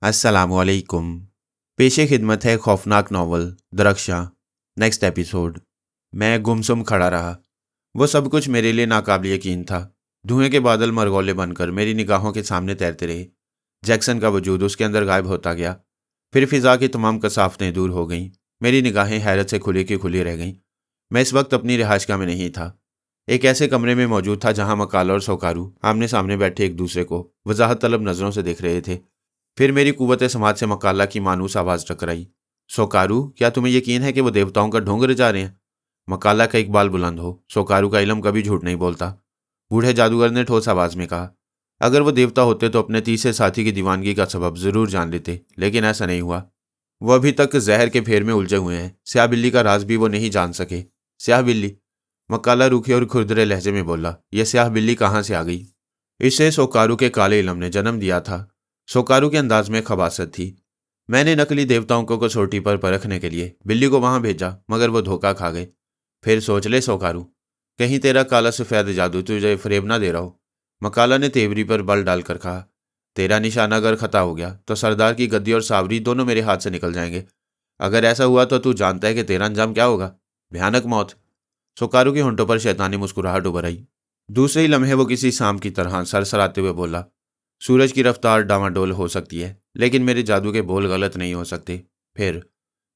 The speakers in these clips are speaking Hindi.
अस्सलामुअलैकुम। पेशे खिदमत है खौफनाक नावल दरख्शां। Next episode. मैं गुमसुम खड़ा रहा। वो सब कुछ मेरे लिए नाकाबिल यकीन था। धुएं के बादल मरगोले बनकर मेरी निगाहों के सामने तैरते रहे। जैक्सन का वजूद उसके अंदर गायब होता गया। फिर फिजा की तमाम कसाफतें दूर हो गईं। मेरी निगाहें हैरत से खुली की खुली रह गईं। मैं इस वक्त अपनी रिहाइशगाह में नहीं था। एक ऐसे कमरे में मौजूद था जहां मकाला और सोकारू आमने सामने बैठे एक दूसरे को वजाहत तलब नजरों से देख रहे थे। फिर मेरी कुव्वत समाज से मकाला की मानूस आवाज़ टकराई। सोकारू, क्या तुम्हें यकीन है कि वो देवताओं का ढोंग रचा रहे हैं? मकाला का इकबाल बुलंद हो। सोकारू का इल्म कभी झूठ नहीं बोलता। बूढ़े जादूगर ने ठोस आवाज में कहा। अगर वो देवता होते तो अपने तीसरे साथी की दीवानगी का सबब जरूर जान लेते, लेकिन ऐसा नहीं हुआ। वो अभी तक जहर के फेर में उलझे हुए हैं। स्याह बिल्ली का राज भी वो नहीं जान सके। स्याह बिल्ली? मकाला रूखे और खुरदरे लहजे में बोला। यह स्याह बिल्ली कहाँ से आ गई? इसे सोकारू के काले इलम ने जन्म दिया था। सोकारू के अंदाज में खबासत थी। मैंने नकली देवताओं को कसौटी पर परखने के लिए बिल्ली को वहां भेजा, मगर वो धोखा खा गए। फिर सोच ले सोकारू, कहीं तेरा काला सफेद जादू तुझे फरेब ना दे रहा हो। मकाला ने तेवरी पर बल डालकर कहा। तेरा निशाना अगर खता हो गया तो सरदार की गद्दी और सावरी दोनों मेरे हाथ से निकल जाएंगे। अगर ऐसा हुआ तो तू जानता है कि तेरा अंजाम क्या होगा? भयानक मौत। सोकारू के होंठों पर शैतानी मुस्कुराहट उभर आई। दूसरे ही लम्हे वो किसी सांप की तरह सरसराते हुए बोला। सूरज की रफ्तार डामाडोल हो सकती है, लेकिन मेरे जादू के बोल गलत नहीं हो सकते। फिर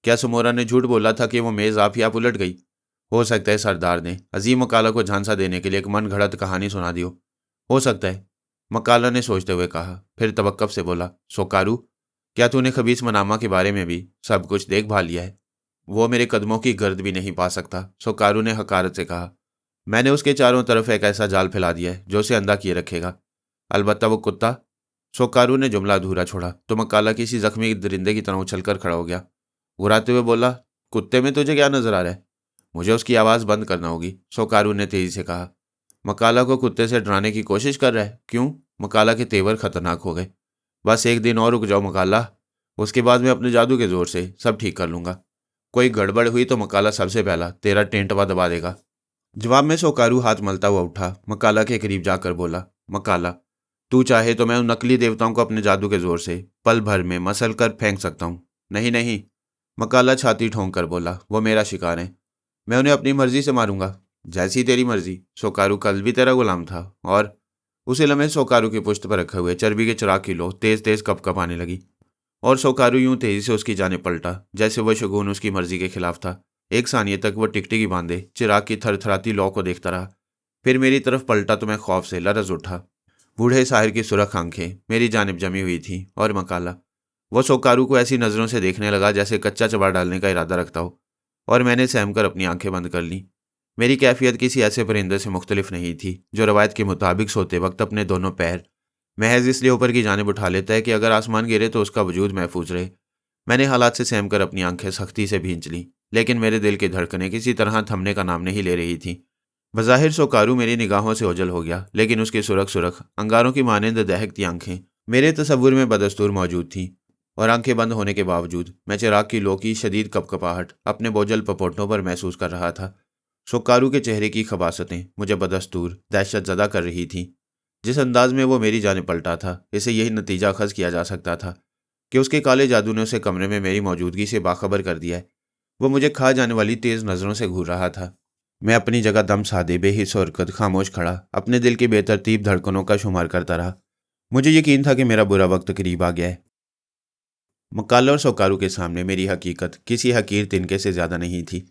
क्या समोरा ने झूठ बोला था कि वो मेज आप ही आप उलट गई? हो सकता है सरदार ने अजीम मकाला को झांसा देने के लिए एक मन घड़त कहानी सुना दी हो सकता है, मकाला ने सोचते हुए कहा। फिर तवक्कफ से बोला। सोकारू, क्या तूने खबीस मनामा के बारे में भी सब कुछ देख भाल लिया है? वो मेरे कदमों की गर्द भी नहीं पा सकता, सोकारू ने हकारत से कहा। मैंने उसके चारों तरफ एक ऐसा जाल फैला दिया है जो उसे अंधा किए रखेगा। अलबत्ता वो कुत्ता। सोकारू ने जुमला अधूरा छोड़ा तो मकाला किसी जख्मी दरिंदे की तरह उछलकर खड़ा हो गया। घुराते हुए बोला। कुत्ते में तुझे क्या नजर आ रहा है? मुझे उसकी आवाज़ बंद करना होगी, सोकारू ने तेजी से कहा। मकाला को कुत्ते से डराने की कोशिश कर रहा है? क्यों? मकाला के तेवर खतरनाक हो गए। बस एक दिन और रुक जाओ मकाला, उसके बाद मैं अपने जादू के जोर से सब ठीक कर लूंगा। कोई गड़बड़ हुई तो मकाला सबसे पहला तेरा टेंटवा दबा देगा। जवाब में सोकारू हाथ मलता हुआ उठा, मकाला के करीब जाकर बोला। मकाला, तू चाहे तो मैं उन नकली देवताओं को अपने जादू के जोर से पल भर में मसल कर फेंक सकता हूँ। नहीं नहीं, मकाला छाती ठोंक कर बोला। वो मेरा शिकार है, मैं उन्हें अपनी मर्जी से मारूंगा। जैसी तेरी मर्जी। सोकारू कल भी तेरा गुलाम था। और उसे लम्हे सोकारू की पुष्ट पर रखे हुए चर्बी के चिराग की लो तेज तेज कप आने लगी, और सोकारू यूं तेजी से उसकी जाने पलटा जैसे वह शगुन उसकी मर्जी के खिलाफ था। एक सानिये तक वह टिकटिकी बांधे चिराग की थरथराती लौ को देखता रहा। फिर मेरी तरफ पलटा तो मैं खौफ से लरज उठा। बूढ़े साहिर की सुरख आंखें मेरी जानिब जमी हुई थीं, और मकाला वो सोकारू को ऐसी नज़रों से देखने लगा जैसे कच्चा चबा डालने का इरादा रखता हो, और मैंने सहम कर अपनी आंखें बंद कर लीं। मेरी कैफियत किसी ऐसे परिंदे से मुख्तलिफ नहीं थी जो रवायत के मुताबिक सोते वक्त अपने दोनों पैर महज इसलिए ऊपर की जानिब उठा लेता है कि अगर आसमान गिरे तो उसका वजूद महफूज रहे। मैंने हालात से सहम कर अपनी आंखें सख्ती से भींच लीं, लेकिन मेरे दिल की धड़कनें किसी तरह थमने का नाम नहीं ले रही थीं। बज़ाहिर सोकारू मेरी निगाहों से ओझल हो गया, लेकिन उसकी सुरख सुरख अंगारों की मानिंद दहकती आंखें मेरे तसव्वुर में बदस्तूर मौजूद थीं, और आंखें बंद होने के बावजूद मैं चिराग की लो की शदीद कपकपाहट अपने बोझल पपोटों पर महसूस कर रहा था। सोकारू के चेहरे की खबासतें मुझे बदस्तूर दहशत ज़दा कर रही थीं। जिस अंदाज में वो मेरी जाने पलटा था, इसे यही नतीजा अखज़ किया जा सकता था कि उसके काले जादू ने उसे कमरे में मेरी मौजूदगी से बाखबर कर दिया है। वो मुझे खा जाने वाली तेज़ नज़रों से घूर रहा था। मैं अपनी जगह दम साधे बेहिस और कद खामोश खड़ा अपने दिल की बेतरतीब धड़कनों का शुमार करता रहा। मुझे यकीन था कि मेरा बुरा वक्त करीब आ गया है। मकाला और सोकारू के सामने मेरी हकीकत किसी हकीर तिनके से ज़्यादा नहीं थी।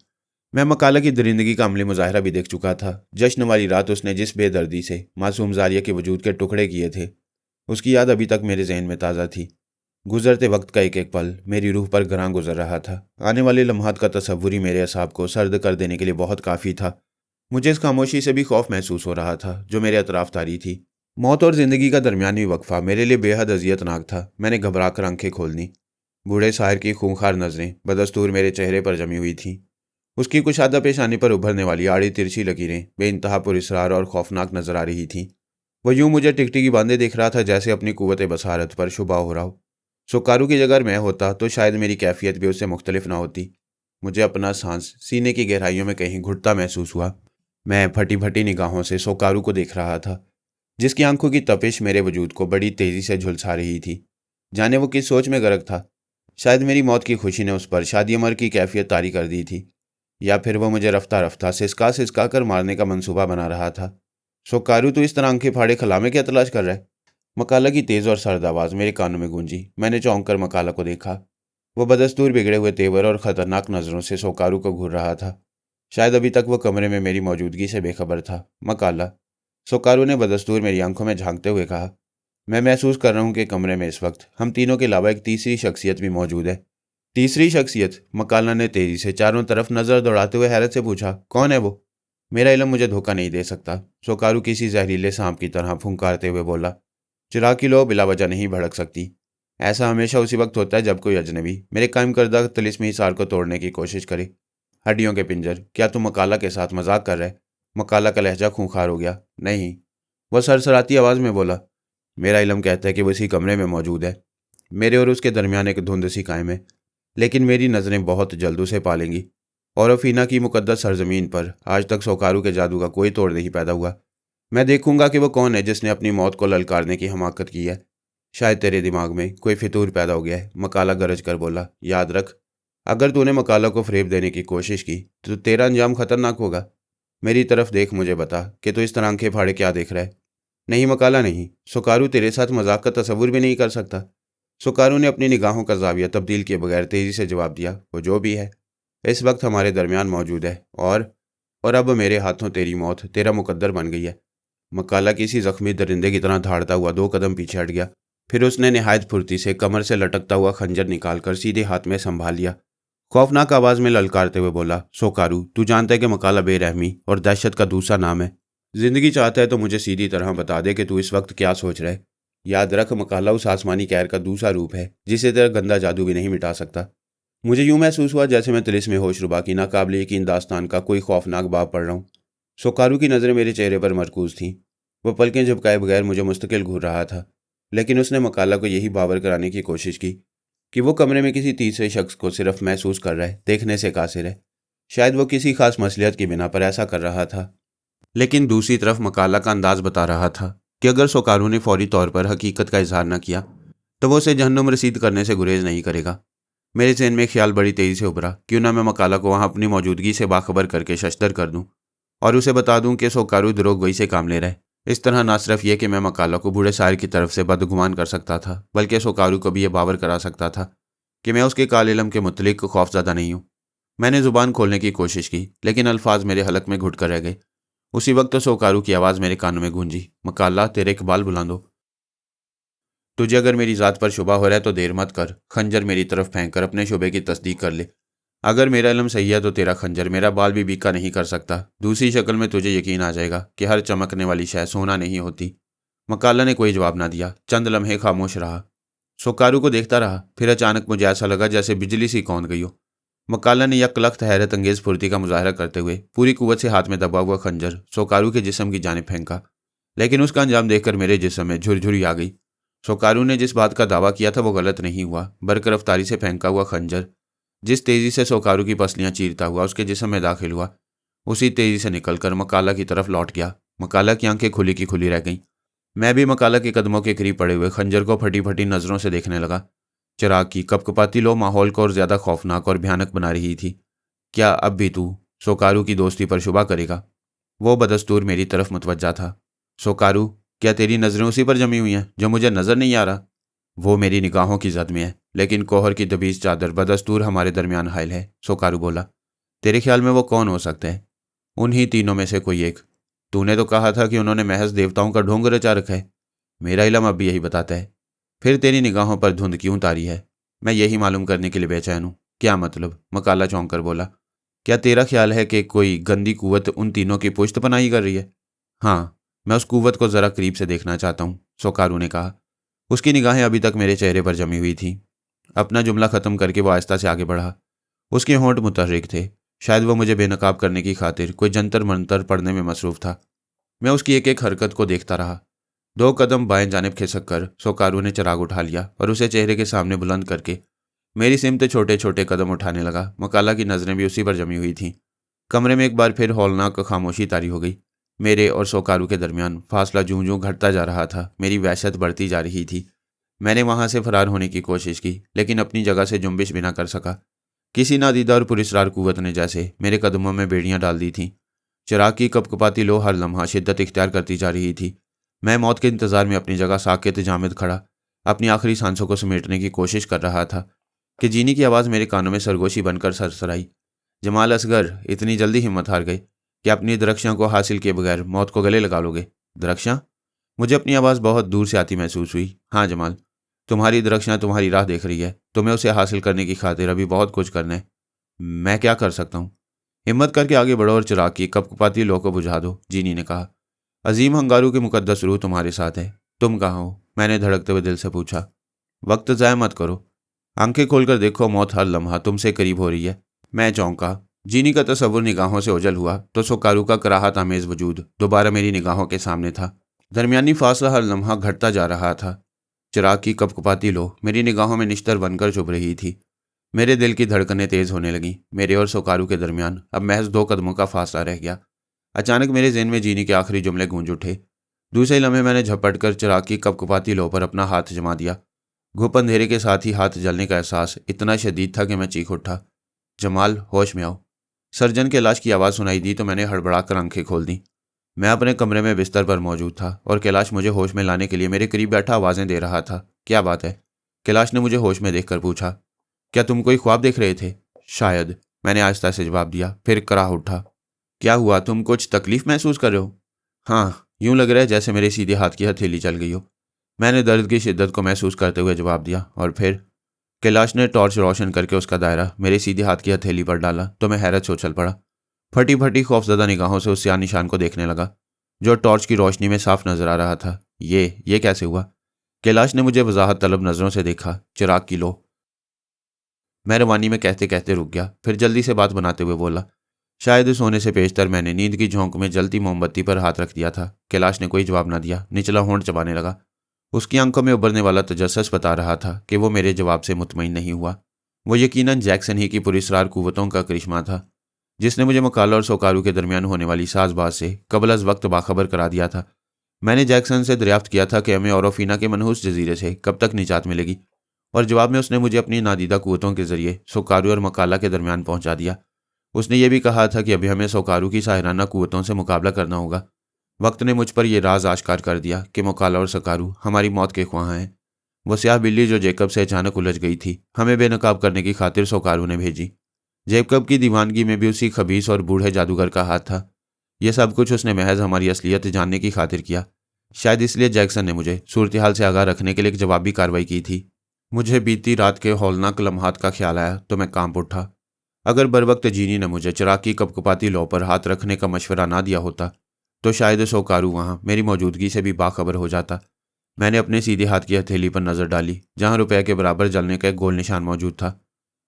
मैं मकाला की दरिंदगी का अमली मुजाहरा भी देख चुका था। जश्न वाली रात उसने जिस बेदर्दी से मासूम जारिया के वजूद के टुकड़े किए थे, उसकी याद अभी तक मेरे जहन में ताज़ा थी। गुजरते वक्त का एक एक पल मेरी रूह पर ग्रां गुजर रहा था। आने वाले लम्हात का तसव्वुर ही मेरे असाब को सर्द कर देने के लिए बहुत काफ़ी था। मुझे इस खामोशी से भी खौफ महसूस हो रहा था जो मेरे अतराफ तारी थी। मौत और ज़िंदगी का दरमियानी वक्फा मेरे लिए बेहद अजियतनाक था। मैंने घबरा कर आंखें खोल दी। बूढ़े साहिर की खूंखार नज़रें बदस्तूर मेरे चेहरे पर जमी हुई थीं। उसकी कुशादा पेशानी पर उभरने वाली आड़ी तिरछी लकीरें बेइंतहा पुरस्रार और खौफनाक नजर आ रही थीं। वह यूं मुझे टिकटिकी बांधे देख रहा था जैसे अपनी कुव्वत बसारत पर शुबा हो रहा हो। सोकारू की जगह मैं होता तो शायद मेरी कैफियत भी उससे मुख्तलिफ ना होती। मुझे अपना सांस सीने की गहराइयों में कहीं घुटता महसूस हुआ। मैं फटी फटी निगाहों से सोकारू को देख रहा था, जिसकी आंखों की तपिश मेरे वजूद को बड़ी तेजी से झुलसा रही थी। जाने वो किस सोच में गर्क था। शायद मेरी मौत की खुशी ने उस पर शादी अमर की कैफियत तारी कर दी थी, या फिर वो मुझे रफ्ता रफ्ता सिसका सिसका कर मारने का मंसूबा बना रहा था। "सोकारू, तू इस तरह आंखें फाड़े खला में क्या तलाश कर रहा है?" मकाला की तेज और सर्द आवाज़ मेरे कानों में गूंजी। मैंने चौंक कर मकाला को देखा। वो बदस्तूर बिगड़े हुए तेवर और खतरनाक नज़रों से सोकारू को घूर रहा था। शायद अभी तक वो कमरे में मेरी मौजूदगी से बेखबर था। "मकाला," सोकारू ने बदस्तूर मेरी आंखों में झांकते हुए कहा, "मैं महसूस कर रहा हूँ कि कमरे में इस वक्त हम तीनों के अलावा एक तीसरी शख्सियत भी मौजूद है।" "तीसरी शख्सियत?" मकाला ने तेजी से चारों तरफ नज़र दौड़ाते हुए हैरत से पूछा। "कौन है वो?" "मेरा इल्म मुझे धोखा नहीं दे सकता," सोकारू किसी जहरीले सांप की तरह फुंकारते हुए बोला। "चिराग की लौ बिला वजह नहीं भड़क सकती। ऐसा हमेशा उसी वक्त होता है जब कोई अजनबी मेरे कायम करदा तिलिस्मी हिसार को तोड़ने की कोशिश करे। हड्डियों के पिंजर, क्या तुम मकाला के साथ मजाक कर रहे?" मकाला का लहजा खूंखार हो गया। "नहीं," वह सरसराती आवाज़ में बोला। "मेरा इल्म कहता है कि वो इसी कमरे में मौजूद है। मेरे और उसके दरमियान एक धुंध सी कायम है, लेकिन मेरी नज़रें बहुत जल्द उसे पालेंगी। और अफीना की मुकद्दस सरजमीन पर आज तक सोकारू के जादू का कोई तोड़ नहीं पैदा हुआ। मैं देखूंगा कि वो कौन है जिसने अपनी मौत को ललकारने की हमाकत की है। शायद तेरे दिमाग में कोई फितूर पैदा हो गया है," मकाला गरज कर बोला। "याद रख, अगर तूने मकाला को फ़रेब देने की कोशिश की तो तेरा अंजाम खतरनाक होगा। मेरी तरफ देख, मुझे बता कि तू इस तरह आंखें फाड़े क्या देख रहा है?" "नहीं मकाला, नहीं। सोकारू तेरे साथ मजाक का तसव्वुर भी नहीं कर सकता।" सोकारू ने अपनी निगाहों का जाविया तब्दील किए बगैर तेजी से जवाब दिया। "वो जो भी है इस वक्त हमारे दरमियान मौजूद है, और अब मेरे हाथों तेरी मौत तेरा मुकद्दर बन गई है।" मकाला किसी जख्मी दरिंदे की तरह धाड़ता हुआ 2 कदम पीछे हट गया। फिर उसने निहायत फुर्ती से कमर से लटकता हुआ खंजर निकालकर सीधे हाथ में संभाल लिया। खौफनाक आवाज में ललकारते हुए बोला, "सोकारू, तू जानता है कि मकाला बेरहमी और दहशत का दूसरा नाम है। जिंदगी चाहता है तो मुझे सीधी तरह बता दे कि तू इस वक्त क्या सोच रहा है। याद रख, मकाला उस आसमानी कहर का दूसरा रूप है जिसे तेरा गंदा जादू भी नहीं मिटा सकता।" मुझे यूं महसूस हुआ जैसे मैं तिलिस्म होशरुबा की नाकाबिले यकीन दास्तान का कोई खौफनाक बाब पढ़ रहा हूँ। सोकारू की नज़रें मेरे चेहरे पर मरकूज थीं। वह पलकें झपकाए बगैर मुझे मुस्तकिल घूर रहा था, लेकिन उसने मकाला को यही बावर कराने की कोशिश की कि वो कमरे में किसी तीसरे शख्स को सिर्फ महसूस कर रहा है, देखने से कासिर है। शायद वो किसी खास मसलियत की बिना पर ऐसा कर रहा था, लेकिन दूसरी तरफ मकाला का अंदाज बता रहा था कि अगर सोकारू ने फौरी तौर पर हकीकत का इजहार न किया तो वो उसे जहन्नुम रसीद करने से गुरेज नहीं करेगा। मेरे जहन में ख्याल बड़ी तेजी से उभरा, क्यों ना मैं मकाला को वहां अपनी मौजूदगी से बाखबर करके शश्तर कर दूं और उसे बता दूं कि सोकारू दरोगोई से काम ले रहा है। इस तरह ना सिर्फ ये कि मैं मकाला को बूढ़े शायर की तरफ से बदगुमान कर सकता था, बल्कि सोकारू को भी यह बावर करा सकता था कि मैं उसके काले इल्म के मुतलिक खौफज़दा नहीं हूँ। मैंने ज़ुबान खोलने की कोशिश की, लेकिन अल्फाज मेरे हलक में घुट कर रह गए। उसी वक्त सोकारू की आवाज़ मेरे कानों में गूंजी, "मकाला, तेरे इकबाल बुला दो। तुझे अगर मेरी ज़ात पर शुबा हो रहा है तो देर मत कर, खंजर मेरी तरफ फेंक कर अपने शुबे की तस्दीक कर ले। अगर मेरा इल्म सही है तो तेरा खंजर मेरा बाल भी बीका नहीं कर सकता। दूसरी शक्ल में तुझे यकीन आ जाएगा कि हर चमकने वाली शय सोना नहीं होती।" मकाला ने कोई जवाब ना दिया, चंद लम्हे खामोश रहा। सोकारू को देखता रहा, फिर अचानक मुझे ऐसा लगा जैसे बिजली सी कौंध गई हो। मकाला ने यकलख्त हैरत अंगेज फुर्ती का मुजाहरा करते हुए पूरी कुव्वत से हाथ में दबा हुआ खंजर सोकारू के जिस्म की जानिब फेंका, लेकिन उसका अंजाम देखकर मेरे जिस्म में झुरझुरी आ गई। सोकारू ने जिस बात का दावा किया था वो गलत नहीं हुआ। बरकरफ्तारी से फेंका हुआ खंजर जिस तेजी से सोकारू की पसलियां चीरता हुआ उसके जिस्म में दाखिल हुआ, उसी तेजी से निकलकर मकाला की तरफ लौट गया। मकाला की आंखें खुली की खुली रह गईं। मैं भी मकाला के कदमों के करीब पड़े हुए खंजर को फटी फटी नजरों से देखने लगा। चिराग की कपकपाती लो माहौल को और ज्यादा खौफनाक और भयानक बना रही थी। "क्या अब भी तू सोकारू की दोस्ती पर शुबा करेगा?" वो बदस्तूर मेरी तरफ मुतवज्जा था। "सोकारू, क्या तेरी नजरें उसी पर जमी हुई हैं जो मुझे नजर नहीं आ रहा?" "वो मेरी निगाहों की जद में है, लेकिन कोहर की दबीज चादर बदस्तूर हमारे दरमियान हायल है," सोकारू बोला। "तेरे ख्याल में वो कौन हो सकता है?" "उन्हीं तीनों में से कोई एक। तूने तो कहा था कि उन्होंने महज देवताओं का ढोंग रचा रखा है। मेरा इल्म अब भी यही बताता है। फिर तेरी निगाहों पर धुंध क्यों तारी है? मैं यही मालूम करने के लिए बेचैन हूँ।" "क्या मतलब?" मकाला चौंक कर बोला। "क्या तेरा ख्याल है कि कोई गंदी कुव्वत उन तीनों की पुश्त पनाही कर रही है?" "हाँ, मैं उस कुव्वत को जरा करीब से देखना चाहता हूँ," सोकारू ने कहा। उसकी निगाहें अभी तक मेरे चेहरे पर जमी हुई थीं। अपना जुमला खत्म करके वो आहिस्ता से आगे बढ़ा। उसके होंठ मुतहर्रिक थे। शायद वो मुझे बेनकाब करने की खातिर कोई जंतर मंतर पढ़ने में मसरूफ था। मैं उसकी एक एक हरकत को देखता रहा। 2 कदम बाएं जानिब खिसक कर सोकारू ने चिराग उठा लिया और उसे चेहरे के सामने बुलंद करके मेरी सिमत छोटे छोटे कदम उठाने लगा। मकाला की नजरें भी उसी पर जमी हुई थीं। कमरे में एक बार फिर हौलनाक खामोशी तारी हो गई। मेरे और सोकारू के दरमियान फासला जूं जूं घटता जा रहा था। मेरी वहशत बढ़ती जा रही थी। मैंने वहां से फरार होने की कोशिश की, लेकिन अपनी जगह से जुम्बिश भी ना कर सका। किसी नादीदा और पुरस्रार कुव्वत ने जैसे मेरे कदमों में बेड़ियां डाल दी थीं। चिराग की कपकपाती लो हर लम्हा शिद्दत इख्तियार करती जा रही थी। मैं मौत के इंतजार में अपनी जगह साकित जामिद खड़ा अपनी आखिरी सांसों को समेटने की कोशिश कर रहा था कि जीनी की आवाज़ मेरे कानों में सरगोशी बनकर सरसराई। जमाल असगर, इतनी जल्दी हिम्मत हार गए कि अपनी दरख्शां को हासिल किए बगैर मौत को गले लगा लोगे? दरख्शां? मुझे अपनी आवाज़ बहुत दूर से आती महसूस हुई। हाँ जमाल, तुम्हारी दरख्शां तुम्हारी राह देख रही है। तुम्हें उसे हासिल करने की खातिर अभी बहुत कुछ करना है। मैं क्या कर सकता हूँ? हिम्मत करके आगे बढ़ो और चिराग की कपकपाती लो को बुझा दो, जीनी ने कहा। अजीम हंगारू के मुकद्दस रूह तुम्हारे साथ है। तुम कहाँ हो? मैंने धड़कते हुए दिल से पूछा। वक्त ज़ाया मत करो, आंखें खोलकर देखो, मौत हर लम्हा तुमसे करीब हो रही है। मैं चौंका। जीनी का तस्वुर निगाहों से ओझल हुआ तो सोकारू का कराहत आमेज वजूद दोबारा मेरी निगाहों के सामने था। दरमियानी फासला हर लम्हा घटता जा रहा था। चिराग की कपकपाती लो मेरी निगाहों में निश्तर बनकर चुभ रही थी। मेरे दिल की धड़कनें तेज होने लगीं। मेरे और सोकारू के दरमियान अब महज 2 कदमों का फासला रह गया। अचानक मेरे ज़हन में जीनी के आखिरी जुमले गूंज उठे। दूसरे लम्हे मैंने झपट कर चिराग की कपकपाती लो पर अपना हाथ जमा दिया। घुप अंधेरे के साथ ही हाथ जलने का एहसास इतना शदीद था कि मैं चीख उठा। जमाल, होश में आओ। सर्जन के कैलाश की आवाज़ सुनाई दी तो मैंने हड़बड़ाकर आंखें खोल दी। मैं अपने कमरे में बिस्तर पर मौजूद था और कैलाश मुझे होश में लाने के लिए मेरे करीब बैठा आवाज़ें दे रहा था। क्या बात है? कैलाश ने मुझे होश में देखकर पूछा। क्या तुम कोई ख्वाब देख रहे थे? शायद, मैंने आहिस्ता से जवाब दिया, फिर कराह उठा। क्या हुआ? तुम कुछ तकलीफ महसूस कर रहे हो? हाँ, यूं लग रहा है जैसे मेरे सीधे हाथ की हथेली चल गई हो। मैंने दर्द की शिद्दत को महसूस करते हुए जवाब दिया। और फिर? कैलाश ने टॉर्च रोशन करके उसका दायरा मेरे सीधे हाथ की हथेली पर डाला तो मैं हैरत से उछल पड़ा। फटी फटी खौफजदा निगाहों से उस सियाह निशान को देखने लगा जो टॉर्च की रोशनी में साफ नजर आ रहा था। ये कैसे हुआ? कैलाश ने मुझे वजाहत तलब नजरों से देखा। चिराग की लो, मैं रवानी में कहते कहते रुक गया, फिर जल्दी से बात बनाते हुए बोला। शायद सोने से पेशतर मैंने नींद की झोंक में जलती मोमबत्ती पर हाथ रख दिया था। कैलाश ने कोई जवाब न दिया, निचला होंठ चबाने लगा। उसकी आंखों में उभरने वाला तजस्सुस बता रहा था कि वो मेरे जवाब से मुतमईन नहीं हुआ। वो यकीनन जैक्सन ही की पुरस्रार कुव्वतों का करिश्मा था जिसने मुझे मुकाला और सोकारू के दरमियान होने वाली साजबाज से कबल अज वक्त बाखबर करा दिया था। मैंने जैक्सन से दरियाफ्त किया था कि हमें औरोफीना के मनहूस जजीरे से कब तक निजात मिलेगी, और जवाब में उसने मुझे अपनी नादीदा कुव्वतों के जरिए सोकारू और मकाला के दरमियान पहुंचा दिया। उसने ये भी कहा था कि अभी हमें सोकारू की साहिराना कुव्वतों से मुकाबला करना होगा। वक्त ने मुझ पर यह राज आश्कार कर दिया कि मुकाला और सोकारू हमारी मौत के ख्वाह हैं। वो स्याह बिल्ली जो जेकब से अचानक उलझ गई थी हमें बेनकाब करने की खातिर सोकारू ने भेजी। जेकब की दीवानगी में भी उसी खबीस और बूढ़े जादूगर का हाथ था। यह सब कुछ उसने महज हमारी असलियत जानने की खातिर किया। शायद इसलिए जैक्सन ने मुझे सूरत हाल से आगाह रखने के लिए एक जवाबी कार्रवाई की थी। मुझे बीती रात के हौलनाक लम्हात का ख्याल आया तो मैं कांप उठा। अगर बर वक्त जीनी ने मुझे चिराग की कपकपाती लौ पर हाथ रखने का मशवरा ना दिया होता तो शायद सोकारू वहां मेरी मौजूदगी से भी बाखबर हो जाता। मैंने अपने सीधे हाथ की हथेली पर नजर डाली जहां रुपए के बराबर जलने का एक गोल निशान मौजूद था।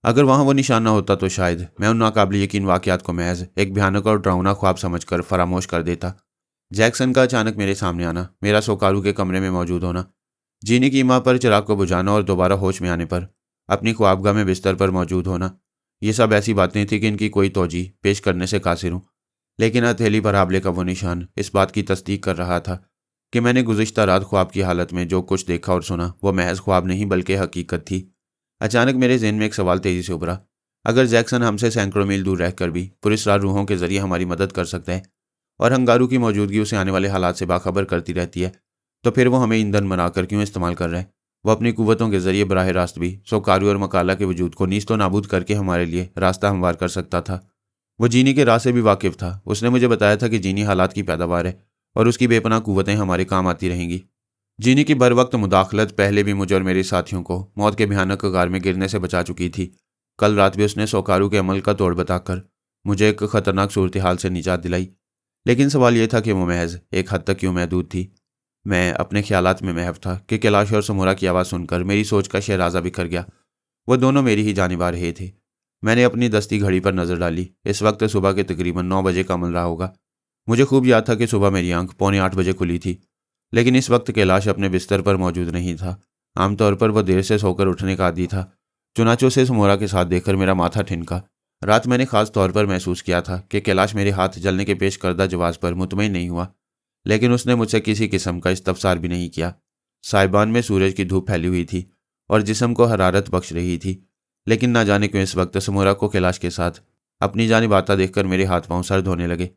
अगर वहां वो निशान न होता तो शायद मैं उन नाकाबिल यकीन वाकयात को महज एक भयानक और डरावना ख्वाब समझकर फरामोश कर देता। जैक्सन का अचानक मेरे सामने आना, मेरा सोकारू के कमरे में मौजूद होना, जीनी की मां पर चिराग को बुझाना और दोबारा होश में आने पर अपनी ख्वाबगाह में बिस्तर पर मौजूद होना, ये सब ऐसी बातें थी कि इनकी कोई तोजी पेश करने से कासिर हूँ। लेकिन हथेली पर हाबले का वो निशान इस बात की तस्दीक कर रहा था कि मैंने गुज़िश्ता रात ख्वाब की हालत में जो कुछ देखा और सुना वो महज ख्वाब नहीं बल्कि हकीकत थी। अचानक मेरे जहन में एक सवाल तेजी से उभरा। अगर जैक्सन हमसे सैकड़ों मील दूर रहकर भी पुरस्रार रूहों के जरिए हमारी मदद कर सकता है और हंगारू की मौजूदगी उसे आने वाले हालात से बाखबर करती रहती है, तो फिर वो हमें ईंधन बनाकर क्यों इस्तेमाल कर रहा है? वो अपनी कुव्वतों के जरिए बराह रास्त भी सोकारू और मकाला के वजूद को नीस्तो नाबूद करके हमारे लिए रास्ता हमवार कर सकता था। वो जीनी के राह से भी वाकिफ था। उसने मुझे बताया था कि जीनी हालात की पैदावार है और उसकी बेपनाह कुव्वतें हमारे काम आती रहेंगी। जीनी की बर वक्त मुदाखलत पहले भी मुझे और मेरे साथियों को मौत के भयानक कगार में गिरने से बचा चुकी थी। कल रात भी उसने सोकारू के अमल का तोड़ बताकर मुझे एक खतरनाक सूरत हाल से निजात दिलाई। लेकिन सवाल यह था कि वो महज एक हद तक क्यों महदूद थी। मैं अपने ख्यालात में महव था कि कैलाश और समूरा की आवाज़ सुनकर मेरी सोच का शहराजा बिखर गया। वो दोनों मेरी ही जानिब आ रहे थे। मैंने अपनी दस्ती घड़ी पर नज़र डाली। इस वक्त सुबह के तकरीबन 9 बजे का अमल रहा होगा। मुझे खूब याद था कि सुबह मेरी आंख 7:45 बजे खुली थी, लेकिन इस वक्त कैलाश अपने बिस्तर पर मौजूद नहीं था। आमतौर पर वह देर से सोकर उठने का आदी था। चुनाचों से समोरा के साथ देखकर मेरा माथा ठिनका। रात मैंने खास तौर पर महसूस किया था कि कैलाश मेरे हाथ जलने के पेश करदा जवाब पर मुतमईन नहीं हुआ, लेकिन उसने मुझसे किसी किस्म का इस्तफसार भी नहीं किया। साइबान में सूरज की धूप फैली हुई थी और जिस्म को हरारत बख्श रही थी, लेकिन ना जाने क्यों इस वक्त समोरा को कैलाश के साथ अपनी जानिब आता देखकर मेरे हाथ पांव सर्द होने लगे।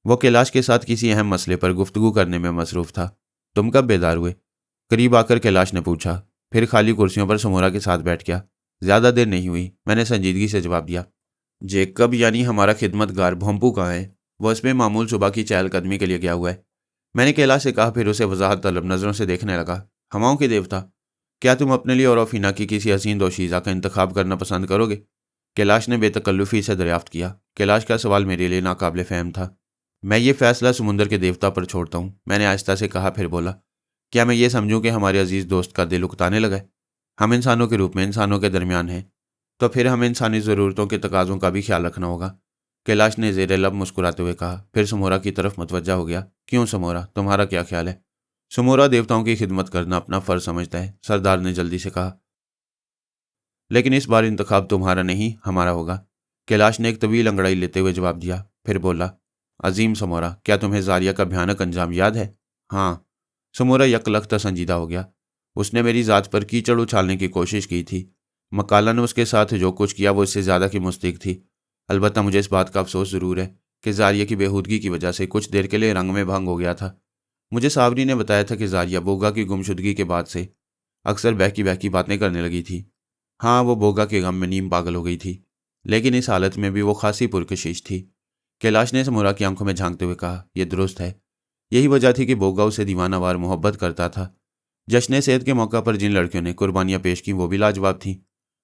वो कैलाश के साथ किसी अहम मसले पर गुफ्तगू करने में मसरूफ था। तुम कब बेदार हुए? करीब आकर कैलाश ने पूछा, फिर खाली कुर्सियों पर समोरा के साथ बैठ गया। ज्यादा देर नहीं हुई, मैंने संजीदगी से जवाब दिया। जेकब यानी हमारा खिदमतगार भोंपू कहाँ है? वो इसमें मामूल सुबह की चहलकदमी के लिए गया हुआ है, मैंने कैलाश से कहा, फिर उसे वजाहत तलब नजरों से देखने लगा। हवाओं के देवता, क्या तुम अपने लिए और अफीना की किसी हसीन दोशीज़ा का इंतखाब करना पसंद करोगे? कैलाश ने बेतकल्लुफ़ी से दरियाफ्त किया। कैलाश का सवाल मेरे लिए नाकाबिल फ़हम था। मैं ये फैसला समुंदर के देवता पर छोड़ता हूँ, मैंने आहिस्ता से कहा। फिर बोला, क्या मैं ये समझूं कि हमारे अजीज़ दोस्त का दिल उकताने लगा है? हम इंसानों के रूप में इंसानों के दरमियान हैं, तो फिर हमें इंसानी ज़रूरतों के तकाज़ों का भी ख्याल रखना होगा। कैलाश ने ज़ेरे लब मुस्कुराते हुए कहा, फिर समोरा की तरफ मुतवज्जा हो गया। क्यों समोरा, तुम्हारा क्या ख्याल है? समोरा देवताओं की खिदमत करना अपना फ़र्ज समझता है, सरदार ने जल्दी से कहा। लेकिन इस बार इंतखाब तुम्हारा नहीं हमारा होगा, कैलाश ने एक तवील अंगड़ाई लेते हुए जवाब दिया। फिर बोला, अजीम समोरा, क्या तुम्हें जारिया का भयानक अंजाम याद है? हाँ। समोरा यकलख्त संजीदा हो गया। उसने मेरी ज़ात पर कीचड़ उछालने की कोशिश की थी। मकाला ने उसके साथ जो कुछ किया वो इससे ज़्यादा की मुस्तहिक थी। अलबत्ता मुझे इस बात का अफसोस ज़रूर है कि जारिया की बेहूदगी की वजह से कुछ देर के लिए रंग में भंग हो गया था। मुझे सावरी ने बताया था कि जारिया बोगा की गुमशुदगी के बाद से अक्सर बहकी बहकी बातें करने लगी थी। हाँ, वो बोगा के गम में नीम पागल हो गई थी, लेकिन इस हालत में भी वो खासी पुरकशिश थी। कैलाश ने समोरा की आंखों में झांकते हुए कहा, यह दुरुस्त है। यही वजह थी कि बोगा उसे दीवानावार मोहब्बत करता था। जश्न सेहत के मौका पर जिन लड़कियों ने कुर्बानियां पेश की वो भी लाजवाब थीं।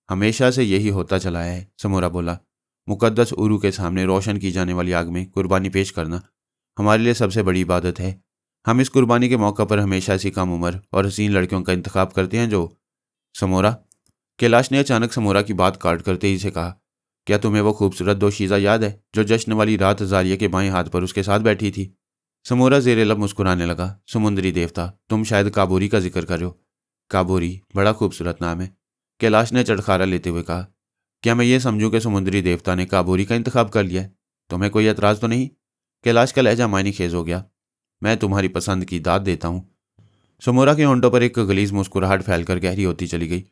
हमेशा से यही होता चला है, समोरा बोला। मुकद्दस उरू के सामने रोशन की जाने वाली आग में कुर्बानी पेश करना हमारे लिए सबसे बड़ी इबादत है। हम इस कुर्बानी के मौका पर हमेशा ऐसी कम उम्र और हसीन लड़कियों का इंतखाब करते हैं जो। समोरा, कैलाश ने अचानक समोरा की बात काट करते ही से कहा, क्या तुम्हें वो खूबसूरत दोशीज़ा याद है जो जश्न वाली रात जारिया के बाएं हाथ पर उसके साथ बैठी थी? समोरा ज़ेरे लब मुस्कुराने लगा। समुद्री देवता, तुम शायद काबूरी का जिक्र कर रहे हो। काबूरी बड़ा खूबसूरत नाम है, कैलाश ने चटखारा लेते हुए कहा। क्या मैं ये समझूं कि समुद्री देवता ने काबूरी का इंतखाब कर लिया है? तुम्हें कोई एतराज़ तो नहीं? कैलाश का लहजा मायने खेज हो गया। मैं तुम्हारी पसंद की दाद देता हूँ। समोरा के होंठों पर एक गलीज मुस्कुराहट फैलकर गहरी होती चली गई।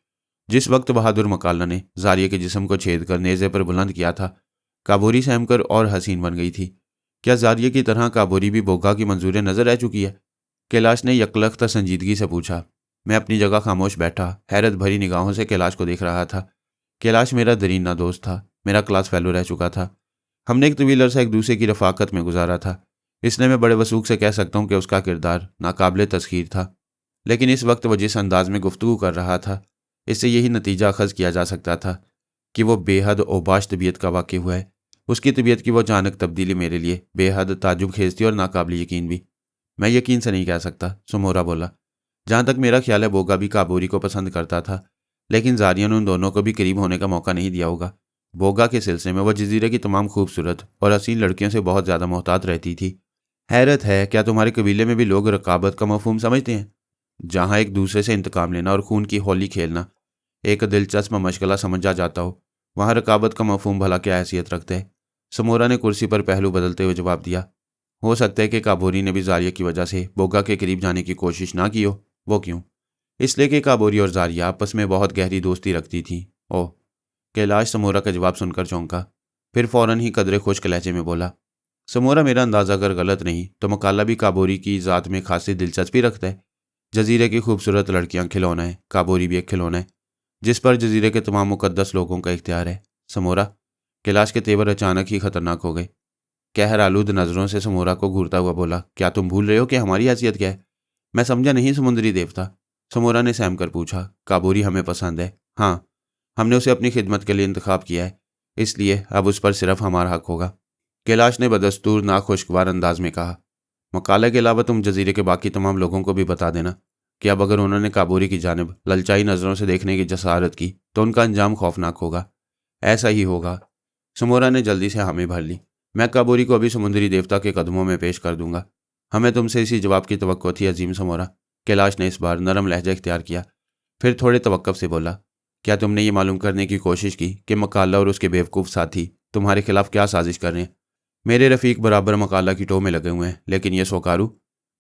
जिस वक्त बहादुर मकाला ने जारिया के जिस्म को छेद कर नेज़े पर बुलंद किया था, काबूरी सहमकर और हसीन बन गई थी। क्या जारिया की तरह काबूरी भी बोगा की मंजूर नजर रह चुकी है? कैलाश ने यकलख्त संजीदगी से पूछा। मैं अपनी जगह खामोश बैठा हैरत भरी निगाहों से कैलाश को देख रहा था। कैलाश मेरा दरीना दोस्त था, मेरा क्लास फेलो रह चुका था। हमने एक तवील अरसा एक दूसरे की रफाकत में गुजारा था, इसलिए मैं बड़े वसूख से कह सकता हूँ कि उसका किरदार नाकाबिले तस्खीर था। लेकिन इस वक्त वो जिस अंदाज में गुफ्तगू कर रहा था, इससे यही नतीजा अखज़ किया जा सकता था कि वो बेहद ओबाश तबीयत का वाक़ हुआ है। उसकी तबीयत की वो अचानक तब्दीली मेरे लिए बेहद ताजुब खेज थी और नाकाबिल यकीन भी। मैं यकीन से नहीं कह सकता, समोरा बोला। जहाँ तक मेरा ख्याल है बोगा भी काबूरी को पसंद करता था, लेकिन जारिया ने उन दोनों को भी करीब होने का मौका नहीं दिया होगा। बोगा के सिलसिले में वह जजीरे की तमाम खूबसूरत और हसीन लड़कियों से बहुत ज़्यादा मोहतात रहती थी। हैरत है, क्या तुम्हारे कबीले में भी लोग रकाबत का मफहूम समझते हैं? जहाँ एक दूसरे से इंतकाम लेना और खून की होली खेलना एक दिलचस्प मशगला समझा जाता हो, वहाँ रकाबत का मफहूम भला क्या हैसियत रखते हैं? समोरा ने कुर्सी पर पहलू बदलते हुए जवाब दिया। हो सकता है कि काबूरी ने भी जारिया की वजह से बोगा के करीब जाने की कोशिश ना की हो। वो क्यों? इसलिए कि काबूरी और जारिया आपस में बहुत गहरी दोस्ती रखती थी। ओह, कैलाश समोरा का जवाब सुनकर चौंका, फिर फौरन ही कदरे खुश्क लहजे में बोला, समोरा, मेरा अंदाज़ा अगर गलत नहीं तो मकाला भी काबूरी की ज़ात में खासी दिलचस्पी रखता है। जजीरे की खूबसूरत लड़कियां खिलौना है, काबूरी भी एक खिलौना है जिस पर जजीरे के तमाम मुकद्दस लोगों का इख्तियार है। समोरा, कैलाश के तेवर अचानक ही खतरनाक हो गए। कहर आलूद नज़रों से समोरा को घूरता हुआ बोला, क्या तुम भूल रहे हो कि हमारी हैसियत क्या है? मैं समझा नहीं समुद्री देवता, समोरा ने सहम कर पूछा। काबूरी हमें पसंद है, हाँ, हमने उसे अपनी खिदमत के लिए इंतखाब किया है, इसलिए अब उस पर सिर्फ हमारा हक होगा। कैलाश ने बदस्तूर नाखुशगवार अंदाज में कहा। मकाले के अलावा तुम जजीरे के बाकी तमाम लोगों को भी बता देना कि अब अगर उन्होंने काबूरी की जानिब ललचाई नज़रों से देखने की जसारत की तो उनका अंजाम खौफनाक होगा। ऐसा ही होगा, समोरा ने जल्दी से हामी भर ली। मैं काबूरी को अभी समुद्री देवता के कदमों में पेश कर दूंगा। हमें तुमसे इसी जवाब की तवक्को थी अजीम समोरा। कैलाश ने इस बार नरम लहजा इख्तियार किया, फिर थोड़े तवक्कुफ से बोला, क्या तुमने ये मालूम करने की कोशिश की कि मकाला और उसके बेवकूफ़ साथी तुम्हारे खिलाफ क्या साजिश कर रहे हैं? मेरे रफ़ीक बराबर मकाला की टो में लगे हुए हैं, लेकिन ये सोकारू,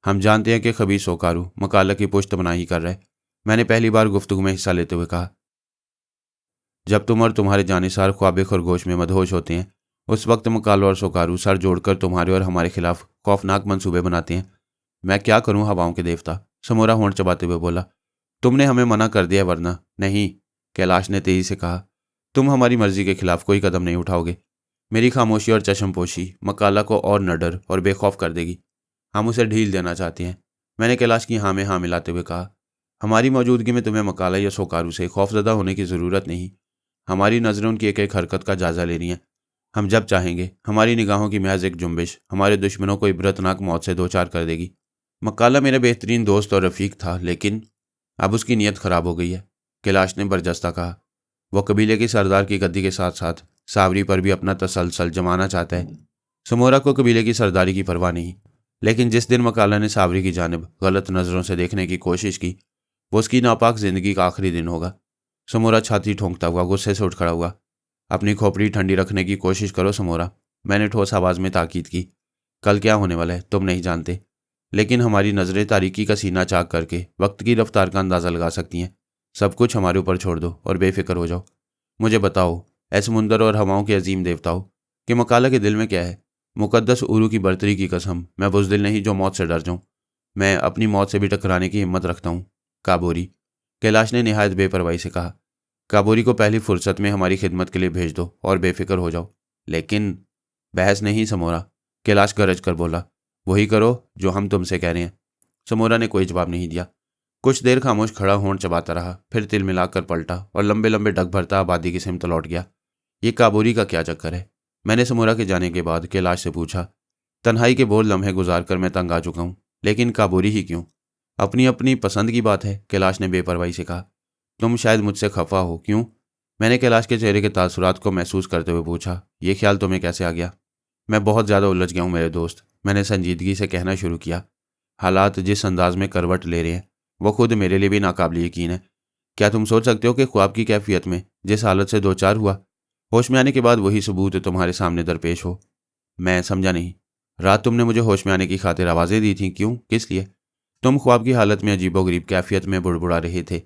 हम जानते हैं कि खबीस सोकारू मकाला की पुष्ट बनाही कर रहे। मैंने पहली बार गुफ्तगू में हिस्सा लेते हुए कहा। जब तुम और तुम्हारे जानिसार ख्वाब खरगोश में मदहोश होते हैं, उस वक्त मकालो और सोकारू सर जोड़कर तुम्हारे और हमारे खिलाफ खौफनाक मंसूबे बनाते हैं। मैं क्या करूं हवाओं के देवता, समोरा होंठ चबाते हुए बोला। तुमने हमें मना कर दिया वरना। नहीं, कैलाश ने तेजी से कहा, तुम हमारी मर्जी के खिलाफ कोई कदम नहीं उठाओगे। मेरी खामोशी और चशमपोशी मकाला को और नडर और बेखौफ कर देगी। हम उसे ढील देना चाहते हैं। मैंने कैलाश की हाँ में हाँ मिलाते हुए कहा। हमारी मौजूदगी में तुम्हें मकाला या सोकारू से खौफजदा होने की ज़रूरत नहीं। हमारी नज़रें उनकी एक एक हरकत का जायजा ले रही हैं। हम जब चाहेंगे हमारी निगाहों की महज एक जुम्बिश हमारे दुश्मनों को इबरतनाक मौत से दो चार कर देगी। मकाला मेरा बेहतरीन दोस्त और रफ़ीक था, लेकिन अब उसकी नीयत ख़राब हो गई है, कैलाश ने बरजस्ता कहा। वह कबीले के सरदार की गद्दी के साथ साथ सावरी पर भी अपना तसलसल जमाना चाहता है। समोरा को कबीले की सरदारी की परवाह नहीं, लेकिन जिस दिन मकाला ने सावरी की जानिब गलत नज़रों से देखने की कोशिश की, वो उसकी नापाक ज़िंदगी का आखिरी दिन होगा। समोरा छाती ठोंकता हुआ गुस्से से उठ खड़ा हुआ। अपनी खोपड़ी ठंडी रखने की कोशिश करो समोरा, मैंने ठोस आवाज़ में ताकीद की। कल क्या होने वाला है तुम नहीं जानते, लेकिन हमारी नज़रें तारीकी का सीना चाक करके वक्त की रफ्तार का अंदाज़ा लगा सकती हैं। सब कुछ हमारे ऊपर छोड़ दो और बेफिक्र हो जाओ। मुझे बताओ, ऐ समुंदर और हवाओं के अजीम देवताओ, कि मकाला के दिल में क्या है। मुकद्दस उरू की बर्तरी की कसम, मैं बुज़दिल नहीं जो मौत से डर जाऊं। मैं अपनी मौत से भी टकराने की हिम्मत रखता हूं। काबोरी, कैलाश ने निहायत बेपरवाही से कहा। काबोरी को पहली फुर्सत में हमारी खिदमत के लिए भेज दो और बेफिक्र हो जाओ। लेकिन बहस नहीं समोरा, कैलाश गरज कर बोला। वही करो जो हम तुमसे कह रहे हैं। समोरा ने कोई जवाब नहीं दिया। कुछ देर खामोश खड़ा होंठ चबाता रहा, फिर तिल मिलाकर पलटा और लंबे लंबे डग भरता आबादी की सिमत लौट गया। ये काबोरी का क्या चक्कर है, मैंने समोरा के जाने के बाद कैलाश से पूछा। तन्हाई के बोल लम्हे गुजार कर मैं तंग आ चुका हूँ, लेकिन काबोरी ही क्यों? अपनी अपनी पसंद की बात है, कैलाश ने बेपरवाही से कहा। तुम शायद मुझसे खफा हो, क्यों? मैंने कैलाश के चेहरे के तासुरात को महसूस करते हुए पूछा। ये ख्याल तुम्हें कैसे आ गया? मैं बहुत ज़्यादा उलझ गया हूँ मेरे दोस्त, मैंने संजीदगी से कहना शुरू किया। हालात जिस अंदाज में करवट ले रहे हैं वो खुद मेरे लिए भी नाकाबिल यकीन है। क्या तुम सोच सकते हो कि ख्वाब की कैफियत में जिस हालत से दो चार हुआ, होश में आने के बाद वही सबूत तुम्हारे सामने दरपेश हो? मैं समझा नहीं। रात तुमने मुझे होश में आने की खातिर आवाज़ें दी थीं, क्यों, किस लिए? तुम ख्वाब की हालत में अजीबोगरीब कैफियत में बुड़बुड़ा रहे थे।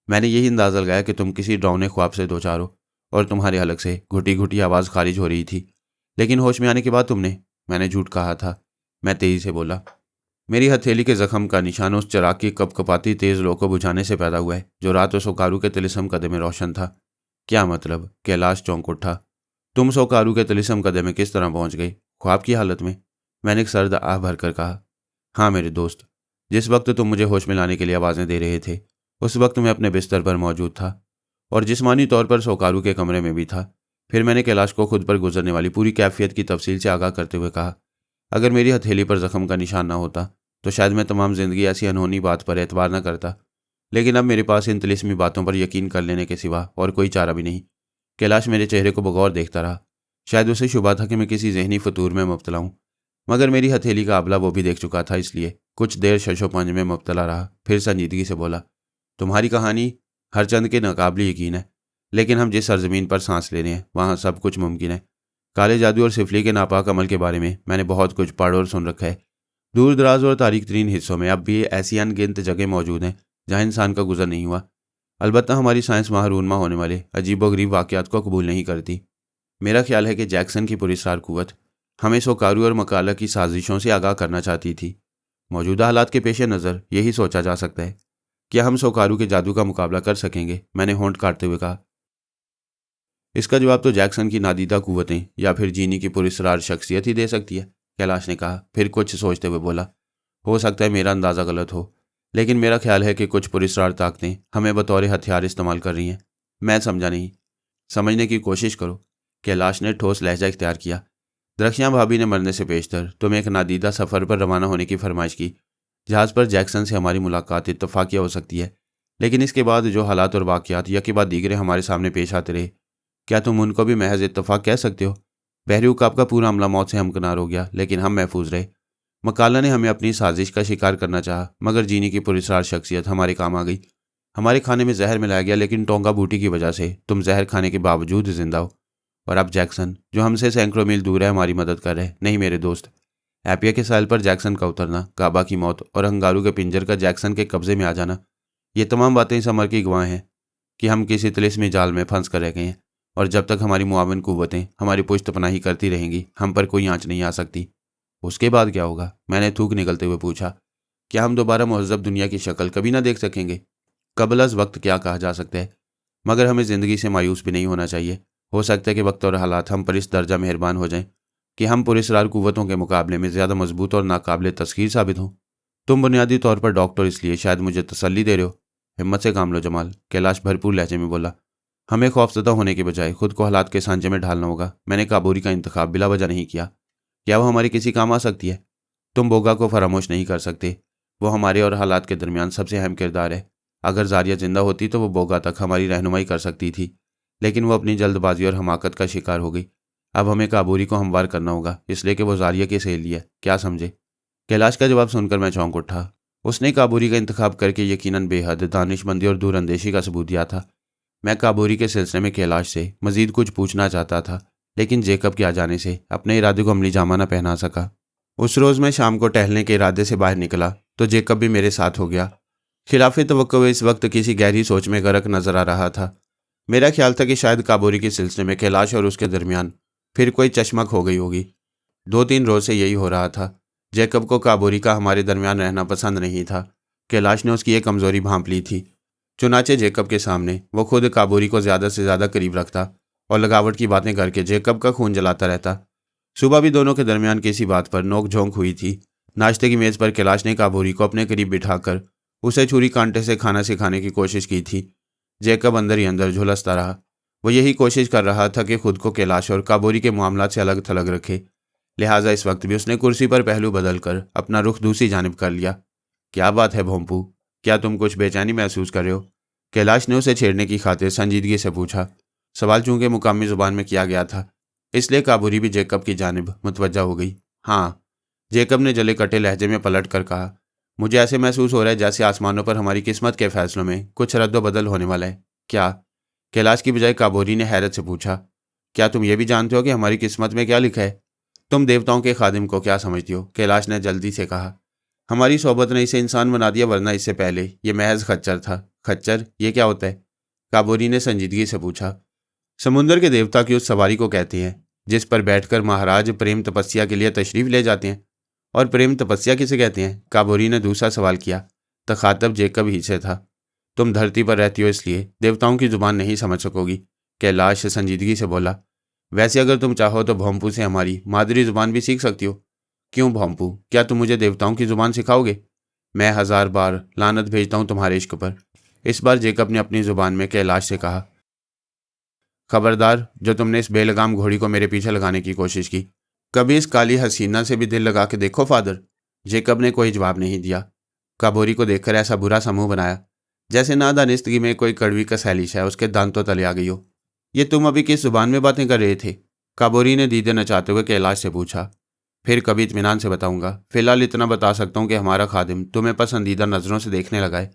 मैंने यही अंदाज़ा लगाया कि तुम किसी डरावने ख्वाब से दो चार हो और तुम्हारे हलक से घुटी घुटी आवाज़ खारिज हो रही थी। लेकिन होश में आने के बाद तुमने, मैंने झूठ कहा था, मैं तेज़ी से बोला। मेरी हथेली के जख्म का निशान उस चराग की कपकपाती तेज़ लो को बुझाने से पैदा हुआ है जो रात और सोकारू के तिलिस्म कदे में रोशन था। क्या मतलब? कैलाश चौंक उठा। तुम सोकारू के तिलिस्म कदे में किस तरह पहुंच गई? ख्वाब की हालत में, मैंने एक सर्द आह भर कर कहा। हाँ मेरे दोस्त, जिस वक्त तुम मुझे होश में लाने के लिए आवाज़ें दे रहे थे उस वक्त मैं अपने बिस्तर पर मौजूद था और जिस्मानी तौर पर सोकारू के कमरे में भी था। फिर मैंने कैलाश को खुद पर गुजरने वाली पूरी कैफियत की तफसील से आगाह करते हुए कहा। अगर मेरी हथेली पर जख्म का निशान ना होता तो शायद मैं तमाम ज़िंदगी ऐसी अनहोनी बात पर एतबार न करता, लेकिन अब मेरे पास इन तिलिस्मी बातों पर यकीन कर लेने के सिवा और कोई चारा भी नहीं। कैलाश मेरे चेहरे को बगौर देखता रहा। शायद उसे शुबा था कि मैं किसी जहनी फतूर में मुब्तला हूँ, मगर मेरी हथेली का आबला वो भी देख चुका था, इसलिए कुछ देर शशोपंज में मुब्तला रहा। फिर संजीदगी से बोला। तुम्हारी कहानी हर चंद के नाकाबिल यकीन है, लेकिन हम जिस सरजमीन पर सांस ले रहे हैं वहाँ सब कुछ मुमकिन है। काले जादू और सिफली के नापाक अमल के बारे में मैंने बहुत कुछ पढ़ और सुन रखा है। दूर दराज और तारीख तरीन हिस्सों में अब भी ऐसी अनगिनत जगह मौजूद हैं जहाँ इंसान का गुजर नहीं हुआ। अलबत्ता हमारी साइंस वहाँ रूनमा होने वाले अजीबोगरीब वाक़यात को कबूल नहीं करती। मेरा ख्याल है कि जैक्सन की पुरस्कार कुव्वत हमें सोकारू और मकाला की साजिशों से आगाह करना चाहती थी। मौजूदा हालात के पेश नज़र यही सोचा जा सकता है, क्या हम सोकारू के जादू का मुकाबला कर सकेंगे? मैंने होंठ काटते हुए कहा। इसका जवाब तो जैक्सन की नादीदा कुव्वतें या फिर जीनी की पुरस्कार शख्सियत ही दे सकती है, कैलाश ने कहा। फिर कुछ सोचते हुए बोला। हो सकता है मेरा अंदाज़ा गलत हो, लेकिन मेरा ख्याल है कि कुछ पुरस्कार ताकतें हमें बतौर हथियार इस्तेमाल कर रही हैं। मैं समझा नहीं। समझने की कोशिश करो, कैलाश ने ठोस लहजा इख्तियार किया। दरख्शियां भाभी ने मरने से पेशतर तुम्हें एक नादीदा सफ़र पर रवाना होने की फरमाइश की। जहाज़ पर जैक्सन से हमारी मुलाकात इत्तफाकिया हो सकती है, लेकिन इसके बाद जो हालात और वाक़यात या के बाद दीगरे हमारे सामने पेश आते रहे, क्या तुम उनको भी महज इत्तफाक कह सकते हो? बहरी उकाब का पूरा अमला मौत से हमकिनार हो गया, लेकिन हम महफूज रहे। मकाला ने हमें अपनी साजिश का शिकार करना चाहा, मगर जीनी की पुरस्कार शख्सियत हमारे काम आ गई। हमारे खाने में जहर मिलाया गया, लेकिन टोंगा बूटी की वजह से तुम जहर खाने के बावजूद जिंदा हो। और अब जैक्सन, जो हमसे सैकड़ों मील दूर है, हमारी मदद कर रहे। नहीं मेरे दोस्त, एपिया के साहिल पर जैक्सन का उतरना, काबा की मौत और अंगारू के पिंजर का जैक्सन के कब्जे में आ जाना, ये तमाम बातें इस अमर की गवाह हैं कि हम किसी तिलिस्मी जाल में फंस कर रह गए हैं और जब तक हमारी मुआविन कुव्वतें हमारी पुश्त पनाही करती रहेंगी हम पर कोई आंच नहीं आ सकती। उसके बाद क्या होगा? मैंने थूक निकलते हुए पूछा। क्या हम दोबारा मुहज़्ज़ब दुनिया की शक्ल कभी ना देख सकेंगे? कबल अज़ वक्त क्या कहा जा सकता है, मगर हमें ज़िंदगी से मायूस भी नहीं होना चाहिए। हो सकता है कि वक्त और हालात हम पर इस दर्जा मेहरबान हो जाएं कि हम पुरस्रार कुव्वतों के मुकाबले में ज़्यादा मजबूत और नाकाबिले तस्खीर साबित हों। तुम बुनियादी तौर पर डॉक्टर इसलिए शायद मुझे तसल्ली दे रहे हो। हिम्मत से काम लो जमाल, कैलाश भरपूर लहजे में बोला। हमें खौफजदा होने के बजाय खुद को हालात के सांचे में ढालना होगा। मैंने काबूरी का इंतखाब बिला वजह नहीं किया। क्या वो हमारे किसी काम आ सकती है? तुम बोगा को फरामोश नहीं कर सकते। वो हमारे और हालात के दरमियान सबसे अहम किरदार है। अगर जारिया जिंदा होती तो वो बोगा तक हमारी रहनुमाई कर सकती थी, लेकिन वो अपनी जल्दबाजी और हमाकत का शिकार हो गई। अब हमें काबूरी को हमवार करना होगा, इसलिए कि वो जारिया की सहेली है। क्या समझे? कैलाश का जवाब सुनकर मैं चौंक उठा। उसने काबूरी का इंतखाब करके यकीनन बेहद दानिशमंदी और दूरअंदेशी का सबूत दिया था। मैं काबूरी के सिलसिले में कैलाश से मजीद कुछ पूछना चाहता था, लेकिन जेकब के आ जाने से अपने इरादे को अमली जामा न पहना सका। उस रोज़ मैं शाम को टहलने के इरादे से बाहर निकला तो जेकब भी मेरे साथ हो गया। खिलाफ तवक्को इस वक्त किसी गहरी सोच में गर्क नजर आ रहा था। मेरा ख्याल था कि शायद काबूरी के सिलसिले में कैलाश और उसके दरमियान फिर कोई चश्मक हो गई होगी। 2-3 रोज से यही हो रहा था। जैकब को काबूरी का हमारे दरमियान रहना पसंद नहीं था। कैलाश ने उसकी एक कमज़ोरी भांप ली थी। चुनाचे जैकब के सामने वो खुद काबूरी को ज़्यादा से ज़्यादा करीब रखता और लगावट की बातें करके जैकब का खून जलाता रहता। सुबह भी दोनों के दरमियान किसी बात पर नोक झोंक हुई थी। नाश्ते की मेज़ पर कैलाश ने काबूरी को अपने करीब बिठाकर उसे छुरी कांटे से खाना सिखाने की कोशिश की थी। जैकब अंदर ही अंदर झुलसता रहा। वो यही कोशिश कर रहा था कि खुद को कैलाश और काबूरी के मामलात से अलग थलग रखे। लिहाजा इस वक्त भी उसने कुर्सी पर पहलू बदलकर अपना रुख दूसरी जानिब कर लिया। क्या बात है भोंपू, क्या तुम कुछ बेचैनी महसूस कर रहे हो? कैलाश ने उसे छेड़ने की खातिर संजीदगी से पूछा। सवाल चूंकि मुकामी जुबान में किया गया था, इसलिए काबूरी भी जैकब की जानिब मुतवज्जा हो गई। हाँ, जैकब ने जले कटे लहजे में पलट कर कहा। मुझे ऐसे महसूस हो रहा है जैसे आसमानों पर हमारी किस्मत के फैसलों में कुछ रद्द-बदल होने वाला है। क्या? कैलाश की बजाय काबूरी ने हैरत से पूछा। क्या तुम ये भी जानते हो कि हमारी किस्मत में क्या लिखा है? तुम देवताओं के खादिम को क्या समझती हो? कैलाश ने जल्दी से कहा। हमारी सोबत ने इसे इंसान बना दिया, वरना इससे पहले ये महज खच्चर था। खच्चर? ये क्या होता है? काबूरी ने संजीदगी से पूछा। समुंदर के देवता की उस सवारी को कहते हैं जिस पर बैठकर महाराज प्रेम तपस्या के लिए तशरीफ ले जाते हैं। और प्रेम तपस्या किसे कहते हैं? काबूरी ने दूसरा सवाल किया। तखातब जैकब ही से था। तुम धरती पर रहती हो इसलिए देवताओं की जुबान नहीं समझ सकोगी, कैलाश संजीदगी से बोला। वैसे अगर तुम चाहो तो भोंपू से हमारी मादरी जुबान भी सीख सकती हो। क्यों भोंपू, क्या तुम मुझे देवताओं की जुबान सिखाओगे? मैं 1000 बार लानत भेजता हूँ तुम्हारे इश्क पर। इस बार जैकब ने अपनी जुबान में कैलाश से कहा। खबरदार, जो तुमने इस बेलगाम घोड़ी को मेरे पीछे लगाने की कोशिश की। कभी इस काली हसीना से भी दिल लगा के देखो फादर। जैकब ने कोई जवाब नहीं दिया। काबूरी को देखकर ऐसा बुरा सा मुंह बनाया जैसे नादानिस्तगी में कोई कड़वी कसैलिश है उसके दांतों तले आ गई हो। ये तुम अभी किस जुबान में बातें कर रहे थे? काबूरी ने दीदे नचाते हुए कैलाश से पूछा। फिर कभी इत्मीनान से बताऊंगा, फिलहाल इतना बता सकता हूँ कि हमारा खादिम तुम्हें पसंदीदा नज़रों से देखने लगा है।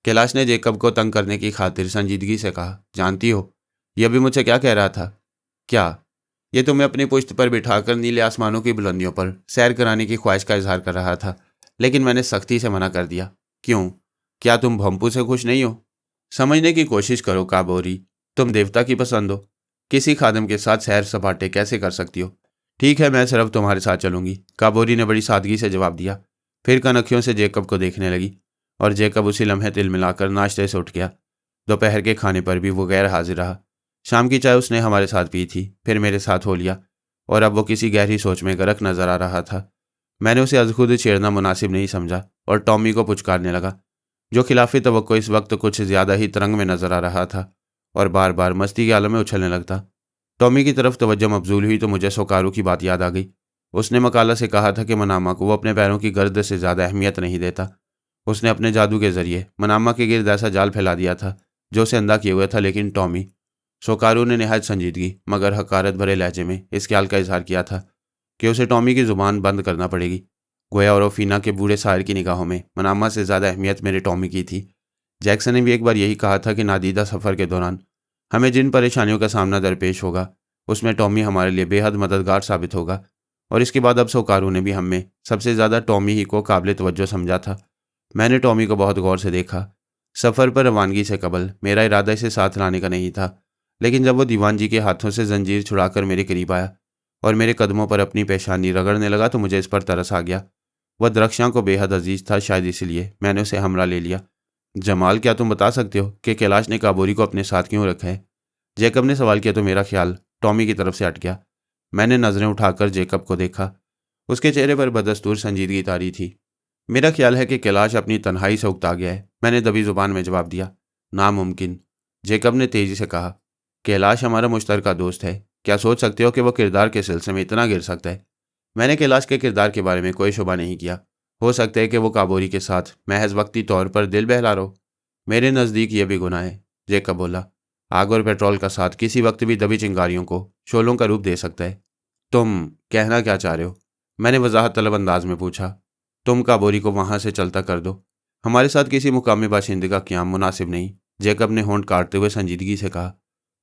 कैलाश ने जैकब को तंग करने की खातिर संजीदगी से कहा। जानती हो, यह भी मुझसे क्या कह रहा था? क्या? ये तुम्हें अपनी पुश्त पर बिठाकर नीले आसमानों की बुलंदियों पर सैर कराने की ख्वाहिश का इजहार कर रहा था, लेकिन मैंने सख्ती से मना कर दिया। क्यों? क्या तुम भोंपू से खुश नहीं हो? समझने की कोशिश करो काबूरी, तुम देवता की पसंद हो। किसी खादिम के साथ सैर सपाटे कैसे कर सकती हो? ठीक है, मैं सिर्फ तुम्हारे साथ चलूंगी, काबूरी ने बड़ी सादगी से जवाब दिया। फिर कनखियों से जैकब को देखने लगी और जैकब उसी लम्हे तिल मिलाकर नाश्ते से उठ गया। दोपहर के खाने पर भी वो गैर हाजिर रहा। शाम की चाय उसने हमारे साथ पी थी, फिर मेरे साथ हो लिया और अब वो किसी गहरी सोच में गर्क नजर आ रहा था। मैंने उसे अज खुद छेड़ना मुनासिब नहीं समझा और टॉमी को पुचकारने लगा, जो खिलाफी तवक्को इस वक्त कुछ ज़्यादा ही तरंग में नजर आ रहा था और बार बार मस्ती के आलम में उछलने लगता। टॉमी की तरफ तवज्जो मबजूल हुई तो मुझे सोकारू की बात याद आ गई। उसने मकाला से कहा था कि मनामा को वो अपने पैरों की गर्द से ज़्यादा अहमियत नहीं देता। उसने अपने जादू के जरिए मनामा के गिर्द ऐसा जाल फैला दिया था जो उसे अंधा किए हुए था। लेकिन टॉमी, सोकारू ने नहायत संजीदगी मगर हकारत भरे लहजे में इस ख्याल का इजहार किया था कि उसे टॉमी की जुबान बंद करना पड़ेगी। गोया और ओफीना के बूढ़े साहिर की निगाहों में मनामा से ज़्यादा अहमियत मेरे टॉमी की थी। जैक्सन ने भी एक बार यही कहा था कि नादीदा सफ़र के दौरान हमें जिन परेशानियों का सामना दरपेश होगा उसमें टॉमी हमारे लिए बेहद मददगार साबित होगा और इसके बाद अब सोकारू ने भी हम में सबसे ज़्यादा टॉमी ही को काबिल तवज्जो समझा था। मैंने टॉमी को बहुत गौर से देखा। सफ़र पर रवानगी से कबल मेरा इरादा इसे साथ लाने का नहीं था, लेकिन जब वो दीवान जी के हाथों से जंजीर छुड़ाकर मेरे करीब आया और मेरे कदमों पर अपनी पेशानी रगड़ने लगा तो मुझे इस पर तरस आ गया। वह दरख्शां को बेहद अजीज था, शायद इसलिए मैंने उसे हमरा ले लिया। जमाल, क्या तुम बता सकते हो कि कैलाश ने काबोरी को अपने साथ क्यों रखा है? जेकब ने सवाल किया तो मेरा ख्याल टॉमी की तरफ से हट गया। मैंने नज़रें उठाकर जेकब को देखा। उसके चेहरे पर बदस्तूर संजीदगी तारी थी। मेरा ख्याल है कि कैलाश अपनी तन्हाई से उकता गया है, मैंने दबी जुबान में जवाब दिया। नामुमकिन, जेकब ने तेजी से कहा। कैलाश हमारा मुश्तरका दोस्त है, क्या सोच सकते हो कि वह किरदार के सिलसिले में इतना गिर सकता है? मैंने कैलाश के किरदार के बारे में कोई शुबा नहीं किया। हो सकता है कि वो काबोरी के साथ महज वक्ती तौर पर दिल बहला रहो। मेरे नज़दीक यह भी गुनाह है, जेकब बोला। आग और पेट्रोल का साथ किसी वक्त भी दबी चिंगारियों को शोलों का रूप दे सकता है। तुम कहना क्या चाह रहे हो? मैंने वजाहत तलब अंदाज में पूछा। तुम काबोरी को वहां से चलता कर दो। हमारे साथ किसी मुकामी बाशिंदे का क़याम मुनासिब नहीं, जेकब ने होंठ काटते हुए संजीदगी से कहा।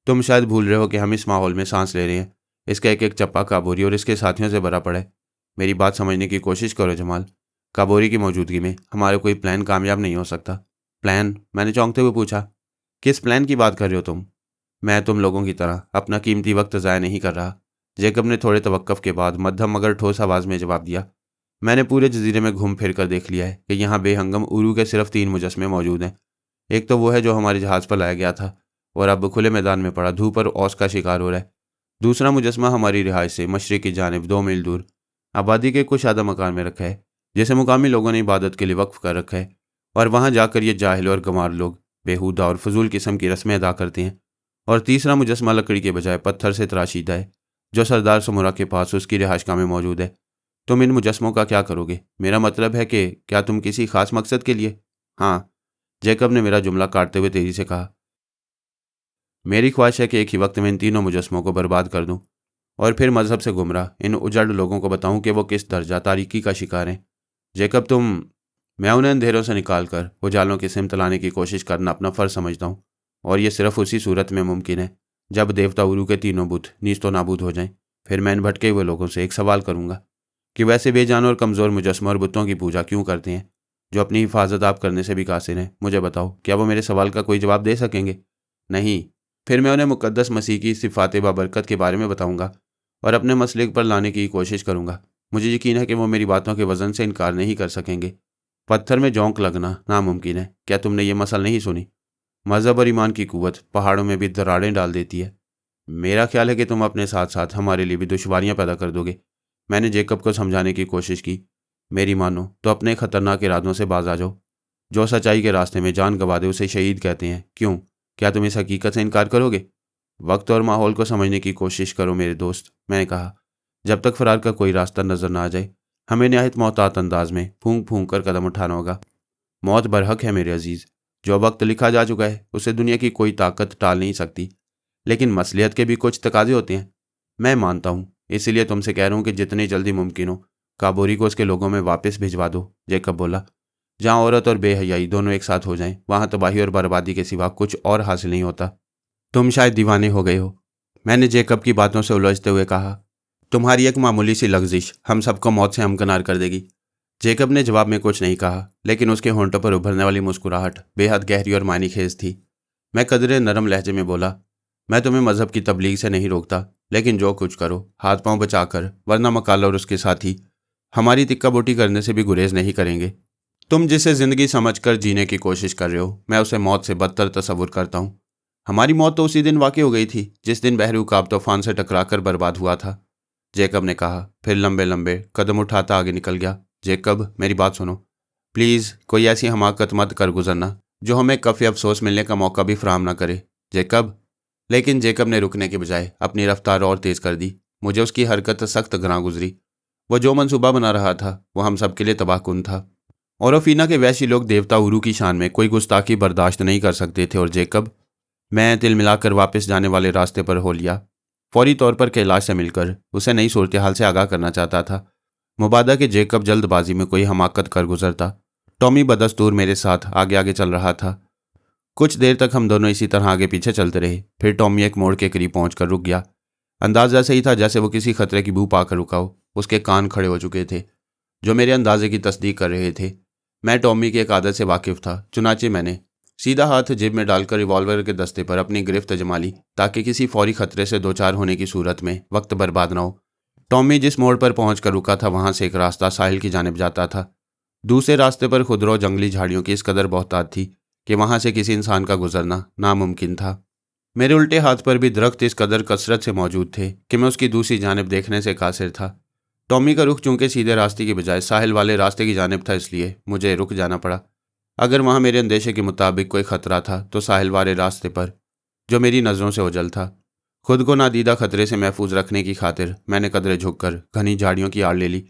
तुम शायद भूल रहे हो कि हम इस माहौल में सांस ले रहे हैं। इसका एक एक चप्पा काबोरी और इसके साथियों से भरा पड़ा है। मेरी बात समझने की कोशिश करो जमाल। काबोरी की मौजूदगी में हमारा कोई प्लान कामयाब नहीं हो सकता। प्लान? मैंने चौंकते हुए पूछा। किस प्लान की बात कर रहे हो तुम? मैं तुम लोगों की तरह अपना कीमती वक्त ज़ाया नहीं कर रहा, जेकब ने थोड़े तवक्कुफ के बाद मध्यम मगर ठोस आवाज़ में जवाब दिया। मैंने पूरे जजीरे में घूम फिर कर देख लिया है कि यहाँ बेहंगम उरू के सिर्फ 3 मुजस्मे मौजूद हैं। एक तो वो है जो हमारे जहाज़ पर लाया गया था और अब खुले मैदान में पड़ा धूप और औस का शिकार हो रहा है। दूसरा मुजस्मा हमारी रिहाइश से मशरिक की जानिब 2 मील दूर आबादी के कुछ आधा मकान में रखा है, जिसे मुकामी लोगों ने इबादत के लिए वक्फ कर रखा है, और वहाँ जाकर ये जाहिल और गंवार लोग बेहुदा और फजूल किस्म की रस्में अदा करते हैं। और तीसरा मुजस्मा लकड़ी के बजाय पत्थर से तराशीदा है, जो सरदार समुरा के पास उसकी रिहाइशगाह में मौजूद है। तुम इन मुजस्मों का क्या करोगे? मेरा मतलब है कि क्या तुम किसी खास मकसद के लिए? हाँ, जेकब ने मेरा जुमला काटते हुए तेजी से कहा। मेरी ख्वाहिश है कि एक ही वक्त में इन तीनों मुजस्मों को बर्बाद कर दूं और फिर मजहब से गुमराह इन उजड़ लोगों को बताऊं कि वो किस दर्जा तारीकी का शिकार हैं। जेकब, मैं उन्हें अंधेरों से निकाल कर उजालों की सिमत लाने की कोशिश करना अपना फ़र्ज समझता हूँ, और ये सिर्फ उसी सूरत में मुमकिन है जब देवता उरू के तीनों बुत नीस्तो नाबूद हो जाएं। फिर मैं इन भटके हुए लोगों से एक सवाल करूँगा कि वैसे बेजान और कमज़ोर मुजस्मों और बुतों की पूजा क्यों करते हैं, जो अपनी हिफाजत आप करने से भी कासिर हैं? मुझे बताओ, क्या वो मेरे सवाल का कोई जवाब दे सकेंगे? नहीं। फिर मैं उन्हें मुक़द्दस मसीह की सिफ़ात बाबरकत के बारे में बताऊँगा और अपने मसलिक पर लाने की कोशिश करूँगा। मुझे यकीन है कि वो मेरी बातों के वज़न से इनकार नहीं कर सकेंगे। पत्थर में जोंक लगना नामुमकिन है। क्या तुमने ये मसल नहीं सुनी? मज़हब और ईमान की कुव्वत पहाड़ों में भी दरारें डाल देती है। मेरा ख्याल है कि तुम अपने साथ साथ हमारे लिए भी दुश्वारियां पैदा कर दोगे। मैंने जेकब को समझाने की कोशिश की। मेरी मानो तो अपने खतरनाक इरादों से बाज आ जाओ। जो सच्चाई के रास्ते में जान गंवा दे उसे शहीद कहते हैं। क्यों? क्या तुम इस हकीकत से इनकार करोगे? वक्त और माहौल को समझने की कोशिश करो मेरे दोस्त, मैंने कहा। जब तक फरार का कोई रास्ता नजर ना आ जाए, हमें निहायत मोहतात अंदाज में फूंक फूंक कर कदम उठाना होगा। मौत बरहक है मेरे अजीज। जो वक्त लिखा जा चुका है उसे दुनिया की कोई ताकत टाल नहीं सकती, लेकिन मसलियत के भी कुछ तकाजे होते हैं। मैं मानता हूँ, इसीलिए तुमसे कह रहा हूँ कि जितनी जल्दी मुमकिन हो काबोरी को उसके लोगों में वापस भिजवा दो। जेकब बोला। जहाँ औरत और बेहयाई दोनों एक साथ हो जाएं, वहाँ तबाही और बर्बादी के सिवा कुछ और हासिल नहीं होता। तुम शायद दीवाने हो गए हो, मैंने जेकब की बातों से उलझते हुए कहा। तुम्हारी एक मामूली सी लग्जिश हम सबको मौत से हमकनार कर देगी। जेकब ने जवाब में कुछ नहीं कहा, लेकिन उसके होंठों पर उभरने वाली मुस्कुराहट बेहद गहरी और मानी खेज थी। मैं कदरे नरम लहजे में बोला, मैं तुम्हें मजहब की तबलीग से नहीं रोकता, लेकिन जो कुछ करो हाथ पांव बचाकर, वरना मकाल और उसके साथी हमारी तिक्का बोटी करने से भी गुरेज नहीं करेंगे। तुम जिसे ज़िंदगी समझकर जीने की कोशिश कर रहे हो, मैं उसे मौत से बदतर तस्वुर करता हूँ। हमारी मौत तो उसी दिन वाक़ई हो गई थी जिस दिन बहरूकाब तूफान से टकराकर बर्बाद हुआ था, जेकब ने कहा। फिर लंबे लंबे कदम उठाता आगे निकल गया। जेकब, मेरी बात सुनो प्लीज़। कोई ऐसी हमाकत मत कर गुजरना जो हमें कफ़ी अफसोस मिलने का मौका भी फराहम ना करे, जेकब। लेकिन जेकब ने रुकने के बजाय अपनी रफ्तार और तेज़ कर दी। मुझे उसकी हरकत सख्त ग्रां गुजरी। वह जो मंसूबा बना रहा था वह हम सब के लिए तबाहकुन था। और फीना के वैसी लोग देवता उरू की शान में कोई गुस्ताखी बर्दाश्त नहीं कर सकते थे। और जेकब, मैं तिल मिलाकर वापस जाने वाले रास्ते पर हो लिया। फौरी तौर पर कैलाश से मिलकर उसे नई सूरत हाल से आगाह करना चाहता था। मुबादा के जेकब जल्दबाजी में कोई हमाकत कर गुजरता। टॉमी बदस्तूर मेरे साथ आगे आगे चल रहा था। कुछ देर तक हम दोनों इसी तरह आगे पीछे चलते रहे। फिर टॉमी एक मोड़ के करीब पहुंचकर रुक गया। अंदाज ऐसा ही था जैसे वो किसी खतरे की बू पाकर रुका हो। उसके कान खड़े हो चुके थे, जो मेरे अंदाजे की तस्दीक कर रहे थे। मैं टॉमी की एक आदत से वाकिफ था, चुनाचे मैंने सीधा हाथ जेब में डालकर रिवॉल्वर के दस्ते पर अपनी गिरफ्त जमा ली, ताकि किसी फौरी खतरे से दो चार होने की सूरत में वक्त बर्बाद न हो। टॉमी जिस मोड़ पर पहुंचकर रुका था, वहां से एक रास्ता साहिल की जानिब जाता था। दूसरे रास्ते पर खुदरो जंगली झाड़ियों की इस कदर बहुतात थी कि वहां से किसी इंसान का गुजरना नामुमकिन था। मेरे उल्टे हाथ पर भी दरख्त इस कदर कसरत से मौजूद थे कि मैं उसकी दूसरी जानिब देखने से कासिर था। टॉमी का रुख चूंकि सीधे रास्ते की बजाय साहिल वाले रास्ते की जानिब था, इसलिए मुझे रुक जाना पड़ा। अगर वहां मेरे अंदेशे के मुताबिक कोई खतरा था तो साहिल वाले रास्ते पर, जो मेरी नज़रों से ओझल था। खुद को नादीदा खतरे से महफूज रखने की खातिर मैंने कदरे झुककर घनी झाड़ियों की आड़ ले ली।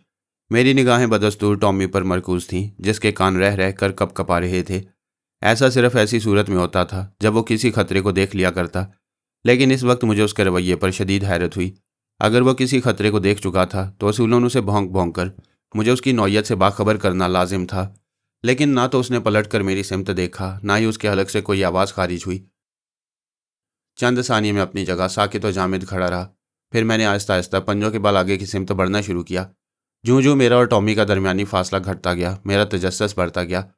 मेरी निगाहें बदस्तूर टॉमी पर मरकूज थीं, जिसके कान रह रह कर कपकपा रहे थे। ऐसा सिर्फ ऐसी सूरत में होता था जब वो किसी खतरे को देख लिया करता, लेकिन इस वक्त मुझे उसके रवैये पर शदीद हैरत हुई। अगर वह किसी खतरे को देख चुका था तो असूलन उसे भौंक भौंक कर मुझे उसकी नौयत से बाखबर करना लाजिम था। लेकिन ना तो उसने पलट कर मेरी सिमत देखा, ना ही उसके हलक से कोई आवाज़ खारिज हुई। चंद सानिये में अपनी जगह साकित और जामिद खड़ा रहा। फिर मैंने आहिस्ता आहिस्ता पंजों के बल आगे की सिमत बढ़ना शुरू किया। जूं जूं मेरा और टॉमी का दरमियानी फासला घटता गया, मेरा तजस्सुस बढ़ता गया।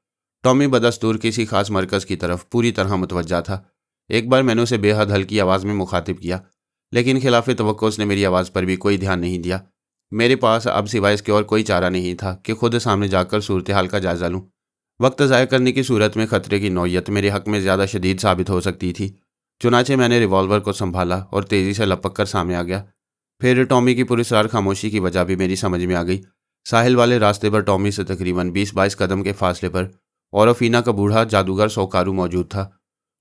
टॉमी बदस्तूर किसी खास मरकज़ की तरफ पूरी तरह मुतवज्जा था। एक बार मैंने उसे बेहद हल्की आवाज़ में मुखातिब किया, लेकिन खिलाफ तवक्को उसने मेरी आवाज़ पर भी कोई ध्यान नहीं दिया। मेरे पास अब सिवाय इसके और कोई चारा नहीं था कि खुद सामने जाकर सूरत हाल का जायज़ा लूँ। वक्त ज़ाया करने की सूरत में खतरे की नौयत मेरे हक़ में ज़्यादा शदीद साबित हो सकती थी। चुनाचे मैंने रिवॉल्वर को संभाला और तेज़ी से लपक कर सामने आ गया। फिर टॉमी की पुरस्कार खामोशी की वजह भी मेरी समझ में आ गई। साहिल वाले रास्ते पर टॉमी से तकरीबन 20-22 कदम के फासले पर औरफीना का बूढ़ा जादूगर सोकारू मौजूद था।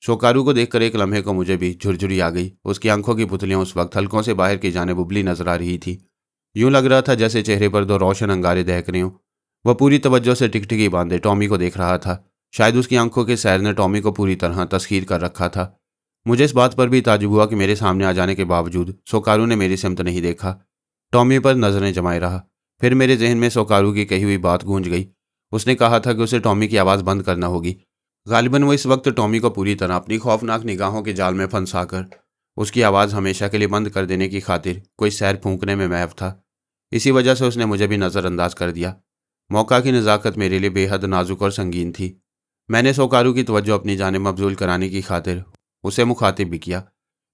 सोकारू को देखकर एक लम्हे को मुझे भी झुरझुरी आ गई। उसकी आंखों की पुतलियां उस वक्त हल्कों से बाहर की जानिब उबली नजर आ रही थी। यूं लग रहा था जैसे चेहरे पर दो रोशन अंगारे दहक रहे हों। वह पूरी तवज्जो से टिकटिकी बांधे टॉमी को देख रहा था। शायद उसकी आंखों के सैर ने टॉमी को पूरी तरह तस्खीर कर रखा था। मुझे इस बात पर भी ताजुब हुआ कि मेरे सामने आ जाने के बावजूद सोकारू ने मेरी सिमत नहीं देखा, टॉमी पर नजरें जमाए रहा। फिर मेरे जहन में सोकारू की कही हुई बात गूंज गई। उसने कहा था कि उसे टॉमी की आवाज़ बंद करना होगी। गालिबन वो इस वक्त टॉमी को पूरी तरह अपनी खौफनाक निगाहों के जाल में फंसाकर उसकी आवाज़ हमेशा के लिए बंद कर देने की खातिर कोई सैर फूंकने में महव था। इसी वजह से उसने मुझे भी नज़रअंदाज कर दिया। मौका की नज़ाकत मेरे लिए बेहद नाजुक और संगीन थी। मैंने सोकारू की तवज्जो अपनी जानिब मबजूल कराने की खातिर उसे मुखातिब भी किया,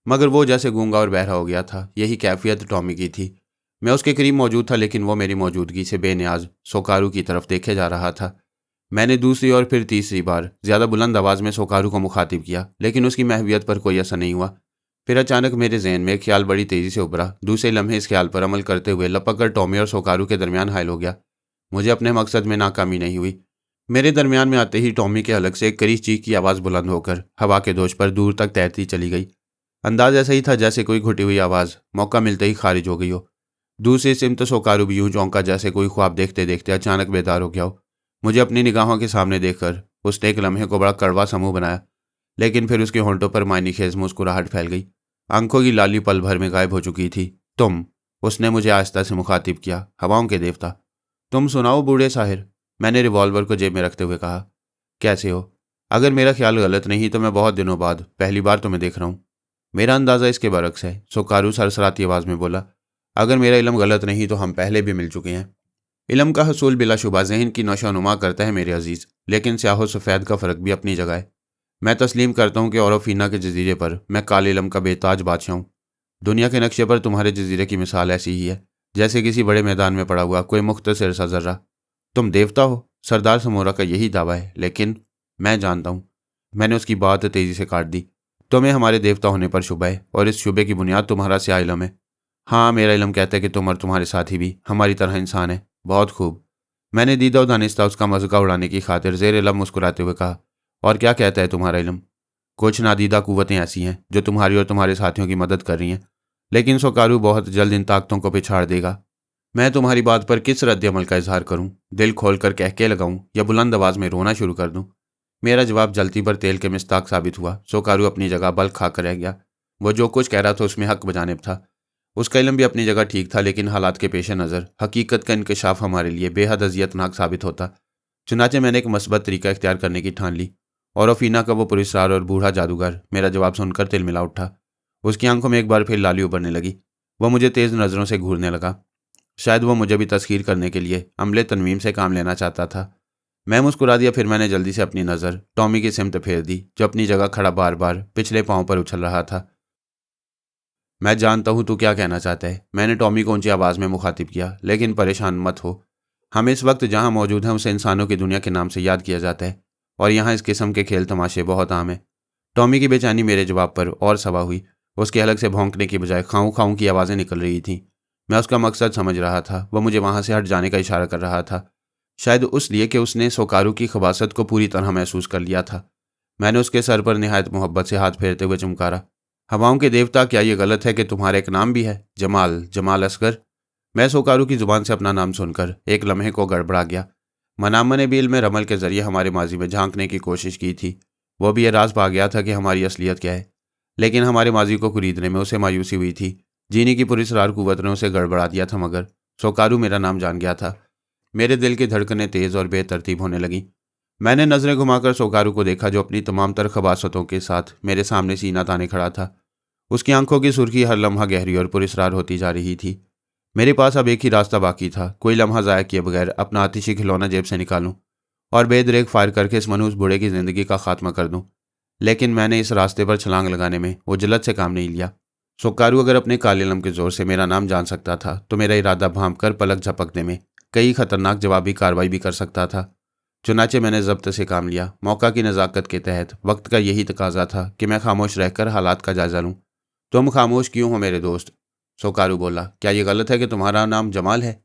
मगर वो जैसे गूंगा और बहरा हो गया था। यही कैफियत टॉमी की थी। मैं उसके करीब मौजूद था, लेकिन वो मेरी मौजूदगी से बेनियाज सोकारू की तरफ देखे जा रहा था। मैंने दूसरी और फिर तीसरी बार ज़्यादा बुलंद आवाज़ में सोकारू को मुखातिब किया, लेकिन उसकी महवियत पर कोई असर नहीं हुआ। फिर अचानक मेरे जहन में एक ख्याल बड़ी तेज़ी से उभरा। दूसरे लम्हे इस ख्याल पर अमल करते हुए लपक कर टॉमी और सोकारू के दरमियान हायल हो गया। मुझे अपने मकसद में नाकामी नहीं हुई। मेरे दरमियान में आते ही टॉमी के हलक से एक करीज चीख की आवाज़ बुलंद होकर हवा के दोष पर दूर तक तैरती चली गई। अंदाज ऐसा ही था जैसे कोई घुटी हुई आवाज़ मौका मिलते ही खारिज हो गई हो। दूसरी सिमत सोकारू भी यूं चौंका जैसे कोई ख्वाब देखते देखते अचानक बेदार हो गया हो। मुझे अपनी निगाहों के सामने देखकर उसने एक लम्हे को बड़ा कड़वा समूह बनाया, लेकिन फिर उसके होंठों पर मायनी खेज मुस्कुराहट फैल गई। आंखों की लाली पल भर में गायब हो चुकी थी। तुम, उसने मुझे आहिस्ता से मुखातिब किया, हवाओं के देवता। तुम सुनाओ बूढ़े साहिर, मैंने रिवॉल्वर को जेब में रखते हुए कहा। कैसे हो? अगर मेरा ख्याल गलत नहीं तो मैं बहुत दिनों बाद पहली बार तुम्हें देख रहा हूँ। मेरा अंदाज़ा इसके बरक्स है, सोकारू सरसराती आवाज़ में बोला। अगर मेरा इल्म गलत नहीं तो हम पहले भी मिल चुके हैं। इल्म का हसूल बिलाशुबा ज़हन की नशोनुमा करता है मेरे अजीज़, लेकिन स्याह सफ़ेद का फ़र्क भी अपनी जगह है। मैं तस्लीम करता हूँ कि औरफीना के जजीरे पर मैं काले इल्म का बेताज बादशाह हूँ। दुनिया के नक्शे पर तुम्हारे जजीरे की मिसाल ऐसी ही है, जैसे किसी बड़े मैदान में पड़ा हुआ कोई मुख्तसर सा ज़र्रा। तुम देवता हो, सरदार समोरा का यही दावा है, लेकिन मैं जानता हूँ। मैंने उसकी बात तेज़ी से काट दी। तुम्हें हमारे देवता होने पर शुबा है, और इस शुबे की बुनियाद तुम्हारा स्याह इल्म है। हाँ, मेरा इल्म कहता है कि तुम और तुम्हारे साथी भी हमारी तरह इंसान है। बहुत खूब, मैंने दीदा दानिस्ता उसका मज़ाक उड़ाने की खातिर ज़ेर लब मुस्कुराते हुए कहा। और क्या कहता है तुम्हारा इल्म? कुछ नादीदा कुव्वतें ऐसी हैं जो तुम्हारी और तुम्हारे साथियों की मदद कर रही हैं, लेकिन सोकारू बहुत जल्द इन ताकतों को पिछाड़ देगा। मैं तुम्हारी बात पर किस रद्द अमल का इजहार करूं? दिल खोल कर कह के लगाऊं या बुलंद आवाज़ में रोना शुरू कर दूं? मेरा जवाब जलती पर तेल के मिस्ताक साबित हुआ। सोकारू अपनी जगह बल खाकर रह गया। वो जो कुछ कह रहा था उसमें हक बजानिब था। उसका इल्म भी अपनी जगह ठीक था, लेकिन हालात के पेश नज़र हकीकत का इंकशाफ हमारे लिए बेहद अजियतनाक साबित होता। चुनाचे मैंने एक मस्बत तरीका इख्तियार करने की ठान ली। और फीना का वो पुरस्कार और बूढ़ा जादूगर मेरा जवाब सुनकर तिलमिला उठा। उसकी आंखों में एक बार फिर लाली उभरने लगी। वह मुझे तेज़ नज़रों से घूरने लगा। शायद वो मुझे भी तस्खीर करने के लिए अमले तनवीम से काम लेना चाहता था। मैं मुस्कुरा दिया। फिर मैंने जल्दी से अपनी नज़र टॉमी की सिमत फेर दी, जो अपनी जगह खड़ा बार बार पिछले पाँव पर उछल रहा था। मैं जानता हूँ तू क्या कहना चाहता है, मैंने टॉमी को ऊंची आवाज़ में मुखातिब किया, लेकिन परेशान मत हो। हम इस वक्त जहाँ मौजूद हैं उसे इंसानों की दुनिया के नाम से याद किया जाता है, और यहाँ इस किस्म के खेल तमाशे बहुत आम हैं। टॉमी की बेचैनी मेरे जवाब पर और सवा हुई। उसके हलक से भौंकने की बजाय खाऊं खाऊं की आवाज़ें निकल रही थीं। मैं उसका मकसद समझ रहा था। वह मुझे वहाँ से हट जाने का इशारा कर रहा था, शायद उसलिए कि उसने सोकारू की खबासत को पूरी तरह महसूस कर लिया था। मैंने उसके सर पर निहायत मोहब्बत से हाथ फेरते हुए चमकारा। हवाओं के देवता, क्या ये गलत है कि तुम्हारा एक नाम भी है? जमाल, जमाल असगर। मैं सोकारू की जुबान से अपना नाम सुनकर एक लम्हे को गड़बड़ा गया। मनाम ने भी इल्म रमल के जरिए हमारे माजी में झांकने की कोशिश की थी। वो भी ये राज पा गया था कि हमारी असलियत क्या है, लेकिन हमारे माजी को खरीदने में उसे मायूसी हुई थी। जीनी की पुरस्रार कुव्वत ने उसे गड़बड़ा दिया था, मगर सोकारू मेरा नाम जान गया था। मेरे दिल की धड़कनें तेज़ और बेतरतीब होने लगीं। मैंने नज़रें घुमाकर सोकारू को देखा, जो अपनी तमाम तर खबासतों के साथ मेरे सामने सीना ताने खड़ा था। उसकी आंखों की सुर्खी हर लम्हा गहरी और पुरस्रार होती जा रही थी। मेरे पास अब एक ही रास्ता बाकी था, कोई लम्हा ज़ाया किए बगैर अपना आतिशी खिलौना जेब से निकालूं और बेदरेक फायर करके इस मनहूस बूढ़े की ज़िंदगी का खात्मा कर दूं। लेकिन मैंने इस रास्ते पर छलांग लगाने में उजलत से काम नहीं लिया। सोकारू अगर अपने काले लम के जोर से मेरा नाम जान सकता था, तो मेरा इरादा भांप कर पलक झपकने में कई खतरनाक जवाबी कार्रवाई भी कर सकता था। चुनाचे मैंने जब्त से काम लिया। मौका की नज़ाकत के तहत वक्त का यही तकाजा था कि मैं खामोश रहकर हालात का जायजा लूँ। तुम खामोश क्यों हो मेरे दोस्त? सोकारू बोला। क्या ये गलत है कि तुम्हारा नाम जमाल है?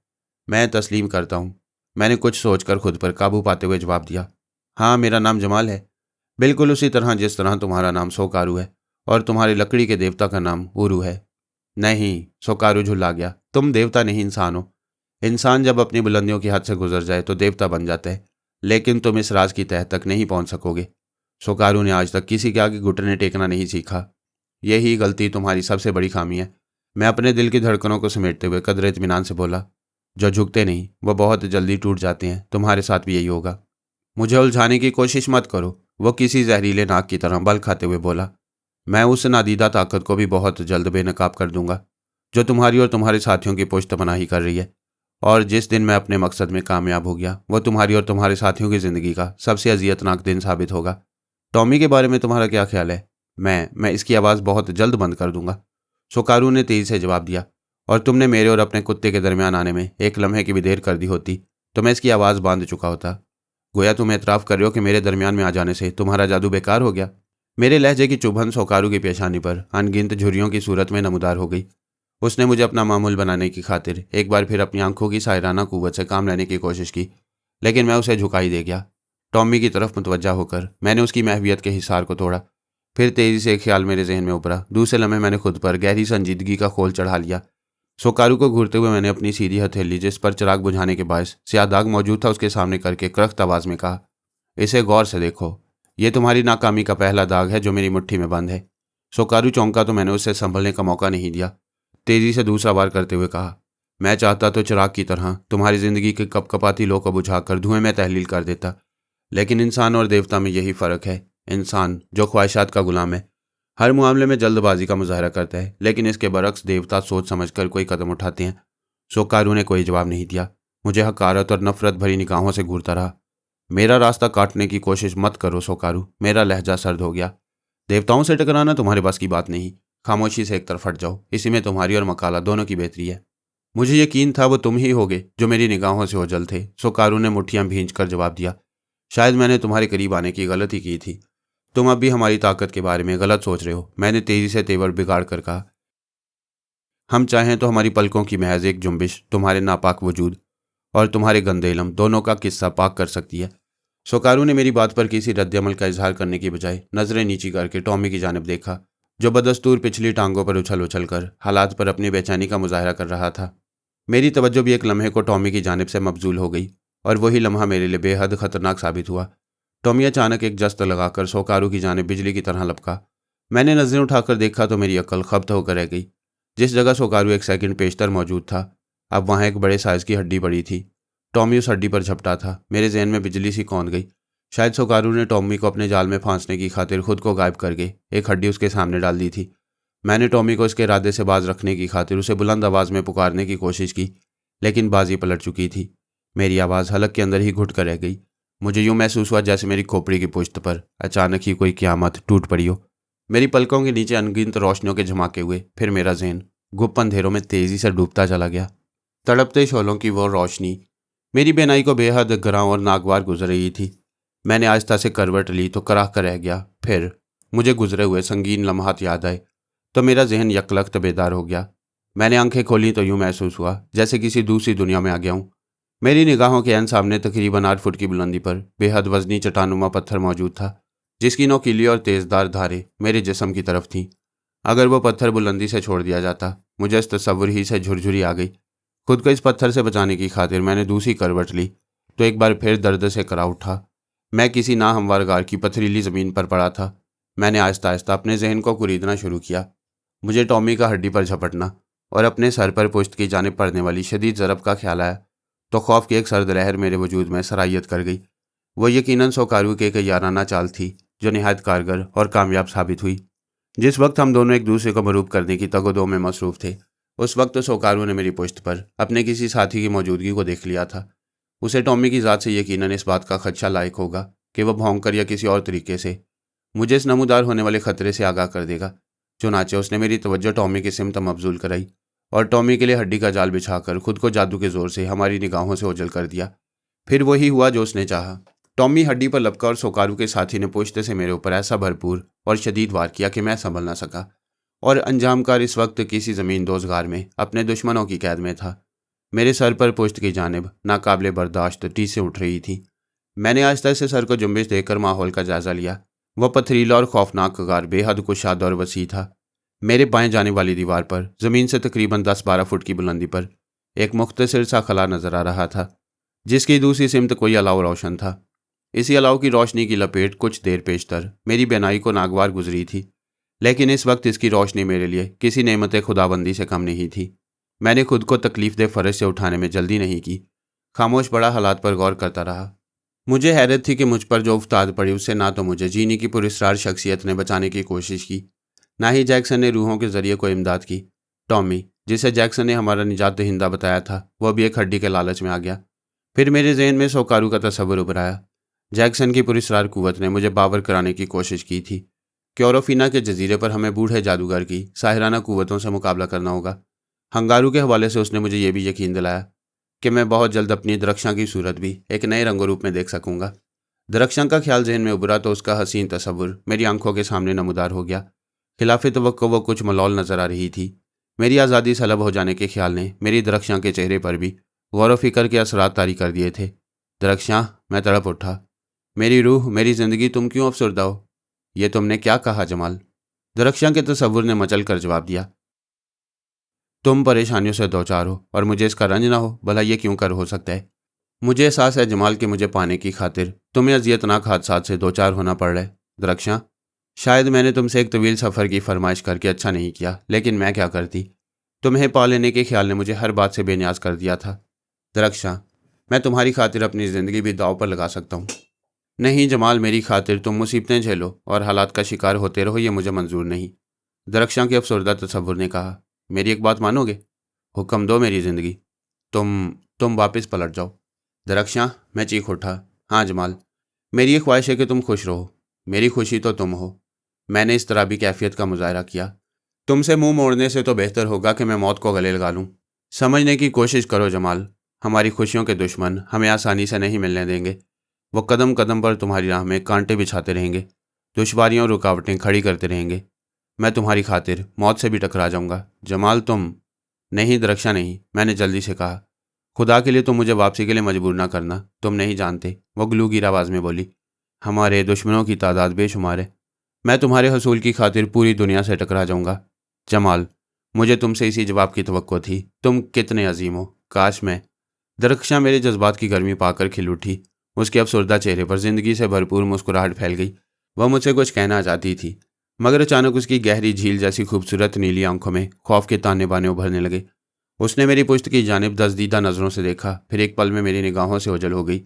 मैं तस्लीम करता हूँ, मैंने कुछ सोचकर खुद पर काबू पाते हुए जवाब दिया। हाँ, मेरा नाम जमाल है, बिल्कुल उसी तरह जिस तरह तुम्हारा नाम सोकारू है और तुम्हारी लकड़ी के देवता का नाम उरू है। नहीं, सोकारू झुल्ला गया। तुम देवता नहीं, इंसान हो। इंसान जब अपनी बुलंदियों की हद से गुजर जाए तो देवता बन जाता है, लेकिन तुम इस राज की तह तक नहीं पहुंच सकोगे। सोकारू ने आज तक किसी के आगे घुटने टेकना नहीं सीखा। यही गलती तुम्हारी सबसे बड़ी खामी है। मैं अपने दिल की धड़कनों को समेटते हुए कदरे इत्मीनान से बोला। जो झुकते नहीं वो बहुत जल्दी टूट जाते हैं। तुम्हारे साथ भी यही होगा। मुझे उलझाने की कोशिश मत करो, वो किसी जहरीले नाक की तरह बल खाते हुए बोला। मैं उस नादीदा ताकत को भी बहुत जल्द बेनकाब कर दूंगा, जो तुम्हारी और तुम्हारे साथियों की पुश्त पनाही कर रही है। और जिस दिन मैं अपने मकसद में कामयाब हो गया, वो तुम्हारी और तुम्हारे साथियों की ज़िंदगी का सबसे अजियतनाक दिन साबित होगा। टॉमी के बारे में तुम्हारा क्या ख्याल है? मैं इसकी आवाज़ बहुत जल्द बंद कर दूंगा, सोकारू ने तेजी से जवाब दिया। और तुमने मेरे और अपने कुत्ते के दरमियान आने में एक लम्हे की भी देर कर दी होती तो मैं इसकी आवाज़ बांध चुका होता। गोया तुम एतराफ़ कर रहे हो कि मेरे दरमियान में आ जाने से तुम्हारा जादू बेकार हो गया। मेरे लहजे की चुभन सोकारू की पेशानी पर अनगिनत झुर्रियों की सूरत में नमूदार हो गई। उसने मुझे अपना मामूल बनाने की खातिर एक बार फिर अपनी आंखों की सायराना कुव्वत से काम लेने की कोशिश की, लेकिन मैं उसे झुकाई दे गया। टॉमी की तरफ मुतवज्जा होकर मैंने उसकी महवियत के हिसार को तोड़ा। फिर तेजी से एक ख्याल मेरे जहन में उभरा। दूसरे लम्हे मैंने खुद पर गहरी संजीदगी का खोल चढ़ा लिया। सोकारू को घूरते हुए मैंने अपनी सीधी हथेली, जिस पर चिराग बुझाने के बायस स्याह दाग मौजूद था, उसके सामने करके करख्त आवाज़ में कहा, इसे गौर से देखो। ये तुम्हारी नाकामी का पहला दाग है जो मेरी मुट्ठी में बंद है। सोकारू चौंका तो मैंने उसे संभलने का मौका नहीं दिया। तेजी से दूसरा वार करते हुए कहा, मैं चाहता तो चिराग की तरह तुम्हारी ज़िंदगी के कपकपाती लो को बुझाकर धुएं में तहलील कर देता, लेकिन इंसान और देवता में यही फ़र्क है। इंसान जो ख्वाहिशात का गुलाम है, हर मामले में जल्दबाजी का मुजाहरा करता है, लेकिन इसके बरक्स देवता सोच समझकर कोई कदम उठाते हैं। सोकारू ने कोई जवाब नहीं दिया। मुझे हकारत और नफरत भरी निगाहों से घूरता रहा। मेरा रास्ता काटने की कोशिश मत करो सोकारू। मेरा लहजा सर्द हो गया। देवताओं से टकराना तुम्हारे पास की बात नहीं। खामोशी से एक तरफ हट जाओ, इसी में तुम्हारी और मकाला दोनों की बेहतरी है। मुझे यकीन था वो तुम ही होगे जो मेरी निगाहों से ओझल थे, सोकारू ने मुठ्ठियां भींच कर जवाब दिया। शायद मैंने तुम्हारे करीब आने की गलती की थी। तुम अब भी हमारी ताकत के बारे में गलत सोच रहे हो, मैंने तेजी से तेवर बिगाड़ कर कहा। हम चाहें तो हमारी पलकों की महज एक जुम्बिश तुम्हारे नापाक वजूद और तुम्हारे गंदे इल्म दोनों का किस्सा पाक कर सकती है। सोकारू ने मेरी बात पर किसी रद्दअमल का इजहार करने की बजाय नजरें नीची करके टॉमी की जानिब देखा, जो बदस्तूर पिछली टांगों पर उछल उछल कर हालात पर अपनी बेचैनी का मुजाहरा कर रहा था। मेरी तवज्जो भी एक लम्हे को टॉमी की जानिब से मबजूल हो गई, और वही लम्हा मेरे लिए बेहद खतरनाक साबित हुआ। टॉमी अचानक एक जस्त लगाकर सोकारू की जानिब बिजली की तरह लपका। मैंने नजरें उठाकर देखा तो मेरी अक्ल खब्त होकर रह गई। जिस जगह सोकारू एक सेकंड पेशतर मौजूद था, अब वहाँ एक बड़े साइज की हड्डी पड़ी थी। टॉमी उस हड्डी पर झपटा था। मेरे जहन में बिजली सी कौंध गई। शायद सोकारू ने टॉमी को अपने जाल में फांसने की खातिर खुद को गायब करके एक हड्डी उसके सामने डाल दी थी। मैंने टॉमी को इसके इरादे से बाज रखने की खातिर उसे बुलंद आवाज़ में पुकारने की कोशिश की, लेकिन बाजी पलट चुकी थी। मेरी आवाज़ हलक के अंदर ही घुट कर रह गई। मुझे यूं महसूस हुआ जैसे मेरी खोपड़ी की पुश्त पर अचानक ही कोई क़यामत टूट पड़ी हो। मेरी पलकों के नीचे अनगिनत रोशनियों के झमाके हुए, फिर मेरा ज़हन गुप्त अंधेरों में तेज़ी से डूबता चला गया। तड़पते शोलों की वो रोशनी मेरी बेनाई को बेहद गरां और नागवार गुजर रही थी। मैंने आहिस्ता से करवट ली तो कराह कर रह गया। फिर मुझे गुजरे हुए संगीन लम्हात याद आए तो मेरा जहन यकलख्त बेदार हो गया। मैंने आंखें खोली तो यूं महसूस हुआ जैसे किसी दूसरी दुनिया में आ गया हूँ। मेरी निगाहों के ऐन सामने तकरीबन 8 फुट की बुलंदी पर बेहद वजनी चट्टानुमा पत्थर मौजूद था, जिसकी नोकीली और तेज़दार धारें मेरे जिस्म की तरफ थीं। अगर वो पत्थर बुलंदी से छोड़ दिया जाता, मुझे इस तस्वुर ही से झुरझुरी आ गई। खुद को इस पत्थर से बचाने की खातिर मैंने दूसरी करवट ली तो एक बार फिर दर्द से करा उठा। मैं किसी नाहमवार गार की पथरीली ज़मीन पर पड़ा था। मैंने आहिस्ता आहिस्ता अपने जहन को कुरीदना शुरू किया। मुझे टॉमी का हड्डी पर झपटना और अपने सर पर पुश्त की जानिब पड़ने वाली शदीद ज़रब का ख्याल आया तो खौफ की एक सर्द लहर मेरे वजूद में सरायत कर गई। वो यकीनन सोकारू की एक याराना चाल थी जो निहायत कारगर और कामयाब साबित हुई। जिस वक्त हम दोनों एक दूसरे को मरूब करने की तगोदो में मसरूफ़ थे, उस वक्त तो सोकारू ने मेरी पुश्त पर अपने किसी साथी की मौजूदगी को देख लिया था। उसे टॉमी की ज़ात से यकीनन इस बात का खदशा लायक होगा कि वह भौंककर या किसी और तरीके से मुझे इस नमूदार होने वाले ख़तरे से आगाह कर देगा। चुनाचे उसने मेरी तवज्जो टॉमी की सिमत मबजूल कराई और टॉमी के लिए हड्डी का जाल बिछाकर खुद को जादू के जोर से हमारी निगाहों से ओझल कर दिया। फिर वही हुआ जो उसने चाहा। टॉमी हड्डी पर लपका और सोकारू के साथी ने पुश्त से मेरे ऊपर ऐसा भरपूर और शदीद वार किया कि मैं संभल ना सका और अंजामकार इस वक्त किसी ज़मीन दोज़गार में अपने दुश्मनों की कैद में था। मेरे सर पर पुश्त की जानिब नाकाबिले बर्दाश्त टीसें उठ रही थी। मैंने आहिस्ता से सर को जुम्बिश देकर माहौल का जायज़ा लिया। वह पथरीला और खौफनाक गार बेहद कुशाद और वसी था। मेरे बाएं जाने वाली दीवार पर ज़मीन से तकरीबन 10-12 फुट की बुलंदी पर एक मुख्तसर सा खला नज़र आ रहा था, जिसकी दूसरी सिमत कोई अलाव रोशन था। इसी अलाव की रोशनी की लपेट कुछ देर पेशतर मेरी बेनाई को नागवार गुजरी थी, लेकिन इस वक्त इसकी रोशनी मेरे लिए किसी नेमत खुदाबंदी से कम नहीं थी। मैंने खुद को तकलीफ दे फ़र्ज से उठाने में जल्दी नहीं की। खामोश पड़ा हालात पर गौर करता रहा। मुझे हैरत थी कि मुझ पर जो उफ्ताद पड़ी उससे ना तो मुझे जीनी की पुरस्कार शख्सियत ने बचाने की कोशिश की, ना ही जैक्सन ने रूहों के ज़रिए कोई इमदाद की। टॉमी, जिसे जैक्सन ने हमारा निजात दहिंदा बताया था, वह भी एक हड्डी के लालच में आ गया। फिर मेरे जहन में सोकारू का तस्वुर उभराया। जैक्सन की पुरस्कार कुव्वत ने मुझे बावर कराने की कोशिश की थी कि औरोफिना के जजीरे पर हमें बूढ़े जादूगर की साहिराना कुव्वतों से मुकाबला करना होगा। हंगारू के हवाले से उसने मुझे यह भी यकीन दिलाया कि मैं बहुत जल्द अपनी दरख्शां की सूरत भी एक नए रंगो रूप में देख सकूंगा। दरख्शां का ख्याल जहन में उभरा तो उसका हसीन तस्वुर मेरी आंखों के सामने नमूदार हो गया। खिलाफ तवक्को वो कुछ मलौल नज़र आ रही थी। मेरी आज़ादी सलब हो जाने के ख्याल ने मेरी दरख्शां के चेहरे पर भी गौर व फिक्र के असरात तारी कर दिए थे। दरख्शां, मैं तड़प उठा। मेरी रूह, मेरी ज़िंदगी, तुम क्यों अफसरदा हो? ये तुमने क्या कहा जमाल? दरख्शां के तस्वुर ने मचल कर जवाब दिया, तुम परेशानियों से दो चार हो और मुझे इसका रंज ना हो। भला ये क्यों कर हो सकता है? मुझे एहसास है जमाल कि मुझे पाने की खातिर तुम्हें अजियतनाक हादसात से दो चार होना पड़ रहा है। दरख्शां, शायद मैंने तुमसे एक तवील सफ़र की फरमाइश करके अच्छा नहीं किया, लेकिन मैं क्या करती? तुम्हें पा लेने के ख्याल ने मुझे हर बात से बेनियाज कर दिया था। दरख्शां, मैं तुम्हारी खातिर अपनी ज़िंदगी भी दाव पर लगा सकता हूँ। नहीं जमाल, मेरी खातिर तुम मुसीबतें झेलो और हालात का शिकार होते रहो, ये मुझे मंजूर नहीं। दरख्शां के अफसरदा तसव्वुर ने कहा, मेरी एक बात मानोगे? हुक्म दो मेरी ज़िंदगी। तुम वापस पलट जाओ। दरख्शां, मैं चीख उठा, हाँ जमाल, मेरी ये ख्वाहिश है कि तुम खुश रहो। मेरी खुशी तो तुम हो। मैंने इस तरह भी कैफियत का मुजाहरा किया। तुमसे मुंह मोड़ने से तो बेहतर होगा कि मैं मौत को गले लगा लूँ। समझने की कोशिश करो जमाल, हमारी खुशियों के दुश्मन हमें आसानी से नहीं मिलने देंगे। वो कदम कदम पर तुम्हारी राह में कांटे बिछाते रहेंगे, दुश्वारियाँ और रुकावटें खड़ी करते रहेंगे। मैं तुम्हारी खातिर मौत से भी टकरा जाऊँगा। जमाल, तुम नहीं। दरख्शां, नहीं, मैंने जल्दी से कहा। खुदा के लिए तुम मुझे वापसी के लिए मजबूर ना करना, तुम नहीं जानते, वो गलूगीर आवाज़ में बोली। हमारे दुश्मनों की तादाद बेशुमार है। मैं तुम्हारे हसूल की खातिर पूरी दुनिया से टकरा जाऊँगा। जमाल, मुझे तुमसे इसी जवाब की तवक्को थी। तुम कितने अजीम हो। काश मैं। दरख्शां मेरे जज्बात की गर्मी पाकर खिल उठी। उसके अफसरदा चेहरे पर जिंदगी से भरपूर मुस्कुराहट फैल गई। वह मुझसे कुछ कहना चाहती थी, मगर अचानक उसकी गहरी झील जैसी खूबसूरत नीली आंखों में खौफ के ताने बाने उभरने लगे। उसने मेरी पुश्त की जानिब दसदीदा नज़रों से देखा, फिर एक पल में मेरी निगाहों से ओझल हो गई।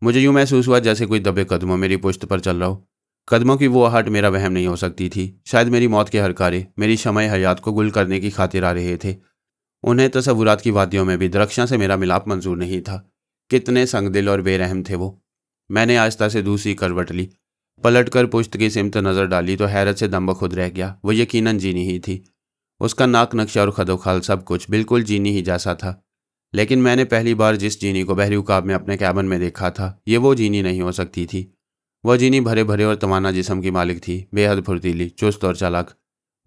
मुझे यूँ महसूस हुआ जैसे कोई दबे कदमों मेरी पुश्त पर चल रहा हो। कदमों की वो आहट मेरा वहम नहीं हो सकती थी। शायद मेरी मौत के हरकारे मेरी शमए हयात को गुल करने की खातिर आ रहे थे। उन्हें तसव्वुरात की वादियों में भी दरख्शां से मेरा मिलाप मंजूर नहीं था। कितने संगदिल और बेरहम थे वो। मैंने आहिस्ता से दूसरी करवट ली। पलटकर पुश्त की सिमत नज़र डाली तो हैरत से दम बखुद रह गया। वो यकीनन जीनी ही थी। उसका नाक नक्शा और खदोखाल सब कुछ बिल्कुल जीनी ही जैसा था। लेकिन मैंने पहली बार जिस जीनी को बहरी उकाब में अपने कैबिन में देखा था, ये वो जीनी नहीं हो सकती थी। वह जीनी भरे भरे और तवाना जिस्म की मालिक थी, बेहद फुर्तीली, चुस्त और चालाक।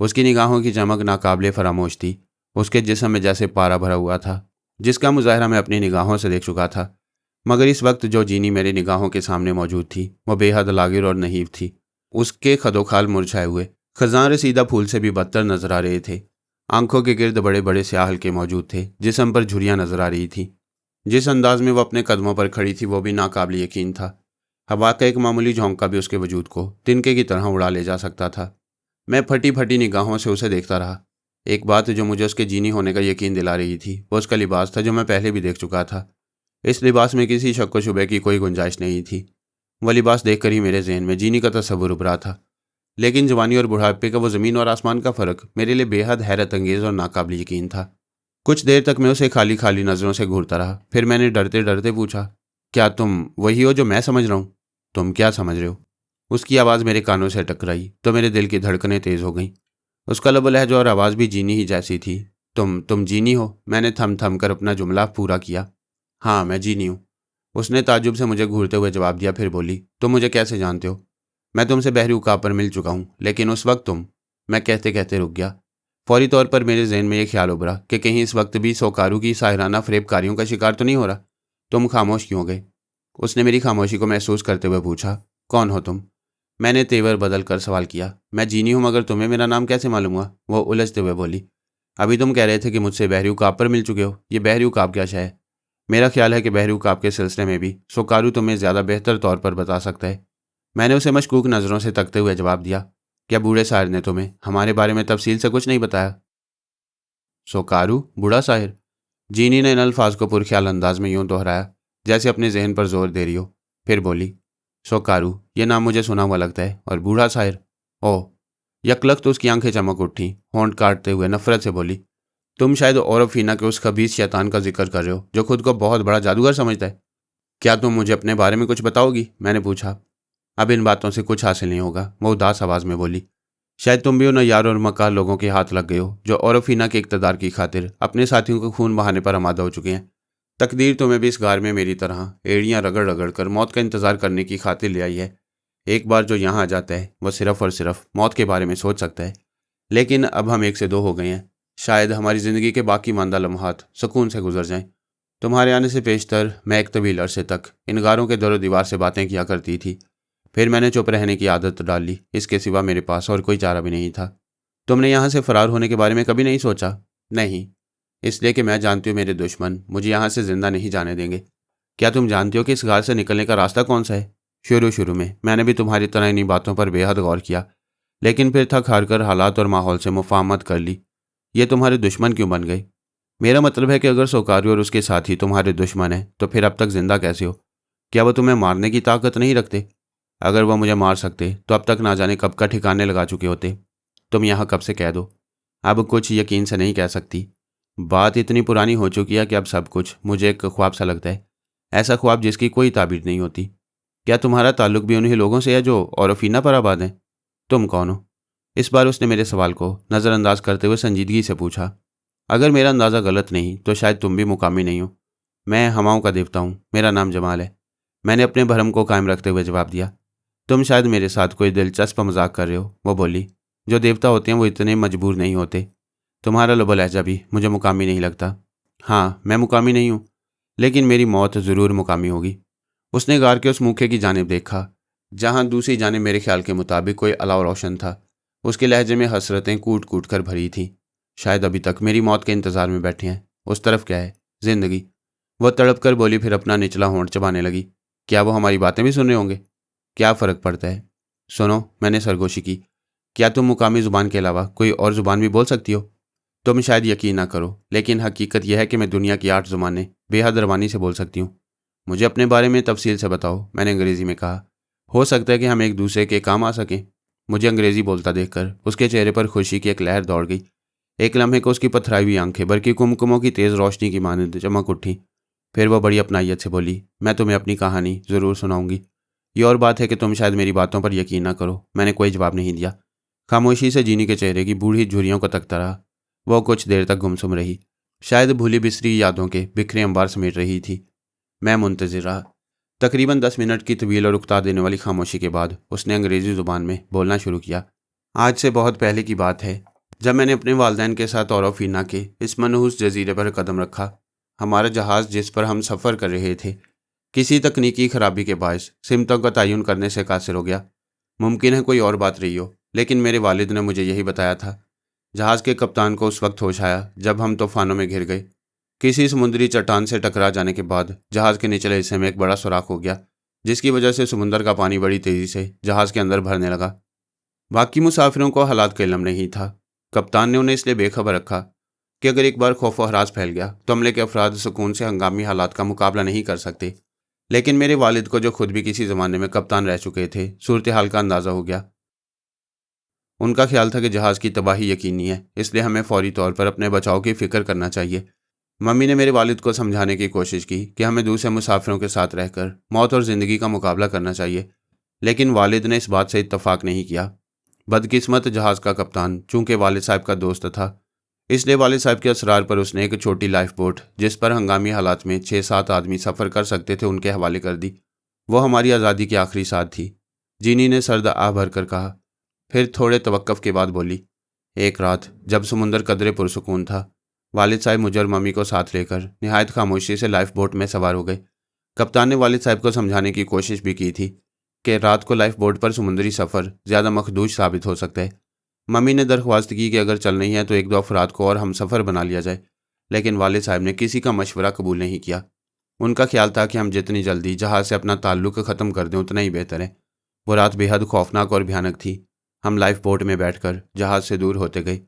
उसकी निगाहों की चमक नाकाबिले फरामोश थी। उसके जिस्म में जैसे पारा भरा हुआ था, जिसका मुजाहरा मैं अपनी निगाहों से देख चुका था। मगर इस वक्त जो जीनी मेरी निगाहों के सामने मौजूद थी, वह बेहद लागिर और नहीव थी। उसके खदोखाल मुरझाए हुए, खजान रसीदा फूल से भी बदतर नजर आ रहे थे। आंखों के गिर्द बड़े बड़े स्याह हल्के मौजूद थे, जिस्म पर झुर्रियां नजर आ रही थी। जिस अंदाज में वह अपने कदमों पर खड़ी थी, वो भी नाकाबिल यकीन था। हवा का एक मामूली झोंका भी उसके वजूद को तिनके की तरह उड़ा ले जा सकता था। मैं फटी फटी निगाहों से उसे देखता रहा। एक बात जो मुझे उसके जीनी होने का यकीन दिला रही थी, वो उसका लिबास था, जो मैं पहले भी देख चुका था। इस लिबास में किसी शक व शुबे की कोई गुंजाइश नहीं थी। वह लिबास देखकर ही मेरे जहन में जीनी का तस्वुर उभरा था। लेकिन जवानी और बुढ़ापे का वो ज़मीन और आसमान का फ़र्क मेरे लिए बेहद हैरत अंगेज़ और नाकाबिल यकीन था। कुछ देर तक मैं उसे खाली खाली नज़रों से घूरता रहा। फिर मैंने डरते डरते पूछा, क्या तुम वही हो जो मैं समझ रहा हूँ? तुम क्या समझ रहे हो? उसकी आवाज़ मेरे कानों से टकराई तो मेरे दिल की धड़कनें तेज़ हो गईं। उसका लब लहजा और आवाज़ भी जीनी ही जैसी थी। तुम जीनी हो? मैंने थम थम कर अपना जुमला पूरा किया। हाँ, मैं जीनी हूँ। उसने ताज्जुब से मुझे घूरते हुए जवाब दिया। फिर बोली, तुम मुझे कैसे जानते हो? मैं तुमसे बहरी उकाब पर मिल चुका हूँ, लेकिन उस वक्त तुम। मैं कहते कहते रुक गया। फौरी तौर पर मेरे जहन में यह ख्याल उभरा कि कहीं इस वक्त भी सोकारू की साहिराना फरेबकारियों का शिकार तो नहीं हो रहा। तुम खामोश क्यों हो गए? उसने मेरी खामोशी को महसूस करते हुए पूछा, कौन हो तुम? मैंने तेवर बदल कर सवाल किया। मैं जीनी हूँ, मगर तुम्हें मेरा नाम कैसे मालूम हुआ? वो उलझते हुए बोली, अभी तुम कह रहे थे कि मुझसे बहरी उकाब पर मिल चुके हो। ये बहरी उकाब क्या शय है? मेरा ख्याल है कि बहरी उकाब के सिलसिले में भी सोकारू तुम्हें ज़्यादा बेहतर तौर पर बता सकता है। मैंने उसे मशकूक नज़रों से तकते हुए जवाब दिया, क्या बूढ़े साहिर ने तुम्हें हमारे बारे में तफसील से कुछ नहीं बताया? सोकारू? बूढ़ा साहिर? जीनी ने इन अल्फाज को पुरख्याल अंदाज में यूं दोहराया जैसे अपने जहन पर जोर दे रही हो। फिर बोली, सोकारू, ये नाम मुझे सुना हुआ लगता है। और बूढ़ा साहिर? ओह! यकलक तो उसकी आंखें चमक उठी। होंठ काटते हुए नफरत से बोली, तुम शायद औरफीना के उस खबीस शैतान का जिक्र कर रहे हो जो खुद को बहुत बड़ा जादूगर समझता है। क्या तुम मुझे अपने बारे में कुछ बताओगी? मैंने पूछा। अब इन बातों से कुछ हासिल नहीं होगा, वो उदास आवाज़ में बोली। शायद तुम भी उन यार और मक्कार लोगों के हाथ लग गए हो जो औरफीना के इक़्तिदार की खातिर अपने साथियों को खून बहाने पर आमादा हो चुके हैं। तकदीर तुम्हें भी इस गार में मेरी तरह एड़ियाँ रगड़ रगड़ कर मौत का इंतज़ार करने की खातिर ले आई है। एक बार जो यहाँ आ जाता है, वह सिर्फ और सिर्फ मौत के बारे में सोच सकता है। लेकिन अब हम एक से दो हो गए हैं। शायद हमारी ज़िंदगी के बाकी मांदा लम्हात सुकून से गुजर जाएं। तुम्हारे आने से पेशतर मैं एक तवील अरसे तक इन गारों के दरो दीवार से बातें किया करती थी। फिर मैंने चुप रहने की आदत डाल ली। इसके सिवा मेरे पास और कोई चारा भी नहीं था। तुमने यहाँ से फरार होने के बारे में कभी नहीं सोचा? नहीं, इसलिए कि मैं जानती हूँ मेरे दुश्मन मुझे यहाँ से जिंदा नहीं जाने देंगे। क्या तुम जानती हो कि इस गार से निकलने का रास्ता कौन सा है? शुरू में मैंने भी तुम्हारी तरह इन्हीं बातों पर बेहद गौर किया, लेकिन फिर थक हार कर हालात और माहौल से मुफाहमत कर ली। ये तुम्हारे दुश्मन क्यों बन गए? मेरा मतलब है कि अगर सोकारू और उसके साथी तुम्हारे दुश्मन हैं, तो फिर अब तक जिंदा कैसे हो? क्या वो तुम्हें मारने की ताकत नहीं रखते? अगर वह मुझे मार सकते तो अब तक ना जाने कब का ठिकाने लगा चुके होते। तुम यहाँ कब से कह दो। अब कुछ यकीन से नहीं कह सकती। बात इतनी पुरानी हो चुकी है कि अब सब कुछ मुझे एक ख्वाब सा लगता है, ऐसा ख्वाब जिसकी कोई ताबीर नहीं होती। क्या तुम्हारा ताल्लुक भी उन्हीं लोगों से है जो औरफीना पर आबाद हैं? तुम कौन हो? इस बार उसने मेरे सवाल को नज़रअंदाज करते हुए संजीदगी से पूछा। अगर मेरा अंदाज़ा गलत नहीं तो शायद तुम भी मुकामी नहीं हो। मैं हवाओं का देवता हूँ, मेरा नाम जमाल है। मैंने अपने भरम को कायम रखते हुए जवाब दिया। तुम शायद मेरे साथ कोई दिलचस्प मजाक कर रहे हो, वो बोली। जो देवता होते हैं वो इतने मजबूर नहीं होते। तुम्हारा लबो लहजा भी मुझे मुकामी नहीं लगता। हाँ, मैं मुकामी नहीं हूँ, लेकिन मेरी मौत ज़रूर मुकामी होगी। उसने गार के उस मुखे की जानिब देखा जहाँ दूसरी जानिब मेरे ख्याल के मुताबिक कोई अलाव रोशन था। उसके लहजे में हसरतें कूट कूट कर भरी थीं। शायद अभी तक मेरी मौत के इंतज़ार में बैठे हैं। उस तरफ क्या है? जिंदगी। वह तड़प कर बोली, फिर अपना निचला होंठ चबाने लगी। क्या वो हमारी बातें भी सुन रहे होंगे? क्या फ़र्क पड़ता है? सुनो, मैंने सरगोशी की, क्या तुम मुकामी ज़ुबान के अलावा कोई और ज़ुबान भी बोल सकती हो? तुम शायद यकीन ना करो, लेकिन हकीकत यह है कि मैं दुनिया की 8 ज़ुबानें बेहद रवानी से बोल सकती हूँ। मुझे अपने बारे में तफसील से बताओ, मैंने अंग्रेज़ी में कहा। हो सकता है कि हम एक दूसरे के काम आ सकें। मुझे अंग्रेज़ी बोलता देखकर उसके चेहरे पर खुशी की एक लहर दौड़ गई। एक लम्हे को उसकी पथराई हुई आंखें बल्कि कुमकुमों की तेज़ रोशनी की मानंद चमक उठी। फिर वह बड़ी अपनाइयत से बोली, मैं तुम्हें अपनी कहानी ज़रूर सुनाऊंगी। ये और बात है कि तुम शायद मेरी बातों पर यकीन ना करो। मैंने कोई जवाब नहीं दिया। खामोशी से जीनी के चेहरे की बूढ़ी झुर्रियों को तकता रहा। वह कुछ देर तक गुमसुम रही, शायद भूली बिसरी यादों के बिखरे अंबार समेट रही थी। मैं मुंतजिर रहा। तकरीबन 10 मिनट की तवील और उकता देने वाली खामोशी के बाद उसने अंग्रेज़ी ज़ुबान में बोलना शुरू किया। आज से बहुत पहले की बात है, जब मैंने अपने वालिदैन के साथ औरफीना के इस मनहूस जजीरे पर कदम रखा। हमारा जहाज़ जिस पर हम सफ़र कर रहे थे किसी तकनीकी खराबी के बायस सिमतों का तयन करने से कासिर हो गया। मुमकिन है कोई और बात रही हो, लेकिन मेरे वालिद ने मुझे यही बताया था। जहाज़ के कप्तान को उस वक्त होश आया जब हम तूफानों में घिर गए। किसी समुद्री चट्टान से टकरा जाने के बाद जहाज़ के निचले हिस्से में एक बड़ा सुराख हो गया, जिसकी वजह से समुद्र का पानी बड़ी तेज़ी से जहाज़ के अंदर भरने लगा। बाकी मुसाफिरों को हालात का इल्म नहीं था। कप्तान ने उन्हें इसलिए बेखबर रखा कि अगर एक बार खौफ व हरास फैल गया तो अमले के अफराद सुकून से हंगामी हालात का मुकाबला नहीं कर सकते। लेकिन मेरे वालिद को, जो खुद भी किसी ज़माने में कप्तान रह चुके थे, सूरत हाल का अंदाज़ा हो गया। उनका ख्याल था कि जहाज़ की तबाही यकीनी है, इसलिए हमें फौरी तौर पर अपने बचाव की फ़िक्र करना चाहिए। मम्मी ने मेरे वालिद को समझाने की कोशिश की कि हमें दूसरे मुसाफिरों के साथ रहकर मौत और ज़िंदगी का मुकाबला करना चाहिए, लेकिन वालिद ने इस बात से इत्तफाक नहीं किया। बदकिस्मत जहाज़ का कप्तान चूंकि वालिद साहब का दोस्त था, इसलिए वालिद साहब के असरार पर उसने एक छोटी लाइफ बोट, जिस पर हंगामी हालात में 6-7 आदमी सफ़र कर सकते थे, उनके हवाले कर दी। वो हमारी आज़ादी की आखिरी साथ थी। जीनी ने सर्द आह भर कर कहा। फिर थोड़े तवक्कुफ के बाद बोली, एक रात जब समुंदर कदरे पुरसुकून था, वालिद साहब मुझे और मम्मी को साथ लेकर निहायत खामोशी से लाइफ बोट में सवार हो गए। कप्तान ने वालिद साहब को समझाने की कोशिश भी की थी कि रात को लाइफ बोट पर समुद्री सफ़र ज़्यादा मखदूश साबित हो सकता है। मम्मी ने दरख्वास्त की कि अगर चल नहीं है तो 1-2 अफराद को और हम सफ़र बना लिया जाए, लेकिन वालिद साहब ने किसी का मशवरा कबूल नहीं किया। उनका ख्याल था कि हम जितनी जल्दी जहाज़ से अपना ताल्लुक़ ख़त्म कर दें उतना ही बेहतर है। वो रात बेहद खौफनाक और भयानक थी। हम लाइफ बोट में बैठकर जहाज़ से दूर होते गए।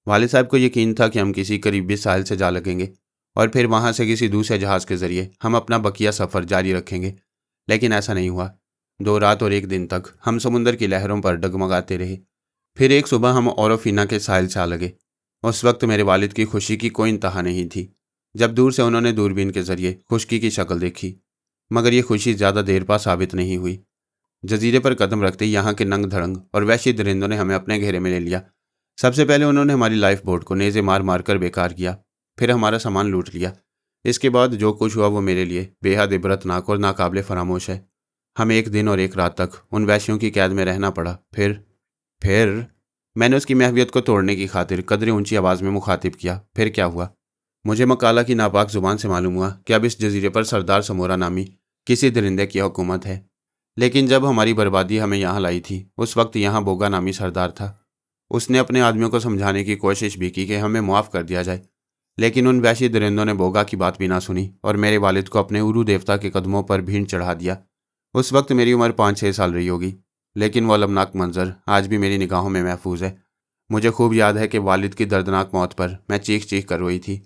वालिद साहब को यकीन था कि हम किसी करीबी साहिल से जा लगेंगे और फिर वहाँ से किसी दूसरे जहाज़ के ज़रिए हम अपना बकिया सफ़र जारी रखेंगे, लेकिन ऐसा नहीं हुआ। 2 रात और 1 दिन तक हम समुंदर की लहरों पर डगमगाते रहे। फिर एक सुबह हम औरफीना के साहिल से आ लगे। उस वक्त मेरे वालिद की खुशी की कोई इंतहा नहीं थी जब दूर से उन्होंने दूरबीन के ज़रिए खुशकी की शक्ल देखी, मगर ये खुशी ज़्यादा देर पा साबित नहीं हुई। जजीरे पर कदम रखते ही यहाँ के नंग धड़ंग और वैश्य दरिंदों ने हमें अपने घेरे में ले लिया। सबसे पहले उन्होंने हमारी लाइफ बोट को नेज़े मार मार कर बेकार किया, फिर हमारा सामान लूट लिया। इसके बाद जो कुछ हुआ वो मेरे लिए बेहद इबरतनाक और नाकाबिले फरामोश है। हमें 1 दिन और 1 रात तक उन वैश्यों की कैद में रहना पड़ा। फिर मैंने उसकी महवियत को तोड़ने की खातिर कदरे ऊंची आवाज़ में मुखातिब किया, फिर क्या हुआ? मुझे मकाला की नापाक ज़ुबान से मालूम हुआ कि अब इस जजीरे पर सरदार समोरा नामी किसी दरिंदे की हुकूमत है। लेकिन जब हमारी बर्बादी हमें यहाँ लाई थी, उस वक्त यहाँ बोगा नामी सरदार था। उसने अपने आदमियों को समझाने की कोशिश भी की कि हमें मुआफ़ कर दिया जाए, लेकिन उन वैश्य दरिंदों ने बोगा की बात भी ना सुनी और मेरे वालिद को अपने उरू देवता के कदमों पर भीड़ चढ़ा दिया। उस वक्त मेरी उम्र 5-6 साल रही होगी, लेकिन वह अलमनाक मंजर आज भी मेरी निगाहों में महफूज है। मुझे खूब याद है कि वालिद की दर्दनाक मौत पर मैं चीख चीख कर रोई थी।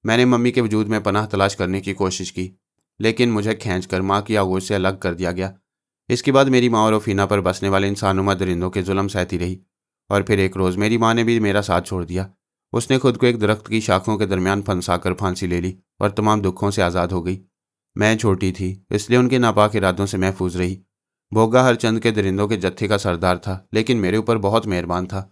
मैंने मम्मी के वजूद में पनाह तलाश करने की कोशिश की, लेकिन मुझे खींचकर माँ की आगोश से अलग कर दिया गया। इसके बाद मेरी माँ और रफीना पर बसने वाले इंसानुमा दरिंदों के जुल्म सहती रही, और फिर एक रोज़ मेरी माँ ने भी मेरा साथ छोड़ दिया। उसने खुद को एक दरख्त की शाखों के दरमियान फंसाकर फांसी ले ली और तमाम दुखों से आज़ाद हो गई। मैं छोटी थी, इसलिए उनके नापाक इरादों से महफूज रही। भोगा हर चंद के दरिंदों के जत्थे का सरदार था, लेकिन मेरे ऊपर बहुत मेहरबान था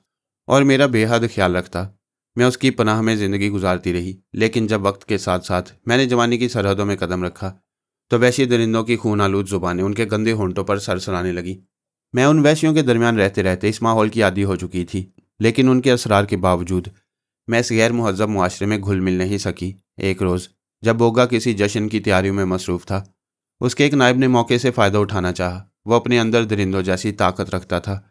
और मेरा बेहद ख्याल रखता। मैं उसकी पनाह में ज़िंदगी गुजारती रही, लेकिन जब वक्त के साथ साथ मैंने जवानी की सरहदों में कदम रखा तो वैश्य दरिंदों की खून आलूद ज़ुबानें उनके गंदे होंठों पर सरसराने लगी। मैं उन वैश्यों के दरमियान रहते रहते इस माहौल की आदी हो चुकी थी, लेकिन उनके असरार के बावजूद मैं इस गैर मुहज़्ज़ब मुआशरे में घुल मिल नहीं सकी। एक रोज़ जब बोगा किसी जश्न की तैयारियों में मसरूफ़ था, उसके एक नायब ने मौके से फ़ायदा उठाना चाहा। वो अपने अंदर दरिंदों जैसी ताकत रखता था,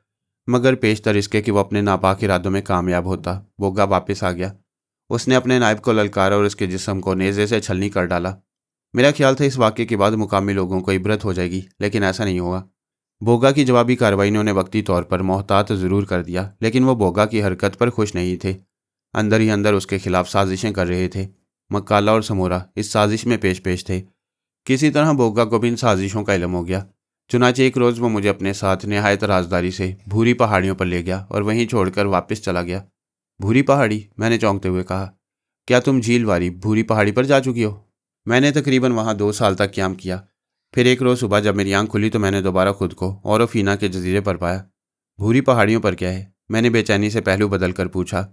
मगर पेशतर इसके कि वो अपने नापाक इरादों में कामयाब होता, बोगा वापस आ गया। उसने अपने नायब को ललकारा और उसके जिस्म को नेज़े से छलनी कर डाला। मेरा ख्याल था इस वाक़े के बाद मुकामी लोगों को इबरत हो जाएगी, लेकिन ऐसा नहीं हुआ। बोगा की जवाबी कार्रवाई ने उन्हें वक्ती तौर पर मोहतात ज़रूर कर दिया, लेकिन वो बोगा की हरकत पर खुश नहीं थे। अंदर ही अंदर उसके खिलाफ साजिशें कर रहे थे। मक्काला और समोरा इस साजिश में पेश थे। किसी तरह बोगा को भी इन साजिशों का इल्म हो गया। चुनाचे एक रोज़ वो मुझे अपने साथ निहायत राजदारी से भूरी पहाड़ियों पर ले गया और वहीं छोड़कर वापस चला गया। भूरी पहाड़ी? मैंने चौंकते हुए कहा। क्या तुम झील वाली भूरी पहाड़ी पर जा चुकी हो? मैंने तकरीबन वहाँ 2 साल तक क्याम किया। फिर एक रोज़ सुबह जब मेरी आंख खुली तो मैंने दोबारा खुद को औरफीना के जजीरे पर पाया। भूरी पहाड़ियों पर क्या है? मैंने बेचैनी से पहलू बदल कर पूछा।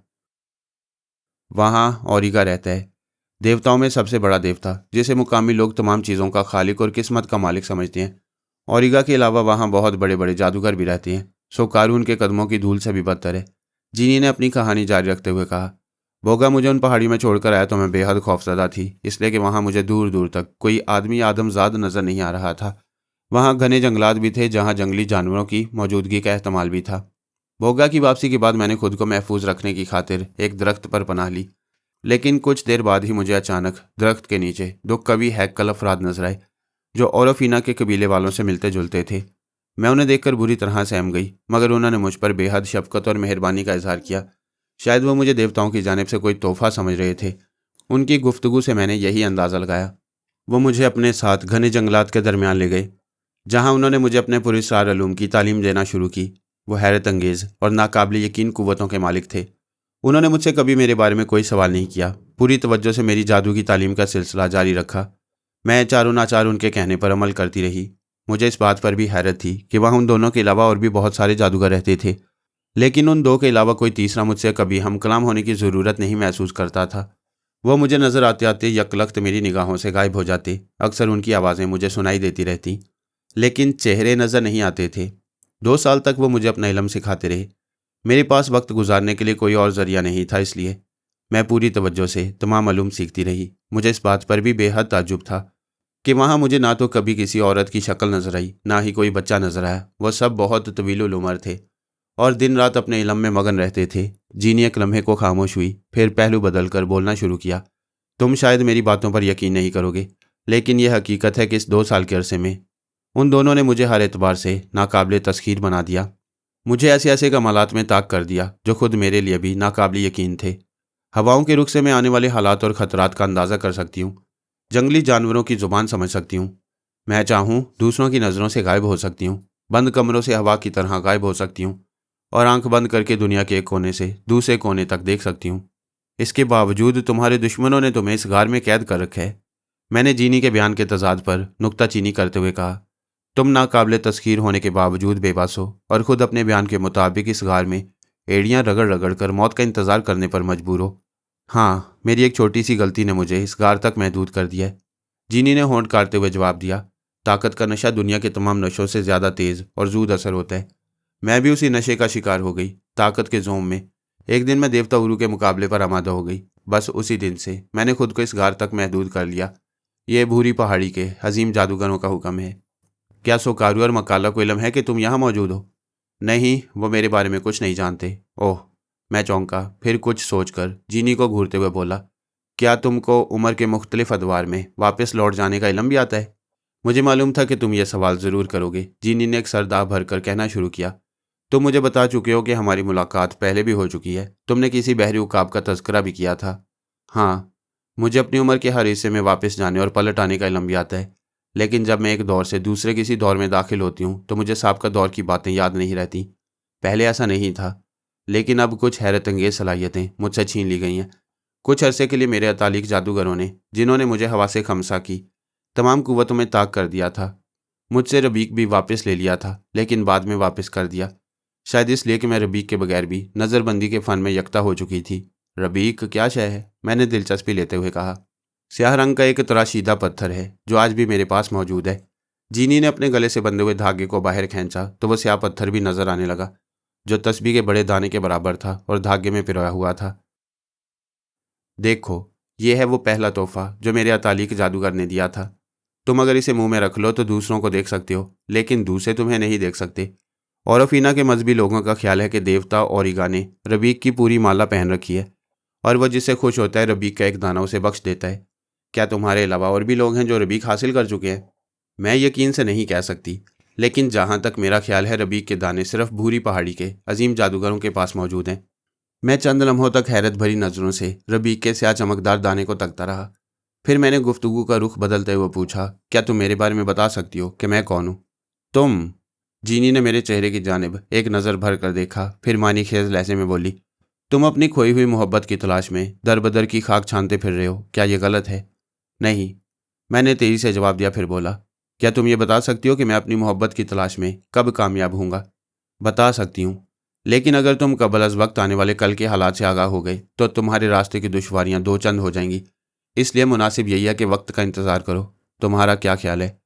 वहाँ औरिगा रहता है, देवताओं में सबसे बड़ा देवता, जिसे मुकामी लोग तमाम चीज़ों का खालिक और किस्मत का मालिक समझते हैं। औरिगा के अलावा वहाँ बहुत बड़े बड़े जादूगर भी रहते हैं। सो कारून के कदमों की धूल से भी बदतर है। जीनी ने अपनी कहानी जारी रखते हुए कहा। बोगा मुझे उन पहाड़ियों में छोड़कर आया तो मैं बेहद खौफजदा थी, इसलिए कि वहाँ मुझे दूर दूर तक कोई आदमी आदमजाद नजर नहीं आ रहा था। वहाँ घने जंगलात भी थे जहाँ जंगली जानवरों की मौजूदगी का एहतमाल भी था। बोगा की वापसी के बाद मैंने खुद को महफूज रखने की खातिर एक दरख्त पर पनाह ली, लेकिन कुछ देर बाद ही मुझे अचानक दरख्त के नीचे 2 कवि हैकल अफराद नजर आए जो औरफीना के कबीले वालों से मिलते जुलते थे। मैं उन्हें देखकर बुरी तरह सहम गई, मगर उन्होंने मुझ पर बेहद शफकत और मेहरबानी का इजहार किया। शायद वो मुझे देवताओं की जानिब से कोई तोहफा समझ रहे थे। उनकी गुफ्तगू से मैंने यही अंदाज़ा लगाया। वो मुझे अपने साथ घने जंगलात के दरमियान ले गए, जहाँ उन्होंने मुझे अपने पुरस्कार अलूम की तालीम देना शुरू की। वो हैरत अंगेज़ और नाकाबिल यकीन कुव्वतों के मालिक थे। उन्होंने मुझसे कभी मेरे बारे में कोई सवाल नहीं किया, पूरी तवज्जो से मेरी जादू की तालीम का सिलसिला जारी रखा। मैं चारों नाचार उनके कहने पर अमल करती रही। मुझे इस बात पर भी हैरत थी कि वहाँ उन दोनों के अलावा और भी बहुत सारे जादूगर रहते थे, लेकिन उन 2 के अलावा कोई तीसरा मुझसे कभी हम कलाम होने की ज़रूरत नहीं महसूस करता था। वो मुझे नज़र आते आते यकलख्त मेरी निगाहों से गायब हो जाते। अक्सर उनकी आवाज़ें मुझे सुनाई देती रहती, लेकिन चेहरे नज़र नहीं आते थे। 2 साल तक वो मुझे अपना इल्म सिखाते रहे। मेरे पास वक्त गुजारने के लिए कोई और ज़रिया नहीं था, इसलिए मैं पूरी तवज्जो से तमाम मालूम सीखती रही। मुझे इस बात पर भी बेहद ताज्जुब था कि वहाँ मुझे ना तो कभी किसी औरत की शक्ल नजर आई, ना ही कोई बच्चा नजर आया। वह सब बहुत तवील उम्र थे और दिन रात अपने इल्म में मगन रहते थे। जीनी एक लम्हे को खामोश हुई, फिर पहलू बदल कर बोलना शुरू किया। तुम शायद मेरी बातों पर यकीन नहीं करोगे, लेकिन यह हकीकत है कि इस 2 साल के अरसे में उन दोनों ने मुझे हर एतबार से नाकाबिले तस्खीर बना दिया। मुझे ऐसे ऐसे कमालात में ताक कर दिया जो खुद मेरे लिए भी नाकाबिल यकीन थे। हवाओं के रुख से मैं आने वाले हालात और ख़तरात का अंदाज़ा कर सकती हूँ। जंगली जानवरों की ज़ुबान समझ सकती हूँ। मैं चाहूँ दूसरों की नज़रों से गायब हो सकती हूँ, बंद कमरों से हवा की तरह गायब हो सकती हूँ और आंख बंद करके दुनिया के एक कोने से दूसरे कोने तक देख सकती हूँ। इसके बावजूद तुम्हारे दुश्मनों ने तुम्हें इस गार में कैद कर रखा है। मैंने जीनी के बयान के तजाद पर नुक्ताचीनी करते हुए कहा। तुम नाकाबिले तस्खीर होने के बावजूद बेबस हो और ख़ुद अपने बयान के मुताबिक इस गार में एड़ियाँ रगड़ रगड़ कर मौत का इंतज़ार करने पर मजबूर हो। हाँ, मेरी एक छोटी सी गलती ने मुझे इस गार तक महदूद कर दिया है। जीनी ने होंठ काटते हुए जवाब दिया। ताकत का नशा दुनिया के तमाम नशों से ज़्यादा तेज़ और जूद असर होता है। मैं भी उसी नशे का शिकार हो गई, ताकत के जोम में। एक दिन मैं देवता उरू के मुकाबले पर आमादा हो गई। बस उसी दिन से मैंने खुद को इस गार तक महदूद कर लिया। ये भूरी पहाड़ी के हजीम जादूगरों का हुक्म है। क्या सोकारू और मकाला को इल्म है कि तुम यहाँ मौजूद हो? नहीं, वो मेरे बारे में कुछ नहीं जानते। ओह, मैं चौंका, फिर कुछ सोचकर जीनी को घूरते हुए बोला। क्या तुमको उम्र के मुख्तलिफ अदवार में वापस लौट जाने का इल्म भी आता है? मुझे मालूम था कि तुम यह सवाल ज़रूर करोगे। जीनी ने एक सरदाह भरकर कहना शुरू किया। तुम मुझे बता चुके हो कि हमारी मुलाकात पहले भी हो चुकी है। तुमने किसी बहरी उकाब का तज़किरा भी किया था। हाँ, मुझे अपनी उम्र के हर हिस्से में वापस जाने और पलट आने का इल्म भी आता है, लेकिन जब मैं एक दौर से दूसरे किसी दौर में दाखिल होती हूँ तो मुझे साबका दौर की बातें याद नहीं रहती। पहले ऐसा नहीं था, लेकिन अब कुछ हैरत अंगेज़ सलाहियतें मुझसे छीन ली गई हैं। कुछ अरसे के लिए मेरे अतालिक जादूगरों ने, जिन्होंने मुझे हवा से खमसा की तमाम कुव्वतों में ताक कर दिया था, मुझसे रबीक भी वापस ले लिया था, लेकिन बाद में वापस कर दिया। शायद इसलिए कि मैं रबीक के बगैर भी नज़रबंदी के फ़न में यकता हो चुकी थी। रबीक क्या शय है? मैंने दिलचस्पी लेते हुए कहा। स्याह रंग का एक तराशीदा पत्थर है जो आज भी मेरे पास मौजूद है। जीनी ने अपने गले से बंधे हुए धागे को बाहर खींचा तो वह स्याह पत्थर भी नजर आने लगा, जो तस्बीह के बड़े दाने के बराबर था और धागे में पिरोया हुआ था। देखो, ये है वो पहला तोहफा जो मेरे अतालिक जादूगर ने दिया था। तुम अगर इसे मुंह में रख लो तो दूसरों को देख सकते हो, लेकिन दूसरे तुम्हें नहीं देख सकते। औरफीना के मजहबी लोगों का ख्याल है कि देवता औरिगा ने रबीक की पूरी माला पहन रखी है और वह जिससे खुश होता है रबीक का एक दाना उसे बख्श देता है। क्या तुम्हारे अलावा और भी लोग हैं जो रबीक हासिल कर चुके हैं? मैं यकीन से नहीं कह सकती, लेकिन जहाँ तक मेरा ख्याल है रबीक के दाने सिर्फ भूरी पहाड़ी के अजीम जादूगरों के पास मौजूद हैं। मैं चंद लम्हों तक हैरत भरी नज़रों से रबीक के स्याह चमकदार दाने को तकता रहा। फिर मैंने गुफ्तगू का रुख बदलते हुए पूछा, क्या तुम मेरे बारे में बता सकती हो कि मैं कौन हूँ? तुम? जीनी ने मेरे चेहरे की जानिब एक नज़र भर कर देखा, फिर मानी खेज लहजे में बोली, तुम अपनी खोई हुई मोहब्बत की तलाश में दर बदर की खाक छानते फिर रहे हो, क्या ये गलत है? नहीं, मैंने तेजी से जवाब दिया। फिर बोला, क्या तुम ये बता सकती हो कि मैं अपनी मोहब्बत की तलाश में कब कामयाब होऊंगा? बता सकती हूँ, लेकिन अगर तुम कबल अज़ वक्त आने वाले कल के हालात से आगाह हो गए तो तुम्हारे रास्ते की दुश्वारियां दो चंद हो जाएंगी। इसलिए मुनासिब यही है कि वक्त का इंतज़ार करो। तुम्हारा क्या ख्याल है?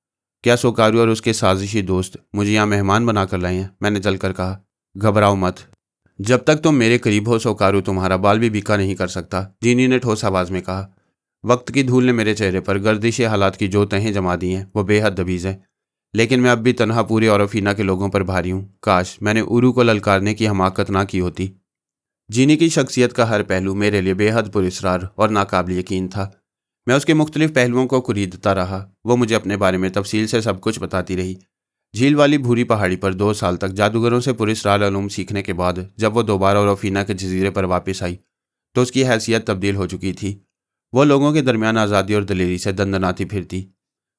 क्या सोकारू और उसके साजिशी दोस्त मुझे यहाँ मेहमान बनाकर लाए हैं? मैंने जलकर कहा। घबराओ मत, जब तक तुम मेरे करीब हो सोकारू तुम्हारा बाल भी बीका नहीं कर सकता, जीनी ने ठोस आवाज़ में कहा। वक्त की धूल ने मेरे चेहरे पर गर्दिश हालात की जो तहें जमा दी हैं वो बेहद दबीज़ है, लेकिन मैं अब भी तनहा पूरे औरफीना के लोगों पर भारी हूँ। काश मैंने उरू को ललकारने की हमाकत ना की होती। जीनी की शख्सियत का हर पहलू मेरे लिए बेहद पुरस्कार और नाकाबिल यकीन था। मैं उसके मुख्तलिफ पहलुओं को कुरीदता रहा। वो मुझे अपने बारे में तफसील से सब कुछ बताती रही। झील वाली भूरी पहाड़ी पर 2 साल तक जादूगरों से पुरस्कार अलूम सीखने के बाद जब वो दोबारा औरफीना के जजीरे पर वापस आई तो उसकी हैसियत तब्दील हो चुकी थी। वो लोगों के दरमियान आज़ादी और दलेरी से दंदनाती फिरती।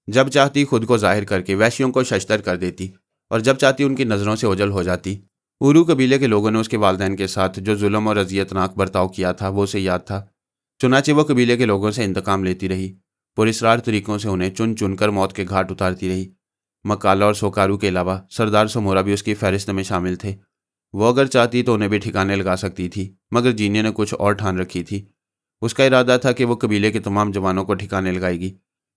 जब चाहती खुद को जाहिर करके वैश्यों को शश्तर कर देती और जब चाहती उनकी नज़रों से ओझल हो जाती। उरू कबीले के लोगों ने उसके वालिदैन के साथ जो जुल्म और अजियतनाक बर्ताव किया था वो उसे याद था। चुनाचे वो कबीले के लोगों से इंतकाम लेती रही, पुरस्कार तरीकों से उन्हें चुन चुनकर मौत के घाट उतारती रही। मकाला और सोकारू के अलावा सरदार समोरा भी उसकी फहरिस्त में शामिल थे। वो अगर चाहती तो उन्हें भी ठिकाने लगा सकती थी, मगर जीनी ने कुछ और ठान रखी थी। उसका इरादा था कि वो कबीले के तमाम जवानों को ठिकाने लगाएगी।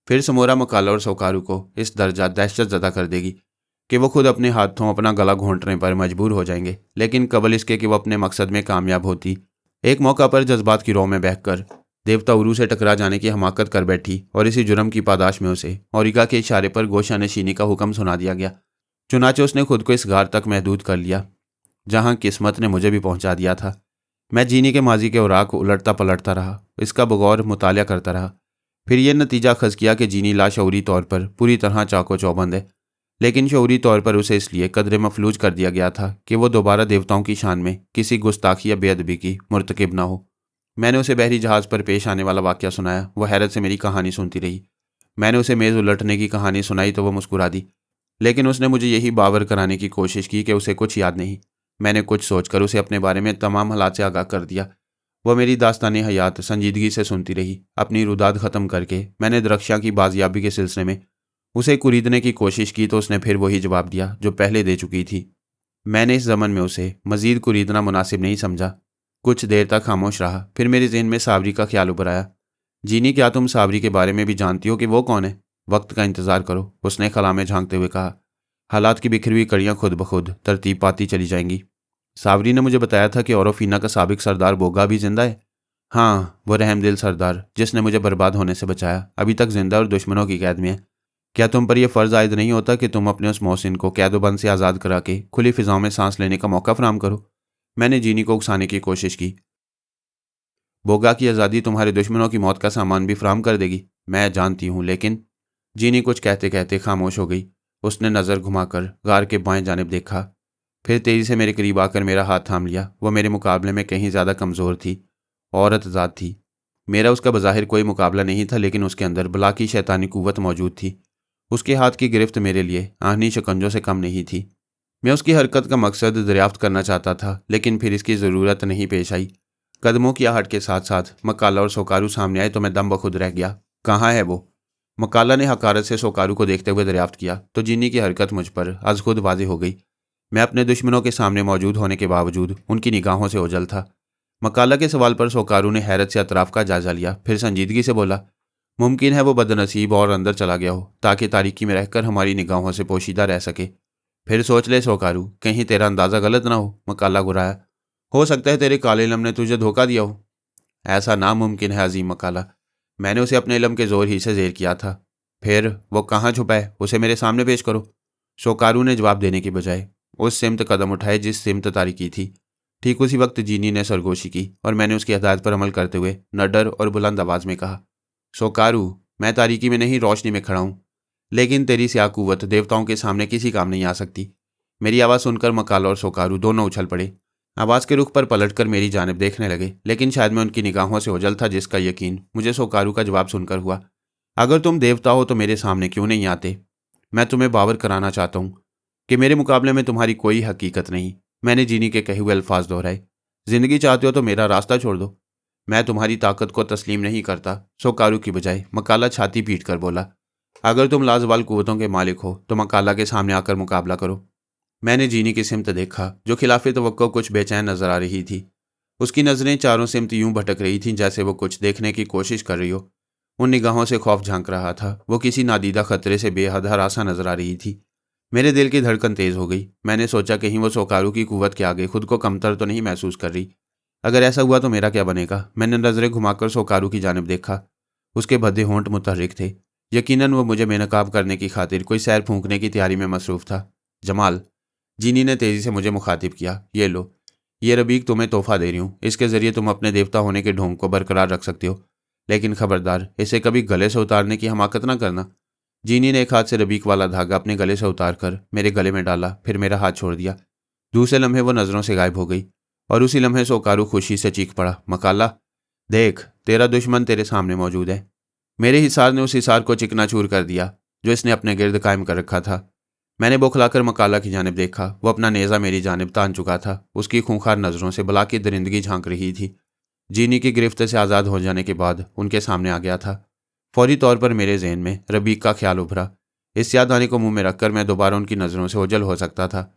फिर समोरा, मकाला और सोकारू को इस दर्जा दहशत ज़दा कर देगी कि वो खुद अपने हाथों अपना गला घोंटने पर मजबूर हो जाएंगे, लेकिन कबल इसके कि वो अपने मकसद में कामयाब होती। एक मौका पर जज्बात की रोह में बहकर देवता उरू से टकरा जाने की हमाकत कर बैठी और इसी जुर्म की पादाश में उसे औरिका के इशारे पर गोशा नशीनी का हुक्म सुना दिया गया। चुनाचे उसने खुद को इस गार तक महदूद कर लिया जहां किस्मत ने मुझे भी पहुंचा दिया था। मैं जीनी के माजी के औराक उलटता पलटता रहा, इसका बगौर मुतालिया करता रहा। फिर यह नतीजा खज किया कि जीनी लाशऊरी तौर पर पूरी तरह चाको चौबंद है, लेकिन शऊरी तौर पर उसे इसलिए कदरे मफलूज कर दिया गया था कि वो दोबारा देवताओं की शान में किसी गुस्ताखी या बेअदबी की मुर्तकिब ना हो। मैंने उसे बहरी जहाज़ पर पेश आने वाला वाक़या सुनाया। वह हैरत से मेरी कहानी सुनती रही। मैंने उसे मेज़ उलटने की कहानी सुनाई तो वह मुस्कुरा दी, लेकिन उसने मुझे यही बावर कराने की कोशिश की कि उसे कुछ याद नहीं। मैंने कुछ सोचकर उसे अपने बारे में तमाम हालात से आगाह कर दिया। वह मेरी दास्तानी हयात संजीदगी से सुनती रही। अपनी रुदाद ख़त्म करके मैंने दरख्शां की बाजियाबी के सिलसिले में उसे कुरीदने की कोशिश की तो उसने फिर वही जवाब दिया जो पहले दे चुकी थी। मैंने इस ज़मन में उसे मज़ीद कुरीदना मुनासिब नहीं समझा। कुछ देर तक खामोश रहा, फिर मेरे जहन में साबरी का ख्याल उभर आया। जीनी, क्या तुम साबरी के बारे में भी जानती हो कि वो कौन है? वक्त का इंतज़ार करो, उसने खला में झांकते हुए कहा। हालात की बिखरी हुई कड़ियाँ खुद ब खुद तरतीब पाती चली जाएंगी। साबरी ने मुझे बताया था कि औरफीना का साबिक सरदार बोगा भी जिंदा है। हाँ, वो रहमदिल सरदार जिसने मुझे बर्बाद होने से बचाया अभी तक जिंदा और दुश्मनों की कैद में है। क्या तुम पर यह फ़र्ज़ आयद नहीं होता कि तुम अपने उस मोहसिन को कैदोबंद से आज़ाद करा के खुली फ़िज़ाओं में सांस लेने का मौका फराम करो? मैंने जीनी को उकसाने की कोशिश की। बोगा की आज़ादी तुम्हारे दुश्मनों की मौत का सामान भी फराम कर देगी। मैं जानती हूँ, लेकिन जीनी कुछ कहते कहते खामोश हो गई। उसने नज़र घुमाकर गार के बाएं जानिब देखा, फिर तेज़ी से मेरे करीब आकर मेरा हाथ थाम लिया। वह मेरे मुकाबले में कहीं ज़्यादा कमज़ोर थी, औरत ज़ात थी। मेरा उसका बज़ाहिर कोई मुकाबला नहीं था, लेकिन उसके अंदर बला की शैतानी कुव्वत मौजूद थी। उसके हाथ की गिरफ्त मेरे लिए आहनी शिकंजों से कम नहीं थी। मैं उसकी हरकत का मकसद दरियाफ्त करना चाहता था, लेकिन फिर इसकी ज़रूरत नहीं पेश आई। कदमों की आहट के साथ साथ मकाला और सोकारू सामने आए तो मैं दम बखुद रह गया। कहाँ है वो? मकाला ने हकारत से सोकारू को देखते हुए दरियाफ्त किया तो जीनी की हरकत मुझ पर आज खुद वाज़ेह हो गई। मैं अपने दुश्मनों के सामने मौजूद होने के बावजूद उनकी निगाहों से ओझल था। मकाला के सवाल पर सोकारू ने हैरत से अतराफ का जायजा लिया, फिर संजीदगी से बोला, मुमकिन है वो बदनसीब और अंदर चला गया हो ताकि तारीकी में रहकर हमारी निगाहों से पोशीदा रह सके। फिर सोच ले सोकारू, कहीं तेरा अंदाज़ा गलत ना हो। मकाला गुराया, हो सकता है तेरे काले इल्म ने तुझे धोखा दिया हो। ऐसा नामुमकिन है अजीम मकाला, मैंने उसे अपने इल्म के जोर ही से जेर किया था। फिर वो कहाँ छुपा है? उसे मेरे सामने पेश करो। सोकारू ने जवाब देने की बजाय उस सिमत कदम उठाए जिस सिमत तारीकी थी। ठीक उसी वक्त जीनी ने सरगोशी की और मैंने उसकी हदायत पर अमल करते हुए नडर और बुलंद आवाज़ में कहा, सोकारू, मैं तारीकी में नहीं रोशनी में खड़ा हूँ, लेकिन तेरी स्याह कुव्वत देवताओं के सामने किसी काम नहीं आ सकती। मेरी आवाज़ सुनकर मकाला और सोकारू दोनों उछल पड़े। आवाज़ के रुख पर पलटकर मेरी जानिब देखने लगे, लेकिन शायद मैं उनकी निगाहों से ओझल था जिसका यकीन मुझे सोकारू का जवाब सुनकर हुआ। अगर तुम देवता हो तो मेरे सामने क्यों नहीं आते? मैं तुम्हें बावर कराना चाहता हूँ कि मेरे मुकाबले में तुम्हारी कोई हकीकत नहीं। मैंने जीनी के कहे हुए अल्फाज दोहराए। जिंदगी चाहते हो तो मेरा रास्ता छोड़ दो। मैं तुम्हारी ताकत को तस्लीम नहीं करता, सोकारू की बजाय मकाला छाती पीट कर बोला। अगर तुम लाजवाल कुव्वतों के मालिक हो तो मकाला के सामने आकर मुकाबला करो। मैंने जीनी की सिमत देखा, जो खिलाफ तवक्को कुछ बेचैन नजर आ रही थी। उसकी नज़रें चारों सिमत यूं भटक रही थीं जैसे वो कुछ देखने की कोशिश कर रही हो। उन निगाहों से खौफ झांक रहा था। वो किसी नादीदा खतरे से बेहद हरासा नजर आ रही थी। मेरे दिल की धड़कन तेज हो गई। मैंने सोचा कहीं वो सोकारू की कुव्वत के आगे खुद को कमतर तो नहीं महसूस कर रही। अगर ऐसा हुआ तो मेरा क्या बनेगा। मैंने नजरें घुमाकर सोकारू की जानिब देखा। उसके भद्दे होंठ मुतहर्रिक थे। यकीनन वो मुझे बेनकाब करने की खातिर कोई सैर फूंकने की तैयारी में मसरूफ था। जमाल, जीनी ने तेजी से मुझे मुखातिब किया, ये लो, ये रबीक तुम्हें तोहफा दे रही हूँ। इसके जरिए तुम अपने देवता होने के ढोंग को बरकरार रख सकते हो, लेकिन खबरदार इसे कभी गले से उतारने की हमाकत ना करना। जीनी ने एक हाथ से रबीक वाला धागा अपने गले से उतार कर मेरे गले में डाला, फिर मेरा हाथ छोड़ दिया। दूसरे लम्हे वो नज़रों से गायब हो गई और उसी लम्हे सोकारू खुशी से चीख पड़ा, मकाला देख, तेरा दुश्मन तेरे सामने मौजूद है। मेरे हिसार ने उस हिसार को चिकनाचूर कर दिया जो इसने अपने गिर्द कायम कर रखा था। मैंने बौखलाकर मकाला की जानिब देखा। वो अपना नेज़ा मेरी जानिब तान चुका था। उसकी खूंखार नज़रों से बला की दरिंदगी झांक रही थी। जीनी की गिरफ्त से आज़ाद हो जाने के बाद उनके सामने आ गया था। फौरी तौर पर मेरे जहन में रबीक का ख्याल उभरा। इस याददानी को मुंह में रखकर मैं दोबारा उनकी नज़रों से ओझल हो सकता था।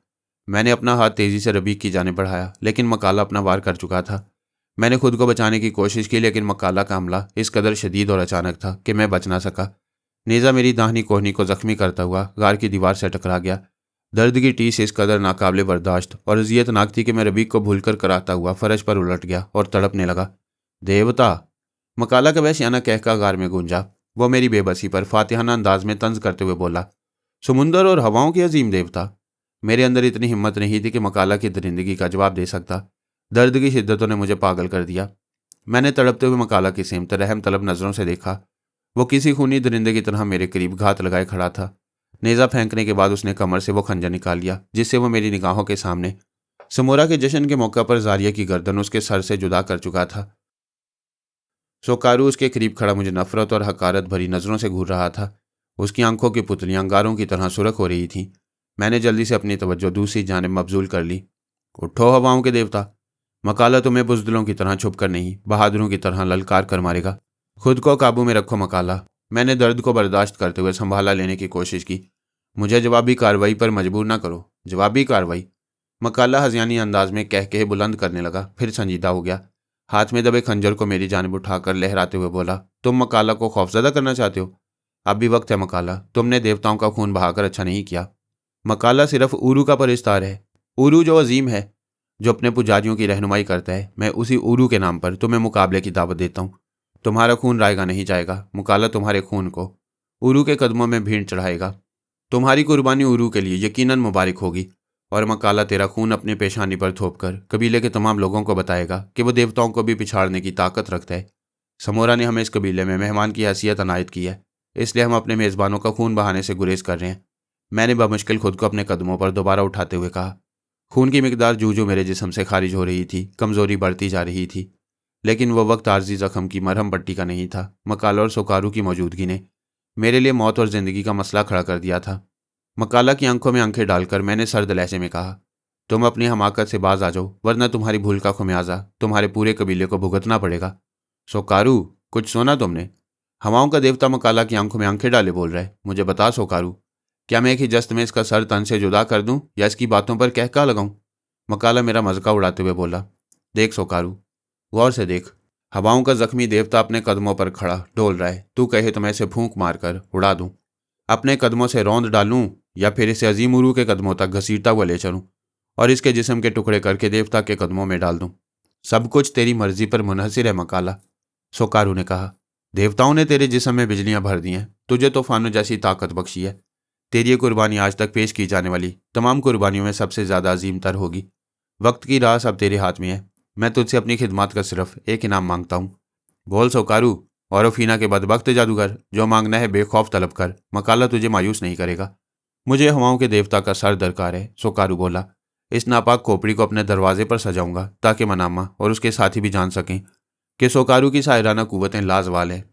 मैंने अपना हाथ तेज़ी से रबीक की जानिब बढ़ाया, लेकिन मकाला अपना वार कर चुका था। मैंने खुद को बचाने की कोशिश की, लेकिन मकाला का हमला इस कदर शदीद और अचानक था कि मैं बच ना सका। नेज़ा मेरी दाहिनी कोहनी को जख्मी करता हुआ गार की दीवार से टकरा गया। दर्द की टीस इस कदर नाकाबिले बर्दाश्त और अजियतनाक थी कि मैं रबीक को भूलकर कराता हुआ फर्श पर उलट गया और तड़पने लगा। देवता! मकाला का वहशियाना कहका गार में गूंजा। वो मेरी बेबसी पर फातिहाना अंदाज में तंज करते हुए बोला, समुंदर और हवाओं के अजीम देवता! मेरे अंदर इतनी हिम्मत नहीं थी कि मकाला की दरिंदगी का जवाब दे सकता। दर्द की शिद्दतों ने मुझे पागल कर दिया। मैंने तड़पते हुए मकाला की सिमत रहम तलब नज़रों से देखा। वो किसी खूनी दरिंदे की तरह मेरे करीब घात लगाए खड़ा था। नेज़ा फेंकने के बाद उसने कमर से वो खंजर निकाल लिया, जिससे वो मेरी निगाहों के सामने समोरा के जश्न के मौका पर जारिया की गर्दन उसके सर से जुदा कर चुका था। सोकारू उसके करीब खड़ा मुझे नफरत और हकारत भरी नज़रों से घूर रहा था। उसकी आंखों की पुतलियां अंगारों की तरह सुरख हो रही थीं। मैंने जल्दी से अपनी तवज्जो दूसरी जानिब मबजूल कर ली। उठो हवाओं के देवता! मकाला तुम्हें बुज़दिलों की तरह छुप कर नहीं, बहादुरों की तरह ललकार कर मारेगा। खुद को काबू में रखो मकाला। मैंने दर्द को बर्दाश्त करते हुए संभाला लेने की कोशिश की। मुझे जवाबी कार्रवाई पर मजबूर ना करो। जवाबी कार्रवाई? मकाला हज़ियानी अंदाज में कह के बुलंद करने लगा, फिर संजीदा हो गया। हाथ में दबे खंजर को मेरी जानिब उठाकर लहराते हुए बोला, तुम मकाला को खौफजदा करना चाहते हो? अब भी वक्त है मकाला। तुमने देवताओं का खून बहाकर अच्छा नहीं किया। मकाला सिर्फ उरू का परिस्तार है। उरू जो अजीम है, जो अपने पुजारियों की रहनुमाई करता है। मैं उसी उरू के नाम पर तुम्हें मुकाबले की दावत देता हूँ। तुम्हारा खून रायगा नहीं जाएगा। मुकाला तुम्हारे खून को उरू के कदमों में भीड़ चढ़ाएगा। तुम्हारी कुर्बानी उरू के लिए यकीनन मुबारक होगी। और मकाला तेरा खून अपनी पेशानी पर थोपकर कबीले के तमाम लोगों को बताएगा कि वो देवताओं को भी पिछाड़ने की ताकत रखता है। समोरा ने हमें इस कबीले में मेहमान की हैसियत अनायत की है, इसलिए हम अपने मेज़बानों का खून बहाने से गुरेज कर रहे हैं। मैंने बमुश्किल खुद को अपने कदमों पर दोबारा उठाते हुए कहा। खून की मिकदार जू जू मेरे जिस्म से खारिज हो रही थी, कमज़ोरी बढ़ती जा रही थी। लेकिन वह वक्त आर्जी जख्म की मरहम पट्टी का नहीं था। मकाला और सोकारू की मौजूदगी ने मेरे लिए मौत और ज़िंदगी का मसला खड़ा कर दिया था। मकाला की आंखों में आंखें डालकर मैंने सर्द लहजे में कहा, तुम अपनी हमाकत से बाज आ जाओ, वरना तुम्हारी भूल का खुमियाजा तुम्हारे पूरे कबीले को भुगतना पड़ेगा। सोकारू, कुछ सुना तुमने? हवाओं का देवता मकाला की आंखों में आंखें डाले बोल रहा है। मुझे बता सोकारू, क्या मैं एक ही जस्त में इसका सर तन से जुदा कर दूं या इसकी बातों पर कहका लगाऊं? मकाला मेरा मज़ाक उड़ाते हुए बोला, देख सोकारू, गौर से देख। हवाओं का जख्मी देवता अपने कदमों पर खड़ा डोल रहा है। तू कहे तो मैं इसे फूंक मारकर उड़ा दूं, अपने कदमों से रौंद डालूं, या फिर इसे अजीम उरू के कदमों तक घसीटता हुआ ले चलूं और इसके जिस्म के टुकड़े करके देवता के कदमों में डाल दूं। सब कुछ तेरी मर्जी पर मुनहसिर है मकाला। सोकारू ने कहा, देवताओं ने तेरे जिस्म में बिजलियां भर दी हैं, तुझे तूफानों जैसी ताकत बख्शी है। तेरी ये कुर्बानी आज तक पेश की जाने वाली तमाम कुर्बानियों में सबसे ज़्यादा अजीम तर होगी। वक्त की राह अब तेरे हाथ में है। मैं तुझसे अपनी खिदमत का सिर्फ एक इनाम मांगता हूँ। बोल सोकारू, और फीना के बदबख्त जादूगर, जो मांगना है बेखौफ तलब कर। मकाला तुझे मायूस नहीं करेगा। मुझे हवाओं के देवता का सर दरकार है, सोकारू बोला। इस नापाक खोपड़ी को अपने दरवाजे पर सजाऊंगा ताकि मनामा और उसके साथी भी जान सकें कि सोकारू की सायराना कुव्वतें लाजवाल है।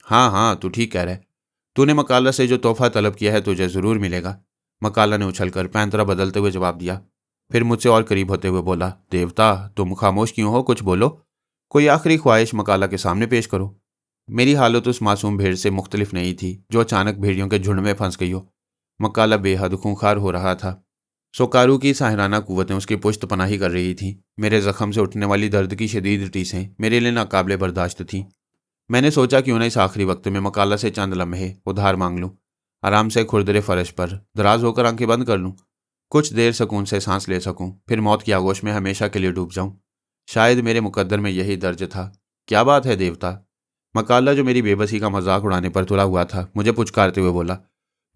हाँ हाँ, तू ठीक कह रहा है। तूने मकाला से जो तोहफा तलब किया है तुझे ज़रूर मिलेगा। मकाला ने उछलकर पैंतरा बदलते हुए जवाब दिया। फिर मुझसे और करीब होते हुए बोला, देवता तुम खामोश क्यों हो, कुछ बोलो, कोई आखिरी ख्वाहिश मकाला के सामने पेश करो। मेरी हालत उस मासूम भेड़ से मुख्तलिफ नहीं थी जो अचानक भेड़ियों के झुंड में फंस गई हो। मकाला बेहद खूंखार हो रहा था। सोकारू की साहिराना कुव्वतें उसकी पुश्त पनाही कर रही थीं। मेरे जख्म से उठने वाली दर्द की शदीद टीसें मेरे लिए नाकाबिले बर्दाश्त थीं। मैंने सोचा क्यों ना इस आखिरी वक्त में मकाला से चंद लम्हे उधार मांग लूं, आराम से खुरदरे फर्श पर दराज होकर आंखें बंद कर लूं, कुछ देर सुकून से सांस ले सकूं, फिर मौत की आगोश में हमेशा के लिए डूब जाऊं। शायद मेरे मुकद्दर में यही दर्ज था। क्या बात है देवता? मकाला, जो मेरी बेबसी का मजाक उड़ाने पर तुला हुआ था, मुझे पुचकारते हुए बोला,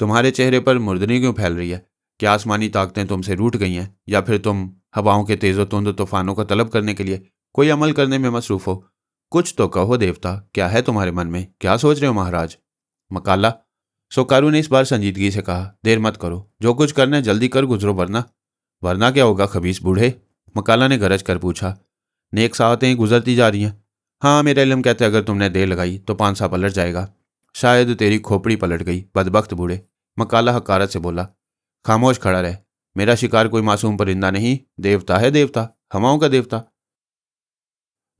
तुम्हारे चेहरे पर मुर्दनी क्यों फैल रही है? क्या आसमानी ताकतें तुमसे रूठ गई हैं, या फिर तुम हवाओं के तेज़ो तुंद तूफानों को तलब करने के लिए कोई अमल करने में मसरूफ हो? कुछ तो कहो देवता, क्या है तुम्हारे मन में? क्या सोच रहे हो महाराज? मकाला, सोकारू ने इस बार संजीदगी से कहा, देर मत करो, जो कुछ करना है जल्दी कर गुजरो, वरना क्या होगा खबीस बूढ़े? मकाला ने गरज कर पूछा। नेक साहतें गुजरती जा रही हैं। हाँ, मेरा इल्म कहते अगर तुमने देर लगाई तो पांसा पलट जाएगा। शायद तेरी खोपड़ी पलट गई, बदबख्त बूढ़े। मकाला हकारत से बोला। खामोश खड़ा रहे, मेरा शिकार कोई मासूम परिंदा नहीं, देवता है, देवता, हवाओं का देवता,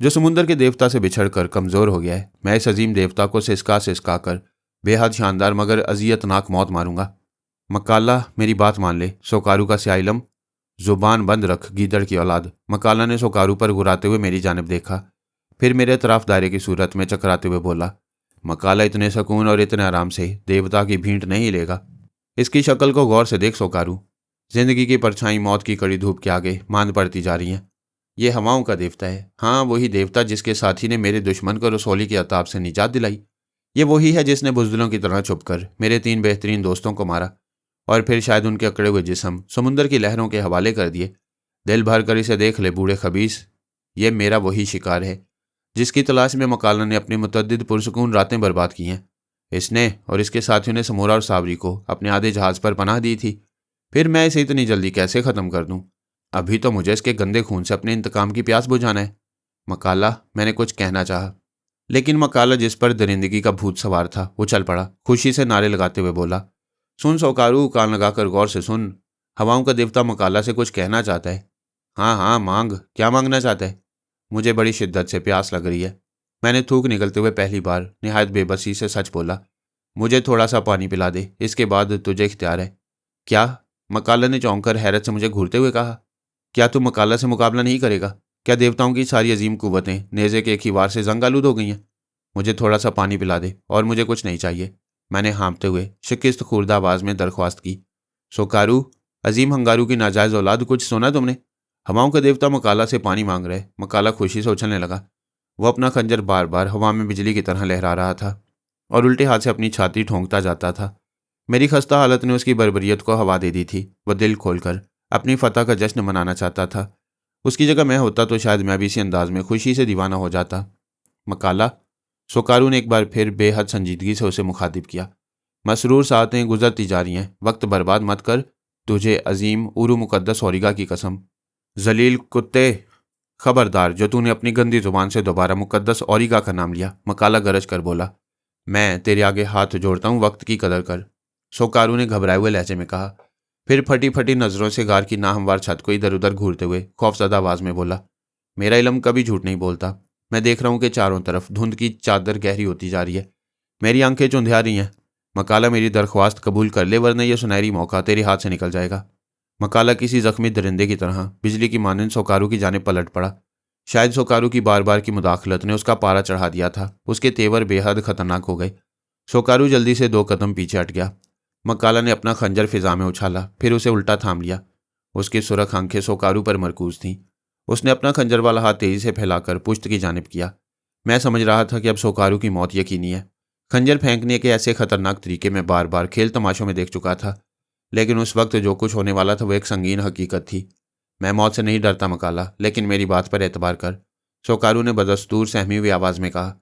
जो समुंदर के देवता से बिछड़कर कमजोर हो गया है। मैं इस अजीम देवता को सिसका सिसका कर बेहद शानदार मगर अजियतनाक मौत मारूंगा। मकाला, मेरी बात मान ले, सोकारू का स्याइलम। जुबान बंद रख, गीदड़ की औलाद। मकाला ने सोकारू पर गुराते हुए मेरी जानिब देखा, फिर मेरे तरफ दायरे की सूरत में चकराते हुए बोला, मकाला, इतने सुकून और इतने आराम से देवता की भींट नहीं लेगा। इसकी शक्ल को गौर से देख सोकारू। जिंदगी की परछाई मौत की कड़ी धूप के आगे मांद पड़ती जा रही है। ये हवाओं का देवता है। हाँ, वही देवता जिसके साथी ने मेरे दुश्मन को रसौली के अताब से निजात दिलाई। ये वही है जिसने बुज़दिलों की तरह छुपकर मेरे 3 बेहतरीन दोस्तों को मारा और फिर शायद उनके अकड़े हुए जिस्म समुंदर की लहरों के हवाले कर दिए। दिल भर कर इसे देख ले बूढ़े खबीस, ये मेरा वही शिकार है जिसकी तलाश में मकाला ने अपनी मुतअद्दिद पुरसुकून रातें बर्बाद की हैं। इसने और इसके साथियों ने समोरा और साबरी को अपने आधे जहाज पर पनाह दी थी। फिर मैं इसे इतनी जल्दी कैसे ख़त्म कर दूं? अभी तो मुझे इसके गंदे खून से अपने इंतकाम की प्यास बुझाना है। मकाला, मैंने कुछ कहना चाहा, लेकिन मकाला, जिस पर दरिंदगी का भूत सवार था, वो चल पड़ा। खुशी से नारे लगाते हुए बोला, सुन सोकारू, कान लगाकर गौर से सुन। हवाओं का देवता मकाला से कुछ कहना चाहता है। हाँ हाँ, मांग। क्या मांगना चाहता है? मुझे बड़ी शिद्दत से प्यास लग रही है। मैंने थूक निकलते हुए पहली बार निहायत बेबसी से सच बोला। मुझे थोड़ा सा पानी पिला दे, इसके बाद तुझे इख्तियार है। क्या? मकाला ने चौंक कर हैरत से मुझे घूरते हुए कहा। क्या तू मकाला से मुकाबला नहीं करेगा? क्या देवताओं की सारी अजीम कुव्वतें नेज़े के एक ही वार से जंग आलूद हो गई हैं? मुझे थोड़ा सा पानी पिला दे, और मुझे कुछ नहीं चाहिए, मैंने हाँफते हुए शिकिस्त खुर्दा आवाज़ में दरख्वास्त की। सोकारू, अजीम हंगारू की नाजायज़ औलाद, कुछ सुना तुमने? हवाओं का देवता मकाला से पानी मांग रहे। मकाला खुशी से उछलने लगा। वो अपना खंजर बार बार हवा में बिजली की तरह लहरा रहा था और उल्टे हाथ से अपनी छाती ठोंकता जाता था। मेरी खस्ता हालत ने उसकी बर्बरियत को हवा दे दी थी। वह दिल खोलकर अपनी फतह का जश्न मनाना चाहता था। उसकी जगह मैं होता तो शायद मैं भी इसी अंदाज में खुशी से दीवाना हो जाता। मकाला, सोकारू ने एक बार फिर बेहद संजीदगी से उसे मुखातिब किया। मसरूर सातें गुजरती जा रही हैं, वक्त बर्बाद मत कर, तुझे अजीम उरू मुकद्दस औरिगा की कसम। जलील कुत्ते, खबरदार, जो तूने अपनी गंदी जुबान से दोबारा मुकद्दस औरिगा का नाम लिया। मकाला गरज कर बोला। मैं तेरे आगे हाथ जोड़ता हूँ, वक्त की कदर कर, सोकारू ने घबराए हुए लहजे में कहा। फिर फटी फटी नजरों से गार की नाहमवार छत को इधर उधर घूरते हुए खौफजदा आवाज में बोला, मेरा इल्म कभी झूठ नहीं बोलता। मैं देख रहा हूँ कि चारों तरफ धुंध की चादर गहरी होती जा रही है। मेरी आंखें चुंधिया रही हैं। मकाला, मेरी दरख्वास्त कबूल कर ले, वरना यह सुनहरी मौका तेरे हाथ से निकल जाएगा। मकाला किसी जख्मी दरिंदे की तरह बिजली की मानंद सोकारू की जानिब पलट पड़ा। शायद सोकारू की बार बार की मुदाखलत ने उसका पारा चढ़ा दिया था। उसके तेवर बेहद खतरनाक हो गए। सोकारू जल्दी से 2 कदम पीछे हट गया। मकाला ने अपना खंजर फिजा में उछाला, फिर उसे उल्टा थाम लिया। उसकी सुरख आंखें सोकारू पर मरकूज थीं। उसने अपना खंजर वाला हाथ तेजी से फैलाकर पुश्त की जानिब किया। मैं समझ रहा था कि अब सोकारू की मौत यकीनी है। खंजर फेंकने के ऐसे खतरनाक तरीके मैं बार बार खेल तमाशों में देख चुका था, लेकिन उस वक्त जो कुछ होने वाला था वो एक संगीन हकीकत थी। मैं मौत से नहीं डरता मकाला, लेकिन मेरी बात पर एतबार कर, सोकारू ने बदस्तूर सहमी हुई आवाज़ में कहा।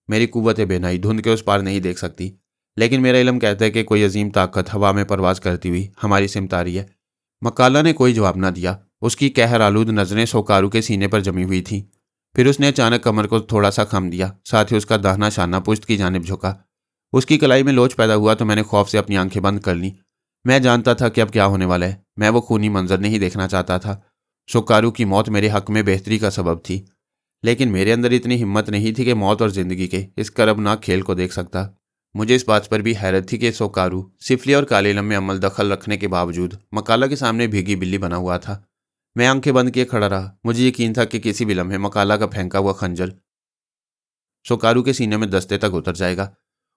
मेरी कुव्वत बेनाई धुंध के उस पार नहीं देख सकती, लेकिन मेरा इल्म कहता है कि कोई अजीम ताकत हवा में परवाज करती हुई हमारी सिमत आ रही है। मकाला ने कोई जवाब न दिया। उसकी कहर आलूद नजरें सोकारू के सीने पर जमी हुई थीं। फिर उसने अचानक कमर को थोड़ा सा खम दिया, साथ ही उसका दाहिना शाना पुश्त की जानिब झुका। उसकी कलाई में लोच पैदा हुआ तो मैंने खौफ से अपनी आंखें बंद कर लीं। मैं जानता था कि अब क्या होने वाला है। मैं वो खूनी मंजर नहीं देखना चाहता था। सोकारू की मौत मेरे हक में बेहतरी का सबब थी, लेकिन मेरे अंदर इतनी हिम्मत नहीं थी कि मौत और जिंदगी के इस कर्मनाक खेल को देख सकता। मुझे इस बात पर भी हैरत थी कि सोकारू सिफली और काले इल्म में अमल दखल रखने के बावजूद मकाला के सामने भीगी बिल्ली बना हुआ था। मैं आंखें बंद किए खड़ा रहा। मुझे यकीन था कि किसी भी लम्हे मकाला का फेंका हुआ खंजर सोकारू के सीने में दस्ते तक उतर जाएगा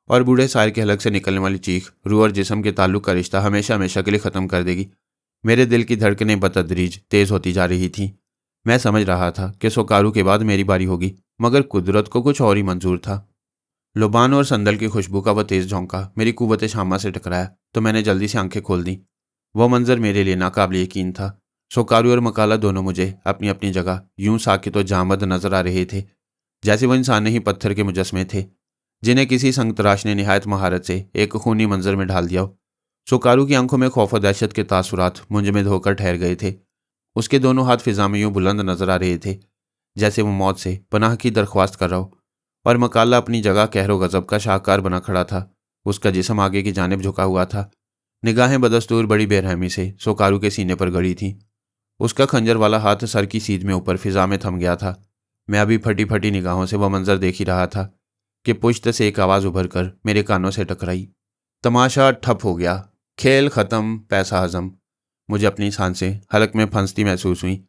और बूढ़े सार के हलक से निकलने वाली चीख रूह और जिस्म के ताल्लुक का रिश्ता हमेशा हमेशा के लिए ख़त्म कर देगी। मेरे दिल की धड़कनें बतदरीज तेज़ होती जा रही थीं। मैं समझ रहा था कि सोकारू के बाद मेरी बारी होगी, मगर कुदरत को कुछ और ही मंजूर था। लुबान और संदल की खुशबू का वह तेज़ झोंका मेरी कुव्वत शामा से टकराया तो मैंने जल्दी से आंखें खोल दी। वह मंजर मेरे लिए नाकाबिल यकीन था। सोकारू और मकाला दोनों मुझे अपनी अपनी जगह यूं साकित और जामद नजर आ रहे थे, जैसे वह इंसान नहीं पत्थर के मुजस्मे थे जिन्हें किसी संग तराश ने निहायत महारत से एक खूनी मंजर में ढाल दिया हो। सोकारू की आंखों में खौफ और दहशत के तासुरात मुंजमद होकर ठहर गए थे। उसके दोनों हाथ फिजा में यूं बुलंद नजर आ रहे थे जैसे वो मौत से पनाह की दरख्वास्त कर रहा हो, और मकाला अपनी जगह कहरो गजब का शाहकार बना खड़ा था। उसका जिस्म आगे की जानिब झुका हुआ था। निगाहें बदस्तूर बड़ी बेरहमी से सोकारू के सीने पर गड़ी थीं। उसका खंजर वाला हाथ सर की सीध में ऊपर फिजा में थम गया था। मैं अभी फटी फटी निगाहों से वह मंजर देख ही रहा था कि पुश्त से एक आवाज़ उभर कर मेरे कानों से टकराई। तमाशा ठप हो गया, खेल ख़त्म, पैसा हजम। मुझे अपनी सांसें हलक में फंसती महसूस हुई।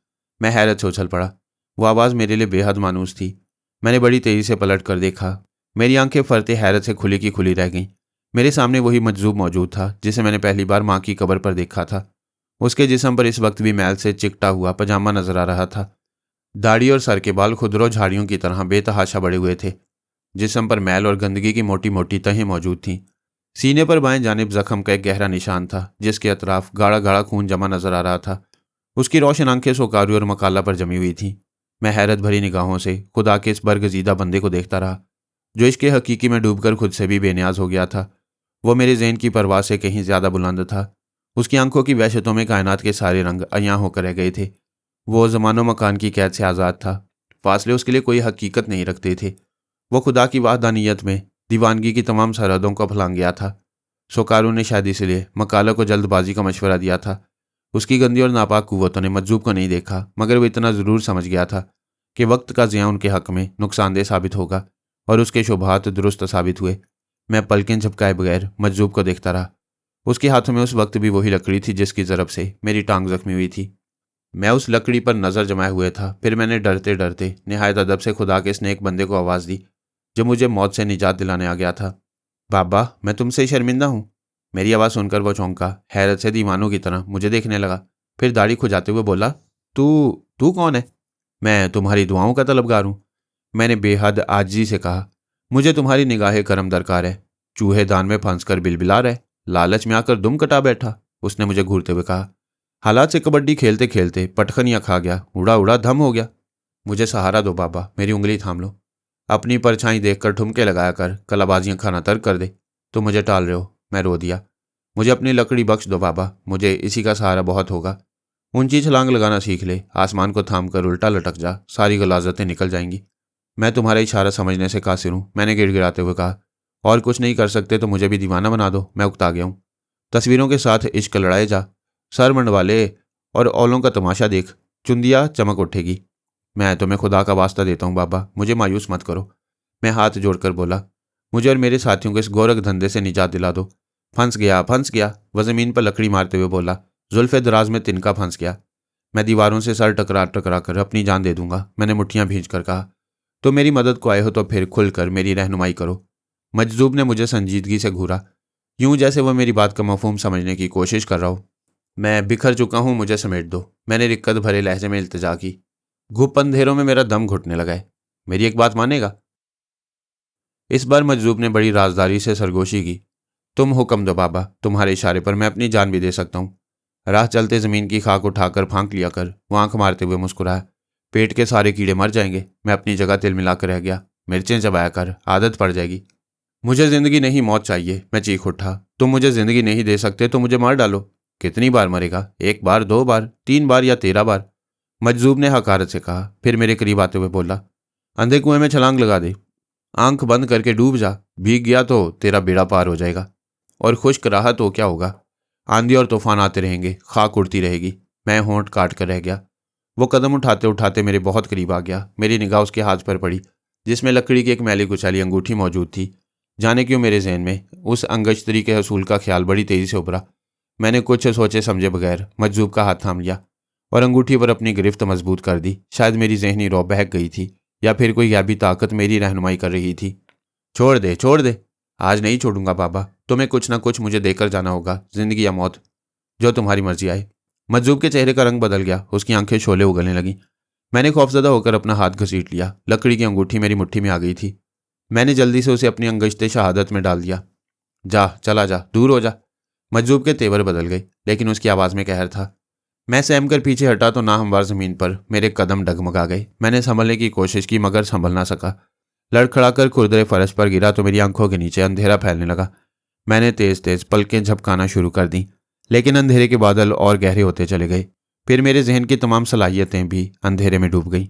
मैं हैरत से उछल पड़ा। वो आवाज़ मेरे लिए बेहद मानूस थी। मैंने बड़ी तेज़ी से पलट कर देखा। मेरी आंखें फरते हैरत से खुली की खुली रह गईं। मेरे सामने वही मजजूब मौजूद था जिसे मैंने पहली बार माँ की कब्र पर देखा था। उसके जिस्म पर इस वक्त भी मैल से चिकटा हुआ पजामा नजर आ रहा था। दाढ़ी और सर के बाल खुदरो झाड़ियों की तरह बेतहाशा बड़े हुए थे। जिस्म पर मैल और गंदगी की मोटी मोटी तहें मौजूद थीं। सीने पर बाएं जानिब जख्म का एक गहरा निशान था जिसके अतराफ गाढ़ा गाढ़ा खून जमा नजर आ रहा था। उसकी रोशन आंखें सोकारू और मकाला पर जमी हुई थीं। मैं हैरत भरी निगाहों से खुदा के इस बरगजीदा बंदे को देखता रहा जो इसके हकीकी में डूबकर खुद से भी बेनियाज हो गया था। वो मेरे ज़हन की परवाह से कहीं ज़्यादा बुलंद था। उसकी आंखों की वहशतों में कायनात के सारे रंग अयां होकर रह गए थे। वो ज़मानो मकान की कैद से आज़ाद था। फासले उसके लिए कोई हकीकत नहीं रखते थे। वो खुदा की वाहदानियत में दीवानगी की तमाम सरहदों को फलांग गया था। सोकारू ने शादी से लिए मकाला को जल्दबाजी का मशवरा दिया था। उसकी गंदी और नापाक कुव्वतों ने मज्जूब को नहीं देखा, मगर वो इतना ज़रूर समझ गया था कि वक्त का ज़िया उनके हक़ में नुकसानदेह साबित होगा, और उसके शुबहात दुरुस्त साबित हुए। मैं पलकें झपकाए बगैर मज्जूब को देखता रहा। उसके हाथों में उस वक्त भी वही लकड़ी थी जिसकी ज़रब से मेरी टांग जख्मी हुई थी। मैं उस लकड़ी पर नज़र जमाए हुए था। फिर मैंने डरते डरते निहायत अदब से खुदा के इस नेक बंदे को आवाज़ दी जो मुझे मौत से निजात दिलाने आ गया था। बाबा, मैं तुमसे शर्मिंदा हूँ। मेरी आवाज़ सुनकर वो चौंका, हैरत से दीवानों की तरह मुझे देखने लगा। फिर दाढ़ी खुजाते हुए बोला, तू तू कौन है? मैं तुम्हारी दुआओं का तलबगार हूँ। मैंने बेहद आजिज़ी से कहा, मुझे तुम्हारी निगाह करम दरकार है। चूहे दान में फंस कर बिलबिला रहे, लालच में आकर दुम कटा बैठा, उसने मुझे घूरते हुए कहा। हालात से कबड्डी खेलते खेलते पटखनियाँ खा गया, उड़ा उड़ा धम हो गया। मुझे सहारा दो बाबा, मेरी उंगली थाम लो। अपनी परछाई देखकर ठुमके लगाया कर कलाबाजियाँ खाना तर्क कर दे। तुम मुझे टाल रहे हो। मैं रो दिया। मुझे अपनी लकड़ी बख्श दो बाबा, मुझे इसी का सहारा बहुत होगा। ऊंची छलांग लगाना सीख ले, आसमान को थाम कर उल्टा लटक जा, सारी गलाजतें निकल जाएंगी। मैं तुम्हारा इशारा समझने से कासिर हूँ, मैंने गिड़गिड़ाते हुए कहा। और कुछ नहीं कर सकते तो मुझे भी दीवाना बना दो, मैं उकता गया हूँ। तस्वीरों के साथ इश्क लड़ाए जा, सर मंडवा ले और औलों का तमाशा देख, चुंदिया चमक उठेगी। मैं तुम्हें खुदा का वास्ता देता हूँ बाबा, मुझे मायूस मत करो। मैं हाथ जोड़कर बोला, मुझे और मेरे साथियों को इस गोरख धंधे से निजात दिला दो। फंस गया फंस गया, वह ज़मीन पर लकड़ी मारते हुए बोला। जुल्फ़े दराज में तिनका फंस गया। मैं दीवारों से सर टकरा टकरा कर अपनी जान दे दूंगा, मैंने मुट्ठियां भींच कर कहा। तो मेरी मदद को आए हो तो फिर खुलकर मेरी रहनुमाई करो। मजजूब ने मुझे संजीदगी से घूरा, यूं जैसे वह मेरी बात का मफहूम समझने की कोशिश कर रहा हो। मैं बिखर चुका हूं, मुझे समेट दो, मैंने रिक्कत भरे लहजे में इल्तिजा की। घुप अंधेरों में मेरा दम घुटने लगा है। मेरी एक बात मानेगा? इस बार मजजूब ने बड़ी राजदारी से सरगोशी की। तुम हुक्म दो बाबा, तुम्हारे इशारे पर मैं अपनी जान भी दे सकता हूँ। राह चलते ज़मीन की खाक उठाकर फांक लिया कर। वो आंख मारते हुए मुस्कुराया। पेट के सारे कीड़े मर जाएंगे। मैं अपनी जगह तिल मिलाकर रह गया। मिर्चें चबाया कर, आदत पड़ जाएगी। मुझे ज़िंदगी नहीं मौत चाहिए, मैं चीख उठा। तुम मुझे ज़िंदगी नहीं दे सकते तो मुझे मार डालो। कितनी बार मरेगा? एक बार, दो बार, 3 बार या 13 बार? मजजूब ने हकारत से कहा। फिर मेरे करीब आते हुए बोला, अंधे कुएं में छलांग लगा दे, आंख बंद करके डूब जा। भीग गया तो तेरा बेड़ा पार हो जाएगा, और खुश्क रहा तो क्या होगा? आंधी और तूफान आते रहेंगे, खाक उड़ती रहेगी। मैं होंठ काट कर रह गया। वो कदम उठाते उठाते मेरे बहुत करीब आ गया। मेरी निगाह उसके हाथ पर पड़ी जिसमें लकड़ी की एक मैली कुचैली अंगूठी मौजूद थी। जाने क्यों मेरे जहन में उस अंगश्तरी के हसूल का ख्याल बड़ी तेजी से उभरा। मैंने कुछ सोचे समझे बगैर मजजूब का हाथ थाम लिया और अंगूठी पर अपनी गिरफ्त मजबूत कर दी। शायद मेरी जहनी रौब बहक गई थी या फिर कोई गैबी ताकत मेरी रहनुमाई कर रही थी। छोड़ दे, छोड़ दे। आज नहीं छोड़ूंगा बाबा। तुम्हें कुछ ना कुछ मुझे देकर जाना होगा, जिंदगी या मौत, जो तुम्हारी मर्जी आए। मजजूब के चेहरे का रंग बदल गया। उसकी आंखें शोले उगलने लगीं। मैंने खौफजदा होकर अपना हाथ घसीट लिया। लकड़ी की अंगूठी मेरी मुट्ठी में आ गई थी। मैंने जल्दी से उसे अपनी अंगश्ते शहादत में डाल दिया। जा, चला जा, दूर हो जा। मजजूब के तेवर बदल गए, लेकिन उसकी आवाज़ में कहर था। मैं सहम कर पीछे हटा तो नाहमवार ज़मीन पर मेरे कदम डगमगा गए। मैंने संभलने की कोशिश की मगर संभल ना सका। लड़खड़ाकर खुरदरे फर्श पर गिरा तो मेरी आंखों के नीचे अंधेरा फैलने लगा। मैंने तेज तेज पलकें झपकाना शुरू कर दी, लेकिन अंधेरे के बादल और गहरे होते चले गए। फिर मेरे जहन की तमाम सलाहियतें भी अंधेरे में डूब गईं।